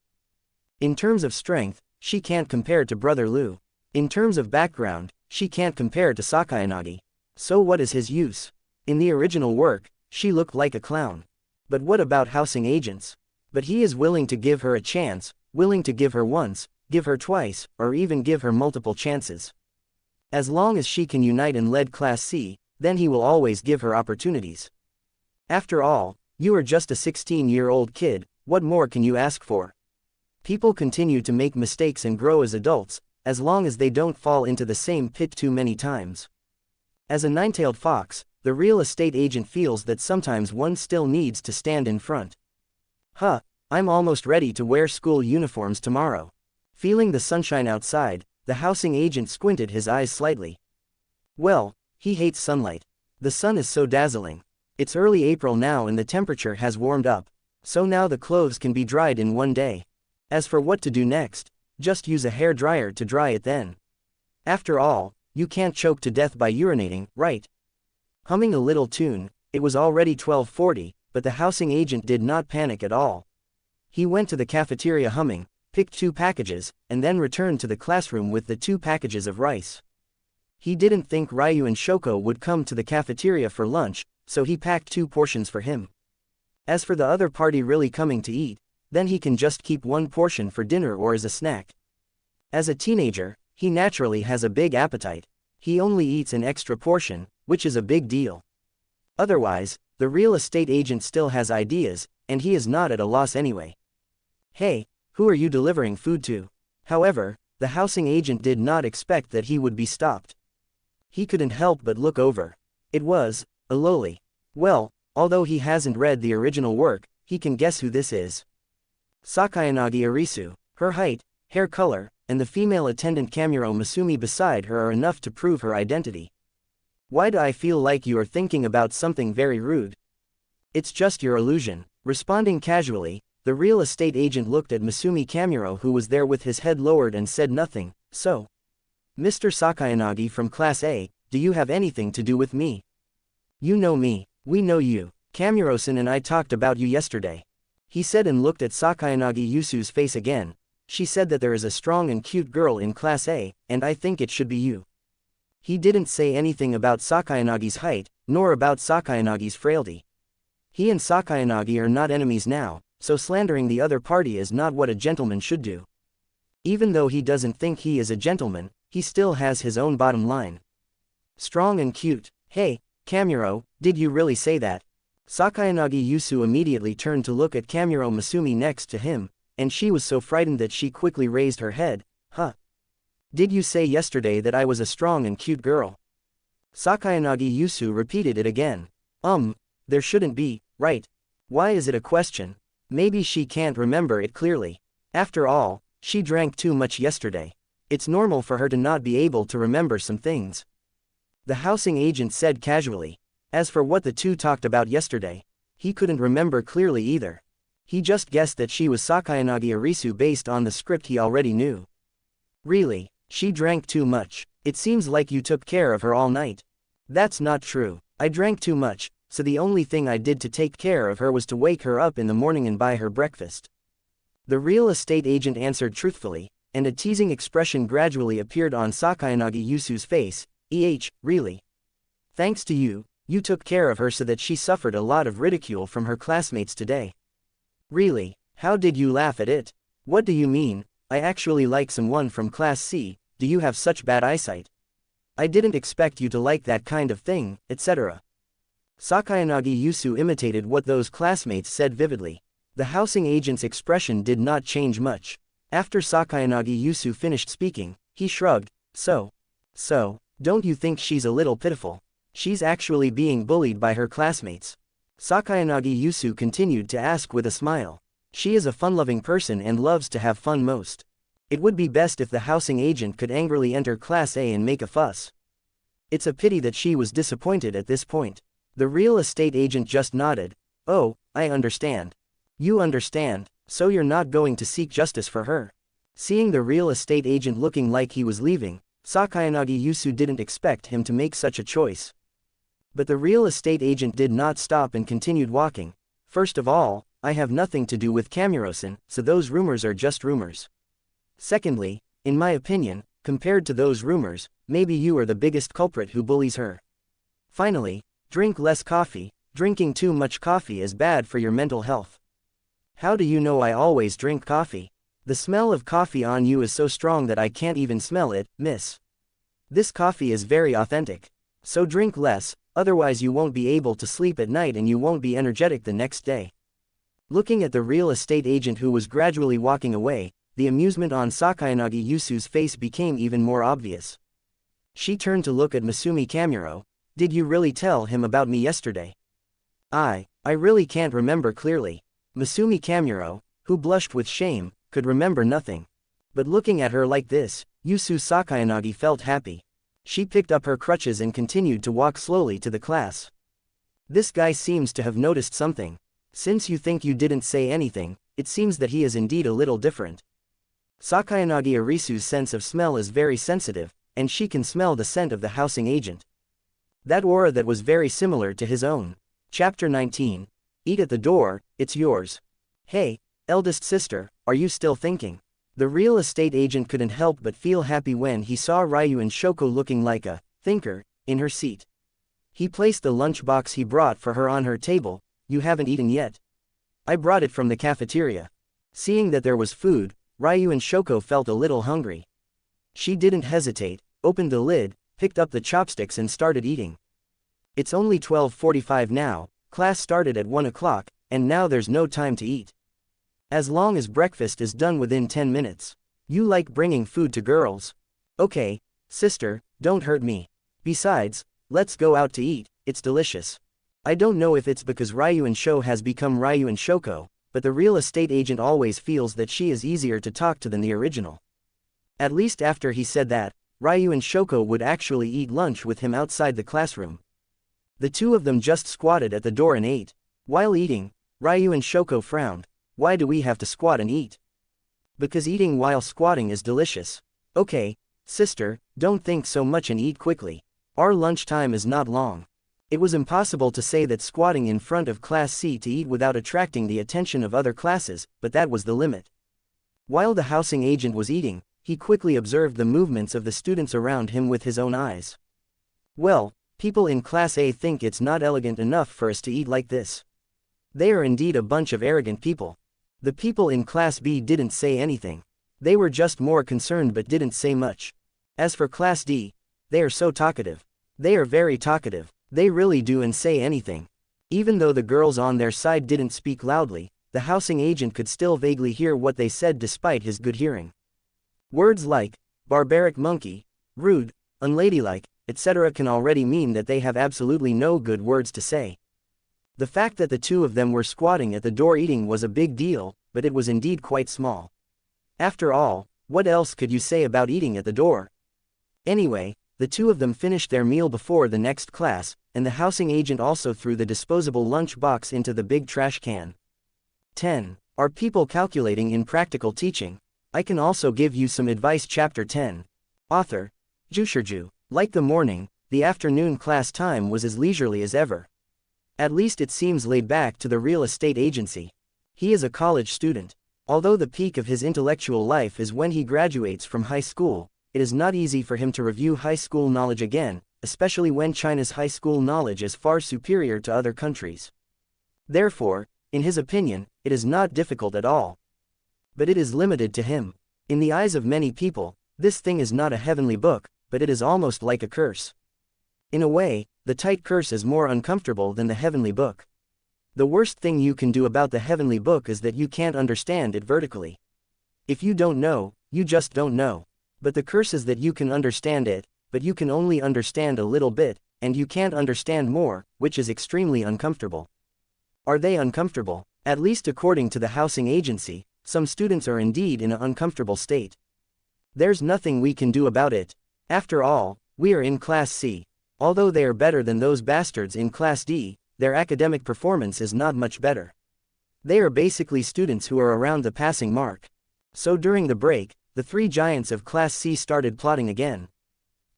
In terms of strength, she can't compare to Brother Liu. In terms of background, she can't compare to Sakayanagi. So what is his use? In the original work, she looked like a clown. But what about housing agents? But he is willing to give her a chance, willing to give her once, give her twice, or even give her multiple chances. As long as she can unite and lead Class C, then he will always give her opportunities. After all, you are just a 16-year-old kid, what more can you ask for? People continue to make mistakes and grow as adults, as long as they don't fall into the same pit too many times. As a nine-tailed fox, the real estate agent feels that sometimes one still needs to stand in front. I'm almost ready to wear school uniforms tomorrow. Feeling the sunshine outside, the housing agent squinted his eyes slightly. Well, he hates sunlight. The sun is so dazzling. It's early April now and the temperature has warmed up, so now the clothes can be dried in one day. As for what to do next, just use a hair dryer to dry it then. After all, you can't choke to death by urinating, right? Humming a little tune, it was already 12:40, but the housing agent did not panic at all. He went to the cafeteria humming, picked 2 packages, and then returned to the classroom with the 2 packages of rice. He didn't think Ryuuen Shoko would come to the cafeteria for lunch, so he packed 2 portions for him. As for the other party really coming to eat, then he can just keep 1 portion for dinner or as a snack. As a teenager, he naturally has a big appetite. He only eats an extra portion, which is a big deal. Otherwise, the real estate agent still has ideas, and he is not at a loss anyway. Hey, who are you delivering food to? However, the housing agent did not expect that he would be stopped. He couldn't help but look over. It was a loli. Well, although he hasn't read the original work, he can guess who this is. Sakayanagi Arisu. Her height, hair color, and the female attendant Kamuro Masumi beside her are enough to prove her identity. Why do I feel like you are thinking about something very rude? It's just your illusion. Responding casually, the real estate agent looked at Masumi Kamuro who was there with his head lowered and said nothing. So, Mr. Sakayanagi from Class A, do you have anything to do with me? You know me, we know you. Kamuro-san and I talked about you yesterday. He said and looked at Sakayanagi Yusu's face again. She said that there is a strong and cute girl in Class A, and I think it should be you. He didn't say anything about Sakayanagi's height, nor about Sakayanagi's frailty. He and Sakayanagi are not enemies now, so slandering the other party is not what a gentleman should do. Even though he doesn't think he is a gentleman, he still has his own bottom line. Strong and cute. Hey, Kamuro, did you really say that? Sakayanagi Yusu immediately turned to look at Kamuro Masumi next to him, and she was so frightened that she quickly raised her head. Huh? Did you say yesterday that I was a strong and cute girl? Sakayanagi Yusu repeated it again. There shouldn't be, right? Why is it a question? Maybe she can't remember it clearly. After all, she drank too much yesterday. It's normal for her to not be able to remember some things. The housing agent said casually. As for what the two talked about yesterday, he couldn't remember clearly either. He just guessed that she was Sakayanagi Arisu based on the script he already knew. Really, she drank too much. It seems like you took care of her all night. That's not true. I drank too much, so the only thing I did to take care of her was to wake her up in the morning and buy her breakfast. The real estate agent answered truthfully, and a teasing expression gradually appeared on Sakayanagi Yusu's face. Really? Thanks to you, you took care of her so that she suffered a lot of ridicule from her classmates today. Really? How did you laugh at it? What do you mean? I actually like someone from Class C, do you have such bad eyesight? I didn't expect you to like that kind of thing, etc. Sakayanagi Yusu imitated what those classmates said vividly. The housing agent's expression did not change much. After Sakayanagi Yusu finished speaking, he shrugged. So, don't you think she's a little pitiful? She's actually being bullied by her classmates. Sakayanagi Yusu continued to ask with a smile. She is a fun-loving person and loves to have fun most. It would be best if the housing agent could angrily enter Class A and make a fuss. It's a pity that she was disappointed at this point. The real estate agent just nodded. Oh, I understand. You understand, so you're not going to seek justice for her. Seeing the real estate agent looking like he was leaving, Sakayanagi Yusu didn't expect him to make such a choice. But the real estate agent did not stop and continued walking. First of all, I have nothing to do with Kamuro-san, so those rumors are just rumors. Secondly, in my opinion, compared to those rumors, maybe you are the biggest culprit who bullies her. Finally, drink less coffee. Drinking too much coffee is bad for your mental health. How do you know I always drink coffee? The smell of coffee on you is so strong that I can't even smell it, miss. This coffee is very authentic. So drink less, otherwise you won't be able to sleep at night and you won't be energetic the next day. Looking at the real estate agent who was gradually walking away, the amusement on Sakayanagi Yusu's face became even more obvious. She turned to look at Masumi Kamuro. Did you really tell him about me yesterday? I really can't remember clearly. Masumi Kamuro, who blushed with shame, could remember nothing. But looking at her like this, Yusu Sakayanagi felt happy. She picked up her crutches and continued to walk slowly to the class. This guy seems to have noticed something. Since you think you didn't say anything, it seems that he is indeed a little different. Sakayanagi Arisu's sense of smell is very sensitive, and she can smell the scent of the housing agent. That aura that was very similar to his own. Chapter 19. Eat at the door, it's yours. Hey, eldest sister, are you still thinking? The real estate agent couldn't help but feel happy when he saw Ryuuen Shoko looking like a thinker in her seat. He placed the lunchbox he brought for her on her table. You haven't eaten yet? I brought it from the cafeteria. Seeing that there was food, Ryuuen Shoko felt a little hungry. She didn't hesitate, opened the lid, picked up the chopsticks and started eating. It's only 12:45 now, class started at 1 o'clock, and now there's no time to eat. As long as breakfast is done within 10 minutes. You like bringing food to girls. Okay, sister, don't hurt me. Besides, let's go out to eat, it's delicious. I don't know if it's because Ryuuen Shoko has become Ryuuen Shoko, but the real estate agent always feels that she is easier to talk to than the original. At least after he said that, Ryuuen Shoko would actually eat lunch with him outside the classroom. The two of them just squatted at the door and ate. While eating, Ryuuen Shoko frowned. Why do we have to squat and eat? Because eating while squatting is delicious. Okay, sister, don't think so much and eat quickly. Our lunchtime is not long. It was impossible to say that squatting in front of Class C to eat without attracting the attention of other classes, but that was the limit. While the housing agent was eating, he quickly observed the movements of the students around him with his own eyes. Well, people in Class A think it's not elegant enough for us to eat like this. They are indeed a bunch of arrogant people. The people in Class B didn't say anything. They were just more concerned but didn't say much. As for Class D, they are so talkative. They are very talkative. They really do and say anything. Even though the girls on their side didn't speak loudly, the housing agent could still vaguely hear what they said despite his good hearing. Words like barbaric monkey, rude, unladylike, etc. can already mean that they have absolutely no good words to say. The fact that the two of them were squatting at the door eating was a big deal, but it was indeed quite small. After all, what else could you say about eating at the door? Anyway, the two of them finished their meal before the next class, and the housing agent also threw the disposable lunch box into the big trash can. 10. Are people calculating in practical teaching? I can also give you some advice. Chapter 10. Author, Jushirju. Like the morning, the afternoon class time was as leisurely as ever. At least it seems laid back to the real estate agency. He is a college student. Although the peak of his intellectual life is when he graduates from high school, it is not easy for him to review high school knowledge again, especially when China's high school knowledge is far superior to other countries. Therefore, in his opinion, it is not difficult at all. But it is limited to him. In the eyes of many people, this thing is not a heavenly book, but it is almost like a curse. In a way, the tight curse is more uncomfortable than the heavenly book. The worst thing you can do about the heavenly book is that you can't understand it vertically. If you don't know, you just don't know. But the curse is that you can understand it, but you can only understand a little bit, and you can't understand more, which is extremely uncomfortable. Are they uncomfortable? At least according to the housing agency, some students are indeed in an uncomfortable state. There's nothing we can do about it. After all, we are in Class C. Although they are better than those bastards in Class D, their academic performance is not much better. They are basically students who are around the passing mark. So during the break, the three giants of Class C started plotting again.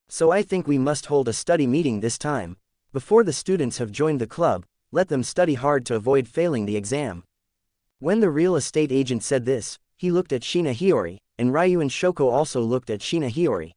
So I think we must hold a study meeting this time. Before the students have joined the club, let them study hard to avoid failing the exam. When the real estate agent said this, he looked at Shina Hiyori, and Ryuuen Shoko also looked at Shina Hiyori.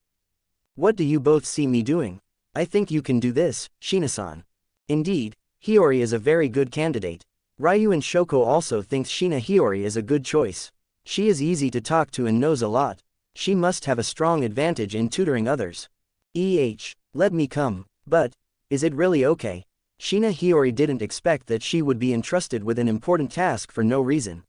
What do you both see me doing? I think you can do this, Shina-san. Indeed, Hiyori is a very good candidate. Ryuuen Shoko also thinks Shina Hiyori is a good choice. She is easy to talk to and knows a lot. She must have a strong advantage in tutoring others. Let me come. But, is it really okay? Shina Hiyori didn't expect that she would be entrusted with an important task for no reason.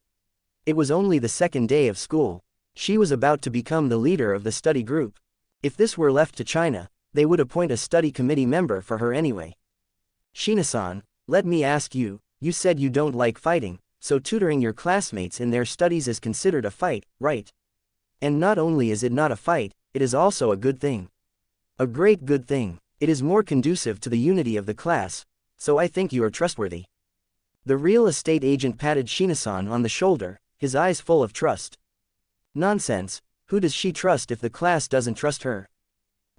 It was only the second day of school. She was about to become the leader of the study group. If this were left to China, they would appoint a study committee member for her anyway. Shina-san, let me ask you, you said you don't like fighting, so tutoring your classmates in their studies is considered a fight, right? And not only is it not a fight, it is also a good thing. A great good thing. It is more conducive to the unity of the class, so I think you are trustworthy. The real estate agent patted Shina-san on the shoulder, his eyes full of trust. Nonsense, who does she trust if the class doesn't trust her?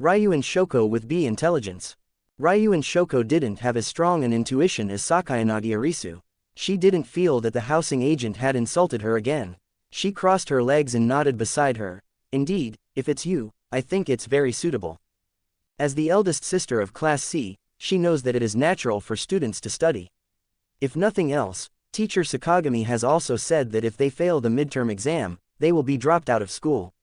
Ryuuen Shoko with B intelligence. Ryuuen Shoko didn't have as strong an intuition as Sakayanagi Arisu. She didn't feel that the housing agent had insulted her again. She crossed her legs and nodded beside her. Indeed, if it's you, I think it's very suitable. As the eldest sister of Class C, she knows that it is natural for students to study. If nothing else, teacher Sakagami has also said that if they fail the midterm exam, they will be dropped out of school.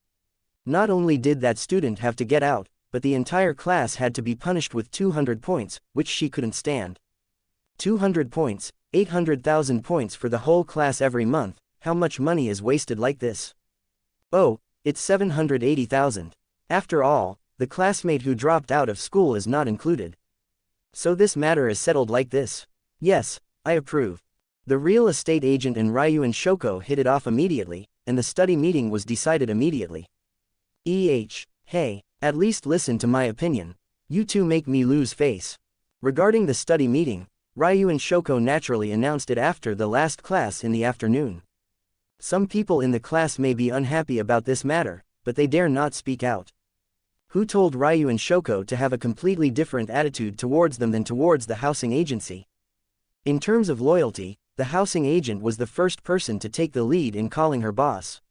Not only did that student have to get out, but the entire class had to be punished with 200 points, which she couldn't stand. 200 points, 800,000 points for the whole class every month. How much money is wasted like this? Oh, it's 780,000. After all, the classmate who dropped out of school is not included. So this matter is settled like this. Yes, I approve. The real estate agent and Ryuuen Shoko hit it off immediately, and the study meeting was decided immediately. Hey, at least listen to my opinion. You two make me lose face. Regarding the study meeting, Ryuuen Shoko naturally announced it after the last class in the afternoon. Some people in the class may be unhappy about this matter, but they dare not speak out. Who told Ryuuen Shoko to have a completely different attitude towards them than towards the housing agency? In terms of loyalty, the housing agent was the first person to take the lead in calling her boss.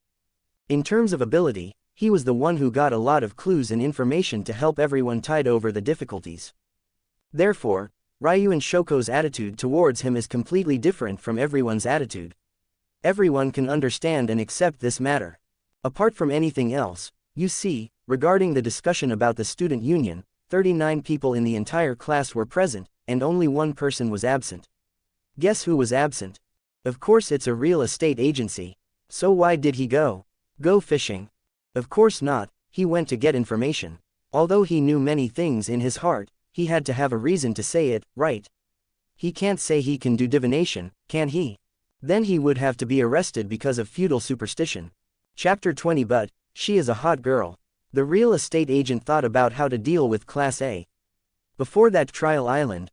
In terms of ability, he was the one who got a lot of clues and information to help everyone tide over the difficulties. Therefore, Ryuuen Shoko's attitude towards him is completely different from everyone's attitude. Everyone can understand and accept this matter. Apart from anything else, you see, regarding the discussion about the student union, 39 people in the entire class were present, and only one person was absent. Guess who was absent? Of course it's a real estate agency. So why did he go? Go fishing? Of course not, he went to get information. Although he knew many things in his heart, he had to have a reason to say it, right? He can't say he can do divination, can he? Then he would have to be arrested because of feudal superstition. Chapter 20. But she is a hot girl. The real estate agent thought about how to deal with Class A. Before that trial island,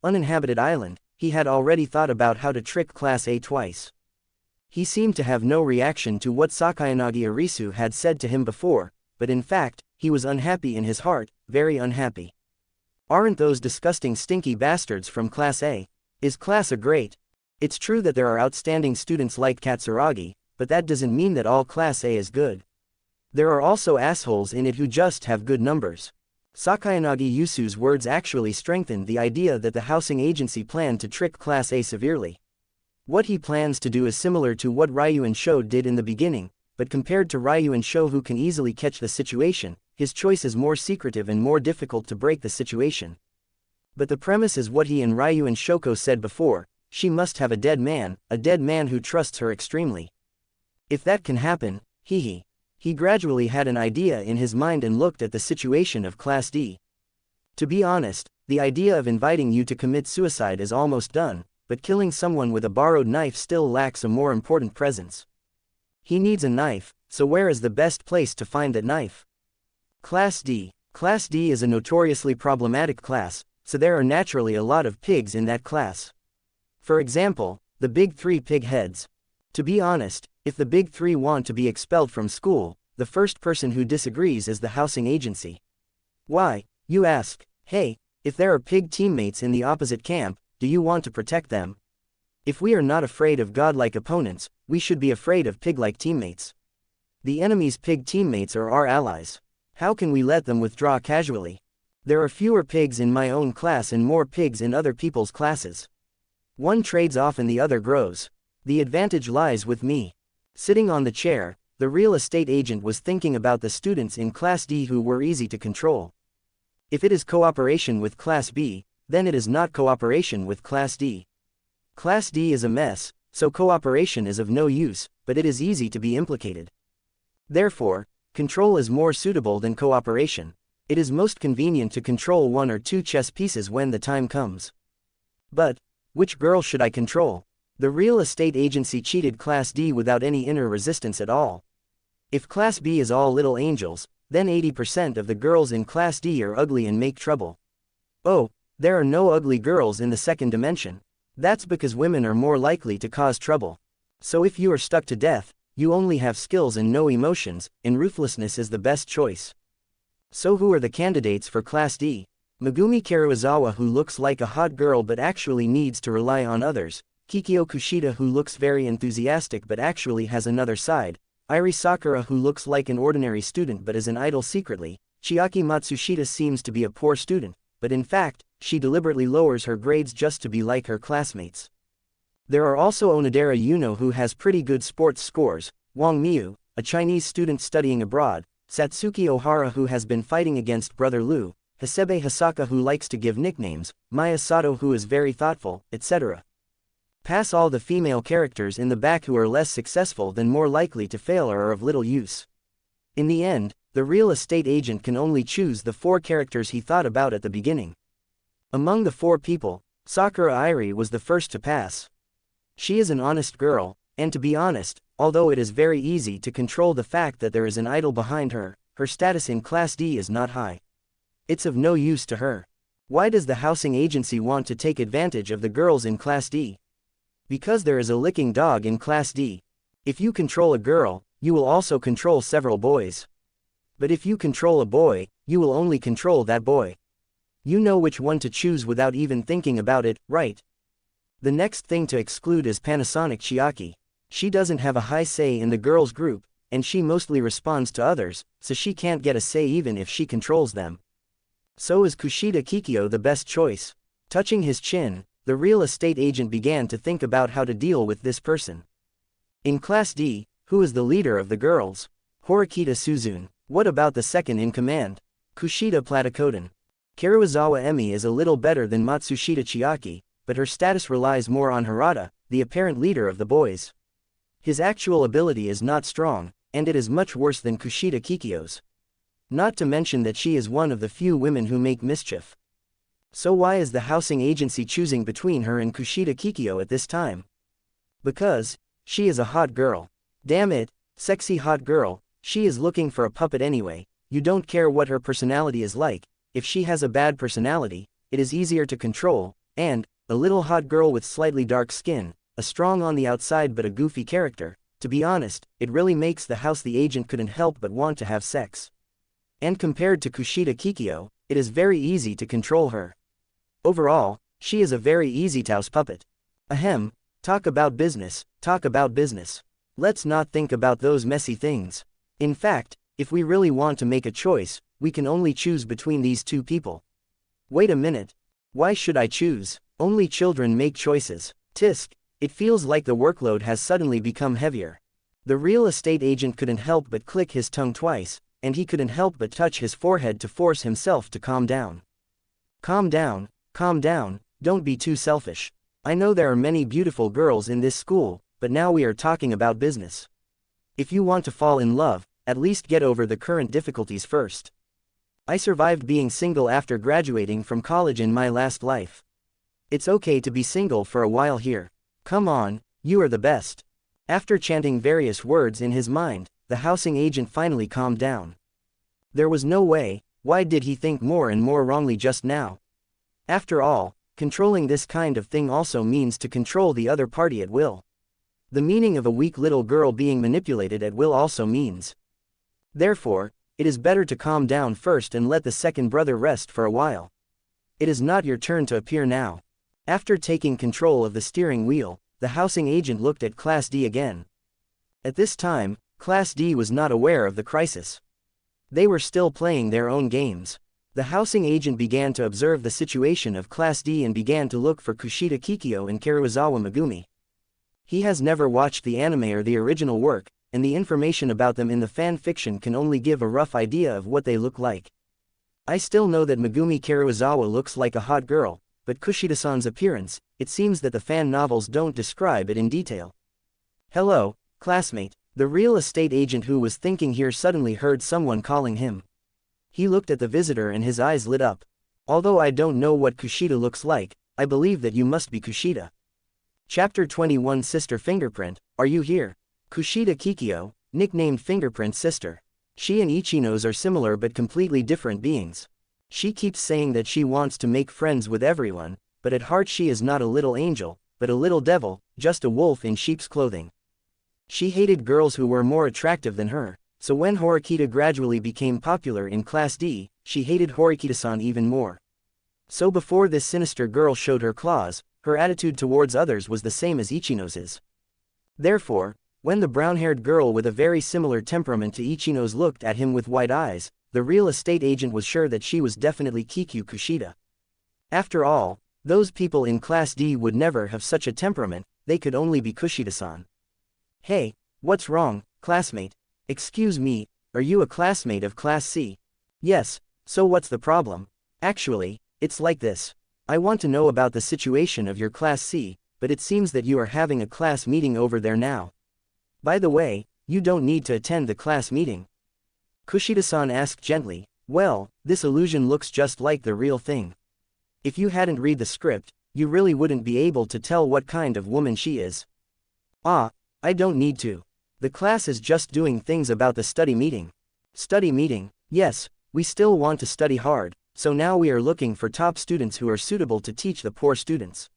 uninhabited island, he had already thought about how to trick Class A twice. He seemed to have no reaction to what Sakayanagi Arisu had said to him before, but in fact, he was unhappy in his heart, very unhappy. Aren't those disgusting stinky bastards from Class A? Is Class A great? It's true that there are outstanding students like Katsuragi, but that doesn't mean that all Class A is good. There are also assholes in it who just have good numbers. Sakayanagi Yusu's words actually strengthened the idea that the housing agency planned to trick Class A severely. What he plans to do is similar to what Ryuuen Shoko did in the beginning, but compared to Ryuuen Shoko who can easily catch the situation, his choice is more secretive and more difficult to break the situation. But the premise is what he and Ryuuen Shoko said before: she must have a dead man who trusts her extremely. If that can happen, he gradually had an idea in his mind and looked at the situation of Class D. To be honest, the idea of inviting you to commit suicide is almost done, but killing someone with a borrowed knife still lacks a more important presence. He needs a knife, so where is the best place to find that knife? Class D. Class D is a notoriously problematic class, so there are naturally a lot of pigs in that class. For example, the big three pig heads. To be honest, if the big three want to be expelled from school, the first person who disagrees is the housing agency. Why, you ask? Hey, if there are pig teammates in the opposite camp, do you want to protect them? If we are not afraid of godlike opponents, we should be afraid of pig-like teammates. The enemy's pig teammates are our allies. How can we let them withdraw casually? There are fewer pigs in my own class and more pigs in other people's classes. One trades off and the other grows. The advantage lies with me. Sitting on the chair, the real estate agent was thinking about the students in Class D who were easy to control. If it is cooperation with Class B, then it is not cooperation with Class D. Class D is a mess, so cooperation is of no use, but it is easy to be implicated. Therefore, control is more suitable than cooperation. It is most convenient to control one or two chess pieces when the time comes. But which girl should I control? The real estate agency cheated Class D without any inner resistance at all. If Class B is all little angels, then 80% of the girls in Class D are ugly and make trouble. Oh, there are no ugly girls in the second dimension. That's because women are more likely to cause trouble. So if you are stuck to death, you only have skills and no emotions, and ruthlessness is the best choice. So who are the candidates for Class D? Megumi Karuizawa, who looks like a hot girl but actually needs to rely on others. Kikyo Kushida, who looks very enthusiastic but actually has another side. Iri Sakura, who looks like an ordinary student but is an idol secretly. Chiaki Matsushita seems to be a poor student, but in fact, she deliberately lowers her grades just to be like her classmates. There are also Onodera Yuno, who has pretty good sports scores, Wang Miu, a Chinese student studying abroad, Satsuki Ohara, who has been fighting against Brother Lu, Hasebe Hisaka, who likes to give nicknames, Maya Sato, who is very thoughtful, etc. Pass all the female characters in the back who are less successful than more likely to fail or are of little use. In the end, the real estate agent can only choose the 4 characters he thought about at the beginning. Among the 4 people, Sakura Iri was the first to pass. She is an honest girl, and to be honest, although it is very easy to control the fact that there is an idol behind her, her status in Class D is not high. It's of no use to her. Why does the housing agency want to take advantage of the girls in Class D? Because there is a licking dog in Class D. If you control a girl, you will also control several boys. But if you control a boy, you will only control that boy. You know which one to choose without even thinking about it, right? The next thing to exclude is Panasonic Chiaki. She doesn't have a high say in the girls' group, and she mostly responds to others, so she can't get a say even if she controls them. So is Kushida Kikyo the best choice? Touching his chin, the real estate agent began to think about how to deal with this person. In Class D, who is the leader of the girls? Horikita Suzune. What about the second in command? Kushida Platakoden. Karuizawa Emi is a little better than Matsushita Chiaki, but her status relies more on Harada, the apparent leader of the boys. His actual ability is not strong, and it is much worse than Kushida Kikyo's. Not to mention that she is one of the few women who make mischief. So why is the housing agency choosing between her and Kushida Kikyo at this time? Because she is a hot girl. Damn it, sexy hot girl, she is looking for a puppet anyway. You don't care what her personality is like. If she has a bad personality, it is easier to control, and a little hot girl with slightly dark skin, a strong on the outside but a goofy character. To be honest, it really makes the house the agent couldn't help but want to have sex. And compared to Kushida Kikyo, it is very easy to control her. Overall, she is a very easy house puppet. Ahem, talk about business, talk about business. Let's not think about those messy things. In fact, if we really want to make a choice, we can only choose between these two people. Wait a minute. Why should I choose? Only children make choices. Tisk. It feels like the workload has suddenly become heavier. The real estate agent couldn't help but click his tongue twice, and he couldn't help but touch his forehead to force himself to calm down. Calm down, don't be too selfish. I know there are many beautiful girls in this school, but now we are talking about business. If you want to fall in love, at least get over the current difficulties first. I survived being single after graduating from college in my last life. It's okay to be single for a while here. Come on, you are the best. After chanting various words in his mind, the housing agent finally calmed down. There was no way. Why did he think more and more wrongly just now? After all, controlling this kind of thing also means to control the other party at will. The meaning of a weak little girl being manipulated at will also means. Therefore, it is better to calm down first and let the second brother rest for a while. It is not your turn to appear now. After taking control of the steering wheel, the housing agent looked at Class D again. At this time, Class D was not aware of the crisis. They were still playing their own games. The housing agent began to observe the situation of Class D and began to look for Kushida Kikyo and Karuizawa Megumi. He has never watched the anime or the original work, and the information about them in the fan fiction can only give a rough idea of what they look like. I still know that Megumi Karuizawa looks like a hot girl, but Kushida-san's appearance, it seems that the fan novels don't describe it in detail. Hello, classmate. The real estate agent who was thinking here suddenly heard someone calling him. He looked at the visitor and his eyes lit up. Although I don't know what Kushida looks like, I believe that you must be Kushida. Chapter 21 Sister Fingerprint, are you here? Kushida Kikyo, nicknamed Fingerprint Sister. She and Ichino's are similar but completely different beings. She keeps saying that she wants to make friends with everyone, but at heart she is not a little angel, but a little devil, just a wolf in sheep's clothing. She hated girls who were more attractive than her, so when Horikita gradually became popular in Class D, she hated Horikita-san even more. So before this sinister girl showed her claws, her attitude towards others was the same as Ichino's. Therefore, when the brown-haired girl with a very similar temperament to Ichino's looked at him with wide eyes, the real estate agent was sure that she was definitely Kikyo Kushida. After all, those people in Class D would never have such a temperament, they could only be Kushida-san. Hey, what's wrong, classmate? Excuse me, are you a classmate of Class C? Yes, so what's the problem? Actually, it's like this. I want to know about the situation of your Class C, but it seems that you are having a class meeting over there now. By the way, you don't need to attend the class meeting. Kushida-san asked gently. Well, this illusion looks just like the real thing. If you hadn't read the script, you really wouldn't be able to tell what kind of woman she is. Ah, I don't need to. The class is just doing things about the study meeting. Study meeting? Yes, we still want to study hard, so now we are looking for top students who are suitable to teach the poor students.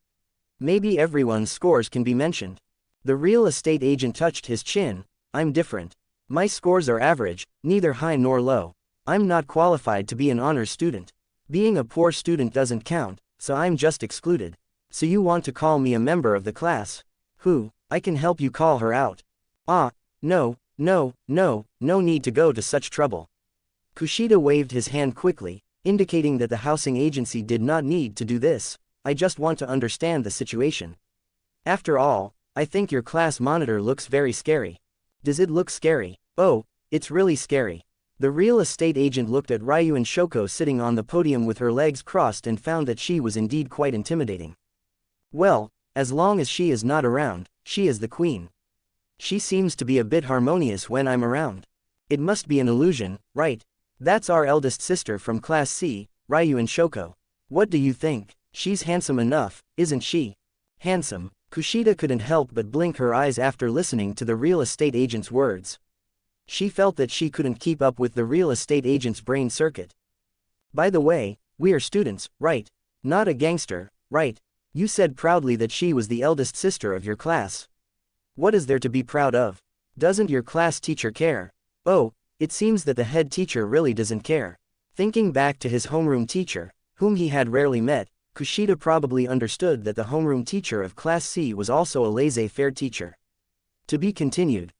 Maybe everyone's scores can be mentioned. The real estate agent touched his chin. I'm different. My scores are average, neither high nor low. I'm not qualified to be an honors student. Being a poor student doesn't count, so I'm just excluded. So you want to call me a member of the class? Who? I can help you call her out. Ah, no need to go to such trouble. Kushida waved his hand quickly, indicating that the housing agency did not need to do this. I just want to understand the situation. After all, I think your class monitor looks very scary. Does it look scary? Oh, it's really scary. The real estate agent looked at Ryuuen Shoko sitting on the podium with her legs crossed and found that she was indeed quite intimidating. Well, as long as she is not around, she is the queen. She seems to be a bit harmonious when I'm around. It must be an illusion, right? That's our eldest sister from Class C, Ryuuen Shoko. What do you think? She's handsome enough, isn't she? Handsome. Kushida couldn't help but blink her eyes after listening to the real estate agent's words. She felt that she couldn't keep up with the real estate agent's brain circuit. By the way, we are students, right? Not a gangster, right? You said proudly that she was the eldest sister of your class. What is there to be proud of? Doesn't your class teacher care? Oh, it seems that the head teacher really doesn't care. Thinking back to his homeroom teacher, whom he had rarely met, Kushida probably understood that the homeroom teacher of Class C was also a laissez-faire teacher. To be continued.